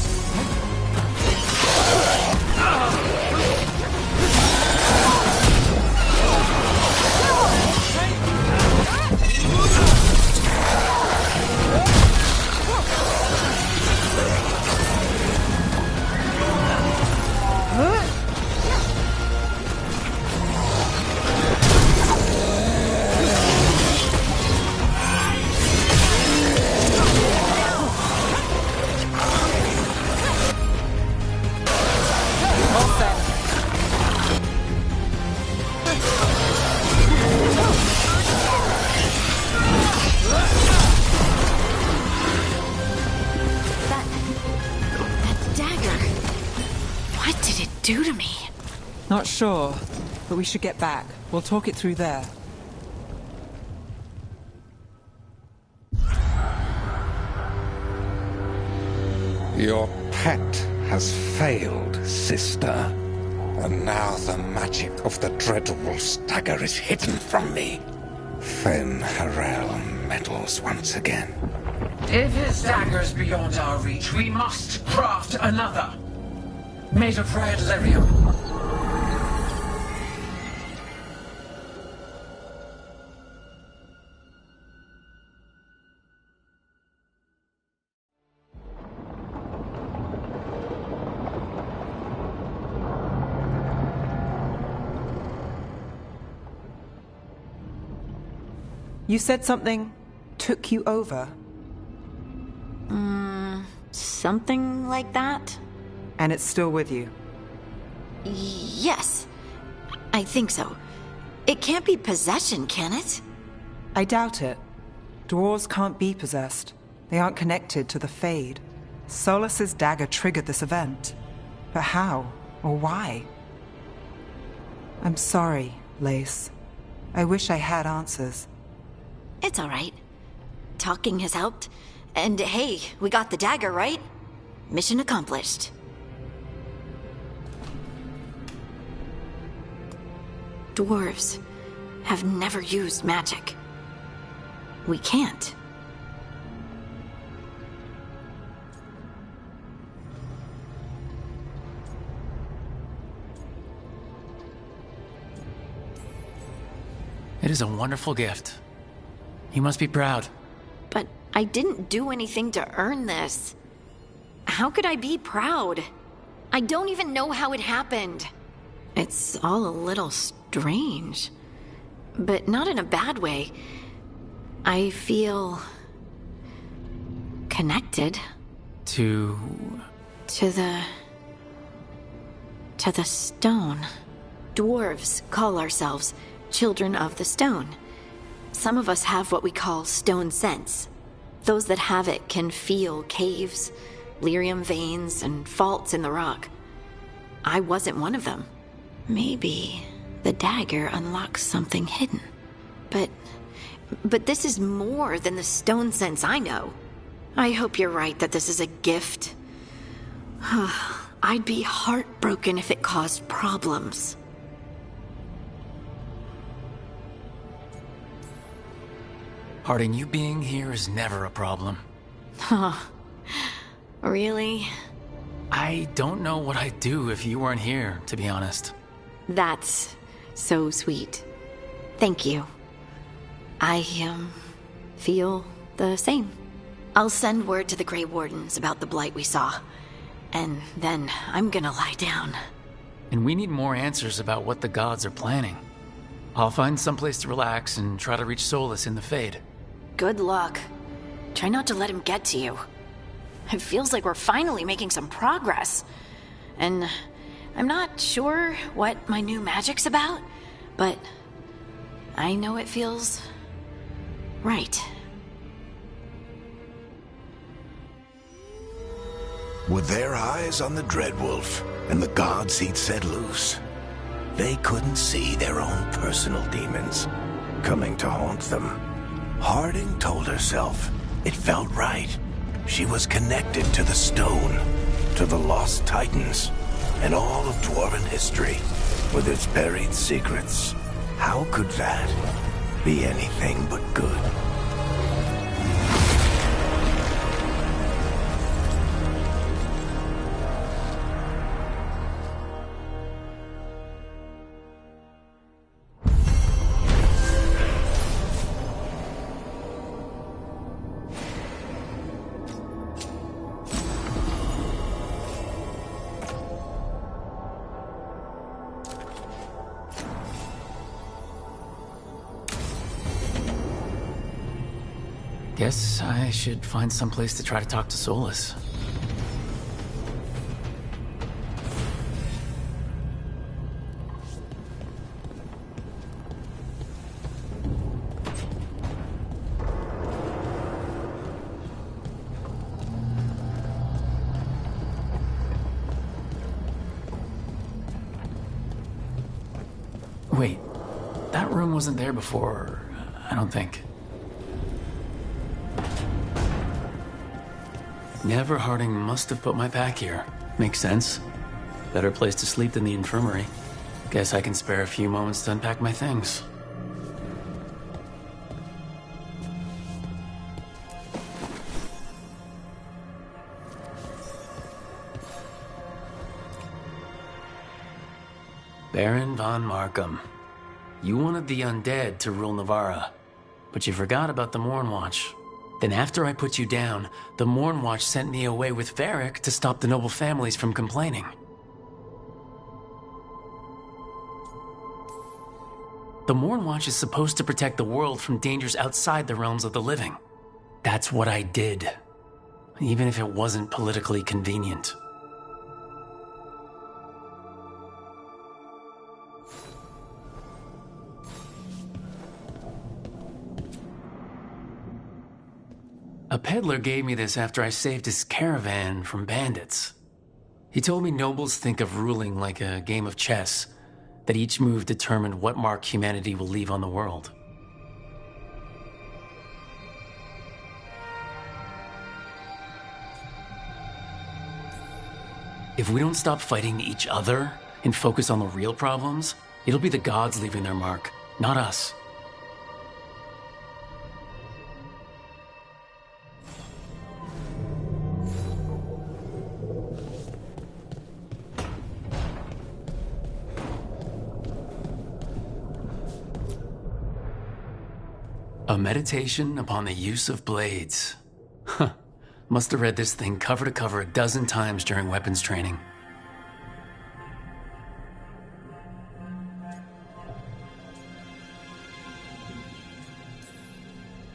Speaker 6: That dagger. What did it do to me?
Speaker 8: Not sure, but we should get back. We'll talk it through there.
Speaker 18: Your pet has failed, sister. And now the magic of the Dreadwolf's dagger is hidden from me. Fen Harel meddles once again.
Speaker 17: If his dagger's beyond our reach, we must craft another. Made of red lyrium.
Speaker 8: You said something took you over.
Speaker 6: Something like that?
Speaker 8: And it's still with you.
Speaker 6: Yes. I think so. It can't be possession, can it?
Speaker 8: I doubt it. Dwarves can't be possessed. They aren't connected to the Fade. Solus's dagger triggered this event. But how? Or why? I'm sorry, Lace. I wish I had answers.
Speaker 6: It's all right. Talking has helped. And hey, we got the dagger, right? Mission accomplished. Dwarves have never used magic. We can't.
Speaker 1: It is a wonderful gift. You must be proud.
Speaker 6: But I didn't do anything to earn this. How could I be proud? I don't even know how it happened. It's all a little strange. But not in a bad way. I feel... connected.
Speaker 1: To
Speaker 6: the stone. Dwarves call ourselves Children of the Stone. Some of us have what we call stone sense. Those that have it can feel caves, lyrium veins, and faults in the rock. I wasn't one of them. Maybe the dagger unlocks something hidden. But this is more than the stone sense I know. I hope you're right that this is a gift. I'd be heartbroken if it caused problems.
Speaker 1: Harding, you being here is never a problem.
Speaker 6: Huh. Really?
Speaker 1: I don't know what I'd do if you weren't here, to be honest.
Speaker 6: That's so sweet. Thank you. I, feel the same. I'll send word to the Grey Wardens about the blight we saw. And then I'm gonna lie down.
Speaker 1: And we need more answers about what the gods are planning. I'll find someplace to relax and try to reach Solus in the Fade.
Speaker 6: Good luck. Try not to let him get to you. It feels like we're finally making some progress. And I'm not sure what my new magic's about, but I know it feels right.
Speaker 3: With their eyes on the Dreadwolf and the gods he'd set loose, they couldn't see their own personal demons coming to haunt them. Harding told herself it felt right. She was connected to the stone, to the lost titans, and all of Dwarven history, with its buried secrets. How could that be anything but good?
Speaker 1: Guess I should find someplace to try to talk to Solus. Wait, that room wasn't there before, I don't think. Never Harding must have put my pack here. Makes sense. Better place to sleep than the infirmary. Guess I can spare a few moments to unpack my things. Baron von Markham. You wanted the undead to rule Navarra, but you forgot about the Mornwatch. Then after I put you down, the Mornwatch sent me away with Varric to stop the noble families from complaining. The Mornwatch is supposed to protect the world from dangers outside the realms of the living. That's what I did, even if it wasn't politically convenient. A peddler gave me this after I saved his caravan from bandits. He told me nobles think of ruling like a game of chess, that each move determined what mark humanity will leave on the world. If we don't stop fighting each other and focus on the real problems, it'll be the gods leaving their mark, not us. A meditation upon the use of blades. Huh. Must have read this thing cover to cover a dozen times during weapons training.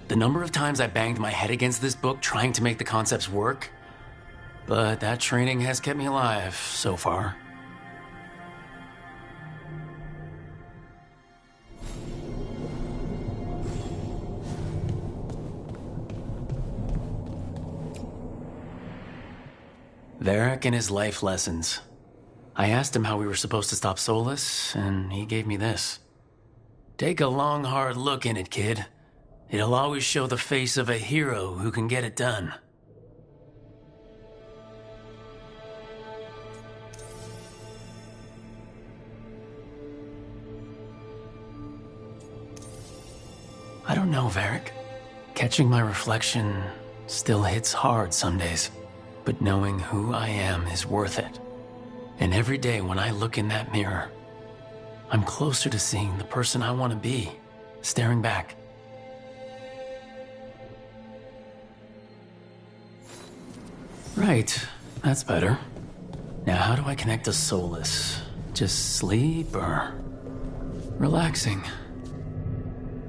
Speaker 1: The number of times I banged my head against this book trying to make the concepts work, but that training has kept me alive so far. Varric and his life lessons. I asked him how we were supposed to stop Solus, and he gave me this. Take a long, hard look in it, kid. It'll always show the face of a hero who can get it done. I don't know, Varric. Catching my reflection still hits hard some days, but knowing who I am is worth it. And every day when I look in that mirror, I'm closer to seeing the person I want to be, staring back. Right, that's better. Now how do I connect to Solus? Just sleep or relaxing?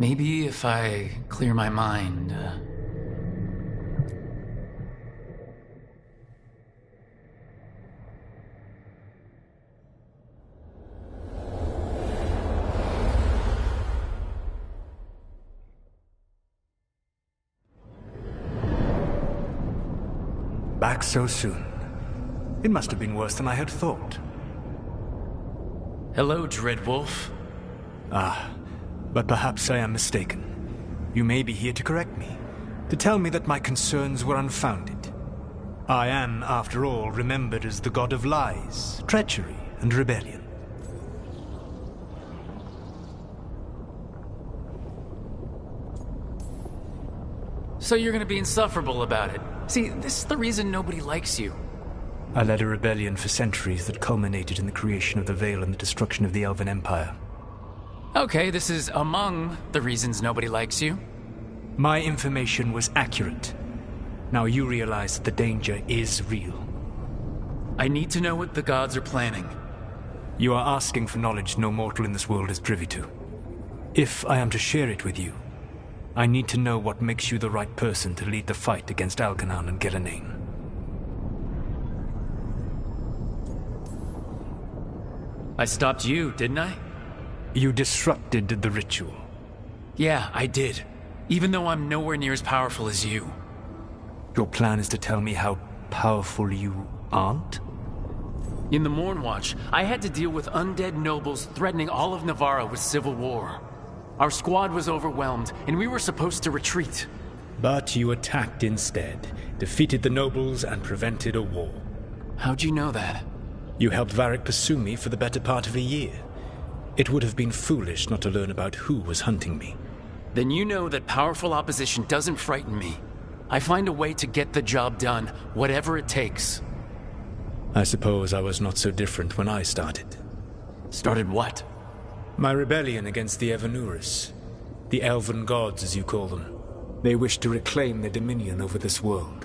Speaker 1: Maybe if I clear my mind.
Speaker 9: Back so soon. It must have been worse than I had thought.
Speaker 1: Hello, Dreadwolf.
Speaker 9: Ah, but perhaps I am mistaken. You may be here to correct me, to tell me that my concerns were unfounded. I am, after all, remembered as the god of lies, treachery, and rebellion.
Speaker 1: So you're gonna be insufferable about it. See, this is the reason nobody likes you.
Speaker 9: I led a rebellion for centuries that culminated in the creation of the Veil and the destruction of the Elven Empire.
Speaker 1: Okay, this is among the reasons nobody likes you.
Speaker 9: My information was accurate. Now you realize that the danger is real.
Speaker 1: I need to know what the gods are planning.
Speaker 9: You are asking for knowledge no mortal in this world is privy to. If I am to share it with you, I need to know what makes you the right person to lead the fight against Algernon and Ghilanane.
Speaker 1: I stopped you, didn't I?
Speaker 9: You disrupted the ritual.
Speaker 1: Yeah, I did. Even though I'm nowhere near as powerful as you.
Speaker 9: Your plan is to tell me how powerful you aren't?
Speaker 1: In the Mornwatch, I had to deal with undead nobles threatening all of Navarra with civil war. Our squad was overwhelmed, and we were supposed to retreat.
Speaker 9: But you attacked instead, defeated the nobles, and prevented a war.
Speaker 1: How'd you know that?
Speaker 9: You helped Varric pursue me for the better part of a year. It would have been foolish not to learn about who was hunting me.
Speaker 1: Then you know that powerful opposition doesn't frighten me. I find a way to get the job done, whatever it takes.
Speaker 9: I suppose I was not so different when I started.
Speaker 1: Started what?
Speaker 9: My rebellion against the Evanuris. The Elven Gods, as you call them. They wish to reclaim their dominion over this world.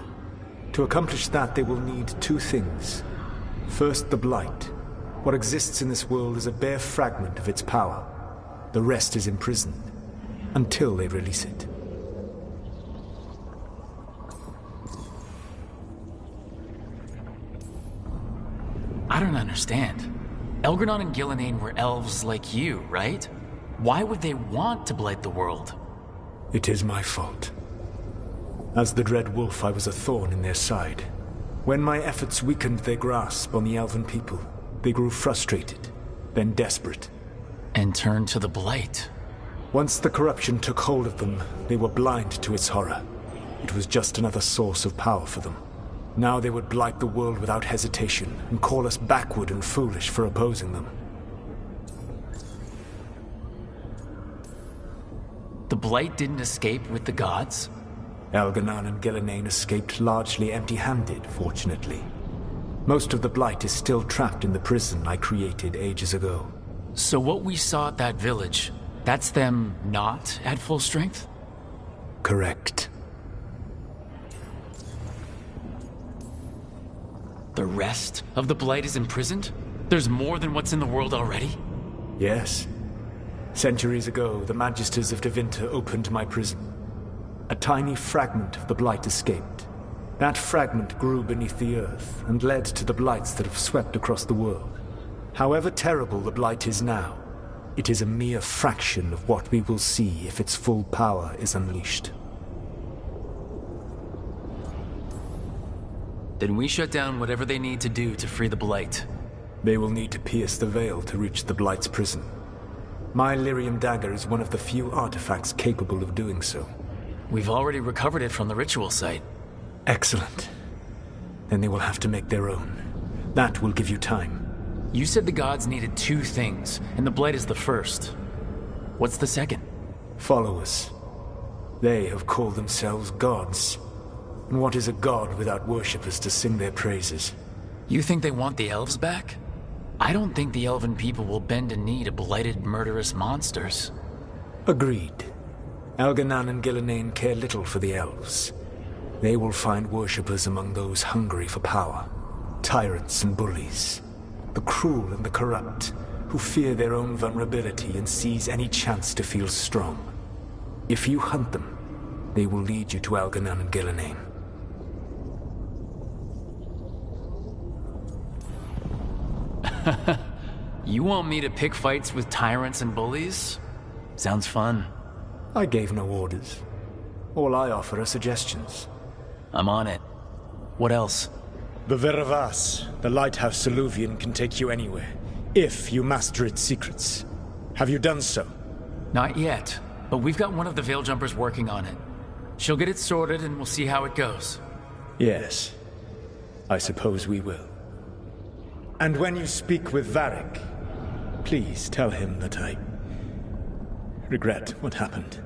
Speaker 9: To accomplish that, they will need two things. First, the Blight. What exists in this world is a bare fragment of its power. The rest is imprisoned, until they release it.
Speaker 1: I don't understand. Elgernon and Ghilanane were elves like you, right? Why would they want to blight the world?
Speaker 9: It is my fault. As the Dread Wolf, I was a thorn in their side. When my efforts weakened their grasp on the Elven people, they grew frustrated, then desperate.
Speaker 1: And turned to the Blight.
Speaker 9: Once the corruption took hold of them, they were blind to its horror. It was just another source of power for them. Now they would blight the world without hesitation, and call us backward and foolish for opposing them.
Speaker 1: The Blight didn't escape with the gods?
Speaker 9: Elgernon and Ghilanane escaped largely empty-handed, fortunately. Most of the Blight is still trapped in the prison I created ages ago.
Speaker 1: So what we saw at that village, that's them not at full strength?
Speaker 9: Correct.
Speaker 1: The rest of the Blight is imprisoned? There's more than what's in the world already?
Speaker 9: Yes. Centuries ago, the Magisters of Tevinter opened my prison. A tiny fragment of the Blight escaped. That fragment grew beneath the earth and led to the Blights that have swept across the world. However terrible the Blight is now, it is a mere fraction of what we will see if its full power is unleashed.
Speaker 1: Then we shut down whatever they need to do to free the Blight.
Speaker 9: They will need to pierce the veil to reach the Blight's prison. My lyrium dagger is one of the few artifacts capable of doing so.
Speaker 1: We've already recovered it from the ritual site.
Speaker 9: Excellent. Then they will have to make their own. That will give you time.
Speaker 1: You said the gods needed 2 things, and the Blight is the first. What's the second?
Speaker 9: Followers. They have called themselves gods. And what is a god without worshippers to sing their praises?
Speaker 1: You think they want the elves back? I don't think the elven people will bend a knee to blighted, murderous monsters.
Speaker 9: Agreed. Elganan and Gillenane care little for the elves. They will find worshippers among those hungry for power. Tyrants and bullies. The cruel and the corrupt, who fear their own vulnerability and seize any chance to feel strong. If you hunt them, they will lead you to Elganan and Gillenane.
Speaker 1: You want me to pick fights with tyrants and bullies? Sounds fun.
Speaker 9: I gave no orders. All I offer are suggestions.
Speaker 1: I'm on it. What else?
Speaker 9: The Veravas, the lighthouse Soluvian, can take you anywhere, if you master its secrets. Have you done so?
Speaker 1: Not yet, but we've got one of the Veil Jumpers working on it. She'll get it sorted and we'll see how it goes.
Speaker 9: Yes. I suppose we will. And when you speak with Varric, please tell him that I regret what happened.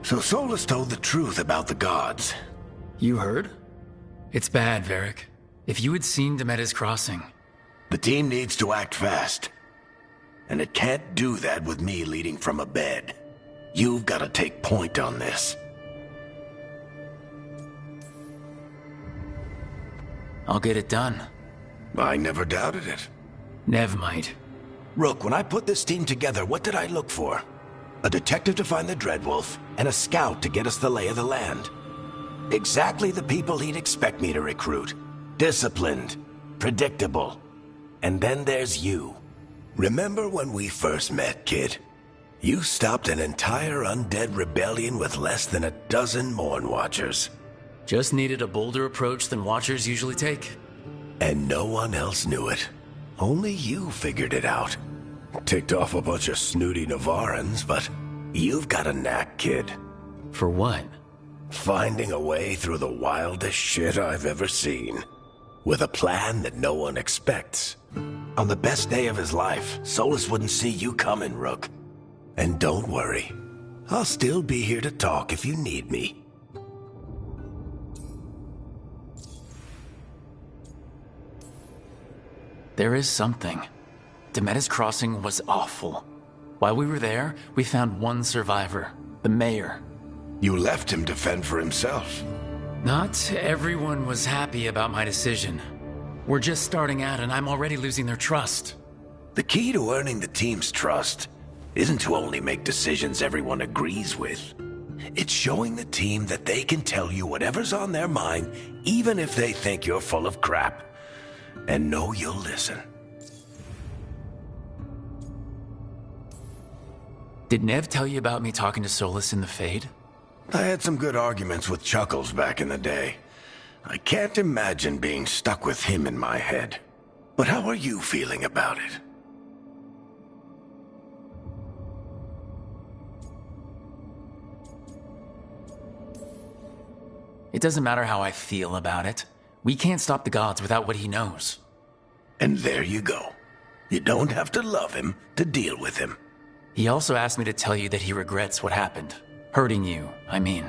Speaker 3: So Solus told the truth about the gods.
Speaker 1: You heard? It's bad, Varric. If you had seen Demeda's crossing...
Speaker 3: The team needs to act fast. And it can't do that with me leading from a bed. You've got to take point on this.
Speaker 1: I'll get it done.
Speaker 3: I never doubted it.
Speaker 1: Nev might.
Speaker 3: Rook, when I put this team together, what did I look for? A detective to find the Dreadwolf, and a scout to get us the lay of the land. Exactly the people he'd expect me to recruit. Disciplined, predictable. And then there's you. Remember when we first met, kid? You stopped an entire undead rebellion with less than a dozen Morn Watchers.
Speaker 1: Just needed a bolder approach than Watchers usually take.
Speaker 3: And no one else knew it. Only you figured it out. Ticked off a bunch of snooty Navarrans, but you've got a knack, kid.
Speaker 1: For what?
Speaker 3: Finding a way through the wildest shit I've ever seen. with a plan that no one expects. On the best day of his life, Solus wouldn't see you coming, Rook. And don't worry, I'll still be here to talk if you need me.
Speaker 1: There is something. Demetta's Crossing was awful. While we were there, we found one survivor, the mayor.
Speaker 3: You left him to fend for himself.
Speaker 1: Not everyone was happy about my decision. We're just starting out and I'm already losing their trust.
Speaker 3: The key to earning the team's trust isn't to only make decisions everyone agrees with. It's showing the team that they can tell you whatever's on their mind, even if they think you're full of crap. And know you'll listen.
Speaker 1: Did Nev tell you about me talking to Solus in the Fade?
Speaker 3: I had some good arguments with Chuckles back in the day. I can't imagine being stuck with him in my head. But how are you feeling about it?
Speaker 1: It doesn't matter how I feel about it. We can't stop the gods without what he knows.
Speaker 3: And there you go. You don't have to love him to deal with him.
Speaker 1: He also asked me to tell you that he regrets what happened. Hurting you, I mean.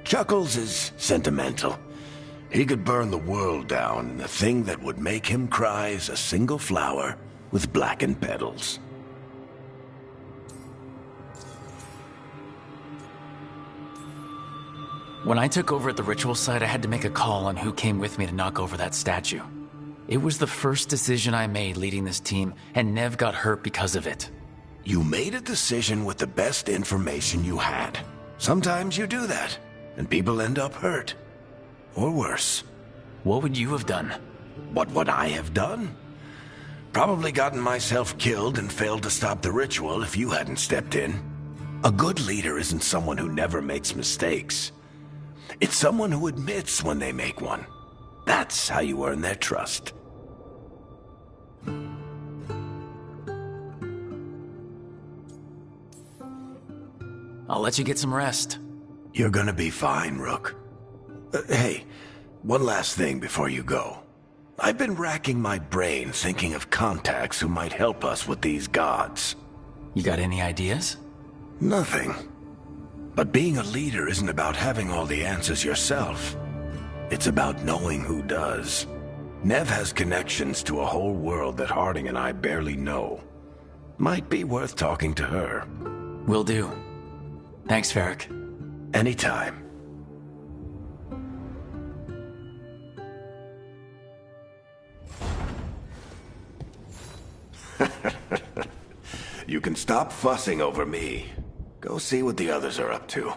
Speaker 3: Chuckles is sentimental. He could burn the world down, and the thing that would make him cry is a single flower with blackened petals.
Speaker 1: When I took over at the ritual site, I had to make a call on who came with me to knock over that statue. It was the first decision I made leading this team, and Nev got hurt because of it.
Speaker 3: You made a decision with the best information you had. Sometimes you do that, and people end up hurt. Or worse.
Speaker 1: What would you have done?
Speaker 3: What would I have done? Probably gotten myself killed and failed to stop the ritual if you hadn't stepped in. A good leader isn't someone who never makes mistakes. It's someone who admits when they make one. That's how you earn their trust.
Speaker 1: I'll let you get some rest.
Speaker 3: You're gonna be fine, Rook. Hey, one last thing before you go. I've been racking my brain thinking of contacts who might help us with these gods.
Speaker 1: You got any ideas?
Speaker 3: Nothing. But being a leader isn't about having all the answers yourself. It's about knowing who does. Nev has connections to a whole world that Harding and I barely know. Might be worth talking to her.
Speaker 1: Will do. Thanks, Varric.
Speaker 3: Anytime. You can stop fussing over me. Go see what the others are up to.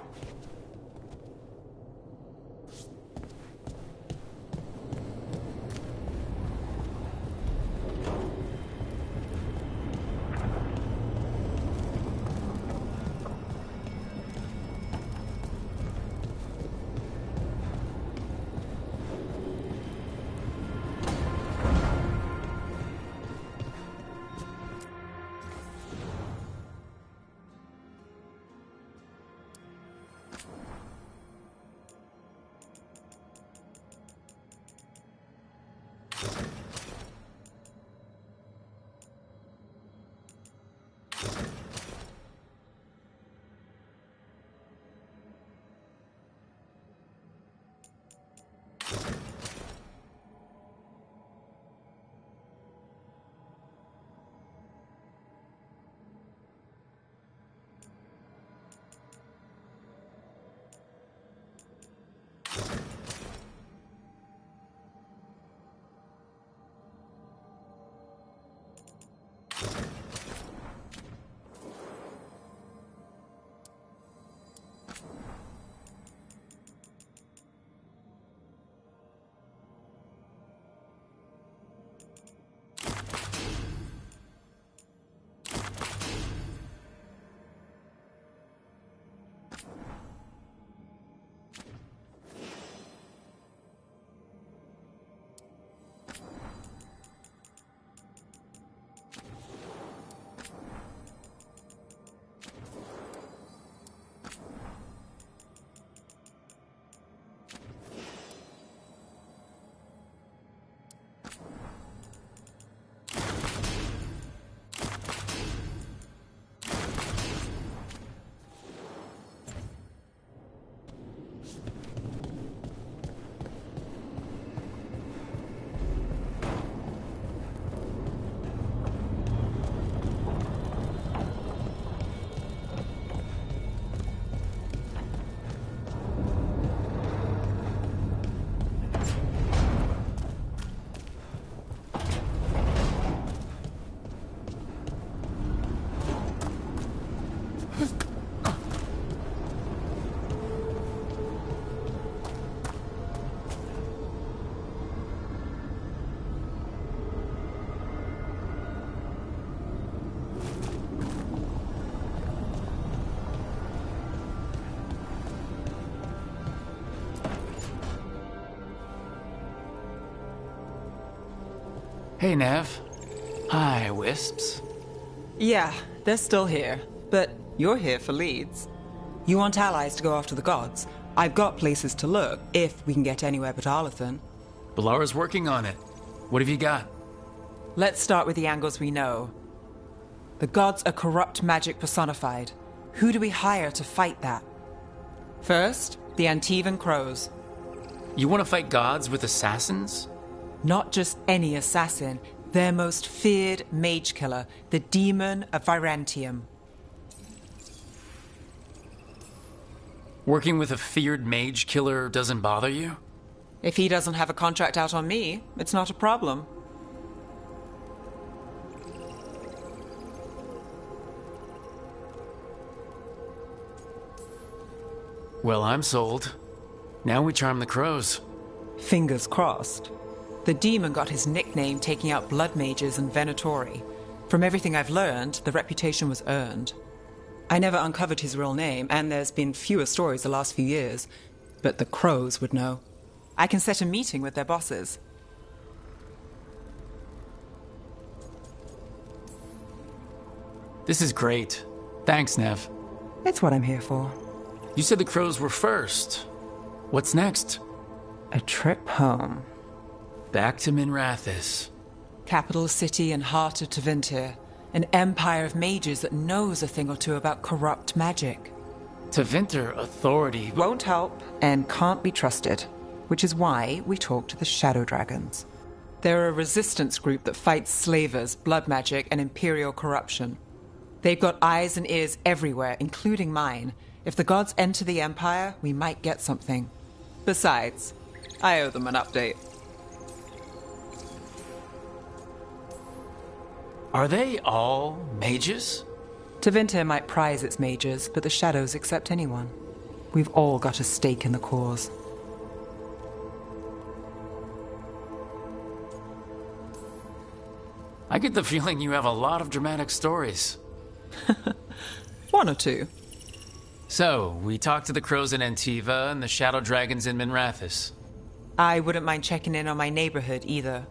Speaker 1: Hey, Nev. Hi, Wisps.
Speaker 8: Yeah, they're still here. But you're here for leads. You want allies to go after the gods? I've got places to look, if we can get anywhere but Arlathan.
Speaker 1: Balara's working on it. What have you got?
Speaker 8: Let's start with the angles we know. The gods are corrupt magic personified. Who do we hire to fight that? First, the Antivan Crows.
Speaker 1: You want to fight gods with assassins?
Speaker 8: Not just any assassin, their most feared mage killer, the Demon of Virantium.
Speaker 1: Working with a feared mage killer doesn't bother you?
Speaker 8: If he doesn't have a contract out on me, it's not a problem.
Speaker 1: Well, I'm sold. Now we charm the crows.
Speaker 8: Fingers crossed. The demon got his nickname taking out blood mages and Venatori. From everything I've learned, the reputation was earned. I never uncovered his real name, and there's been fewer stories the last few years, but the crows would know. I can set a meeting with their bosses.
Speaker 1: This is great. Thanks, Nev.
Speaker 8: It's what I'm here for.
Speaker 1: You said the crows were first. What's next?
Speaker 8: A trip home.
Speaker 1: Back to Minrathous.
Speaker 8: Capital city and heart of Tevinter. An empire of mages that knows a thing or two about corrupt magic.
Speaker 1: Tevinter authority
Speaker 8: won't help and can't be trusted, which is why we talk to the Shadow Dragons. They're a resistance group that fights slavers, blood magic, and imperial corruption. They've got eyes and ears everywhere, including mine. If the gods enter the Empire, we might get something. Besides, I owe them an update.
Speaker 1: Are they all mages?
Speaker 8: Tevinter might prize its mages, but the Shadows accept anyone. We've all got a stake in the cause.
Speaker 1: I get the feeling you have a lot of dramatic stories.
Speaker 8: One or two.
Speaker 1: So, we talked to the crows in Antiva and the shadow dragons in Minrathous.
Speaker 8: I wouldn't mind checking in on my neighborhood either.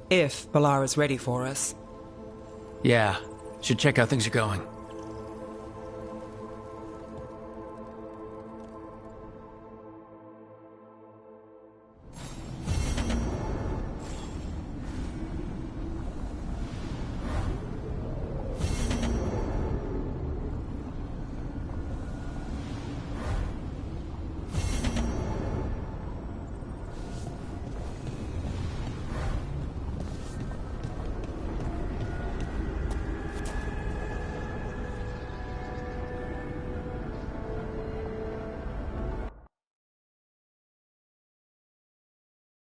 Speaker 8: If Balara's ready for us.
Speaker 1: Yeah, should check how things are going.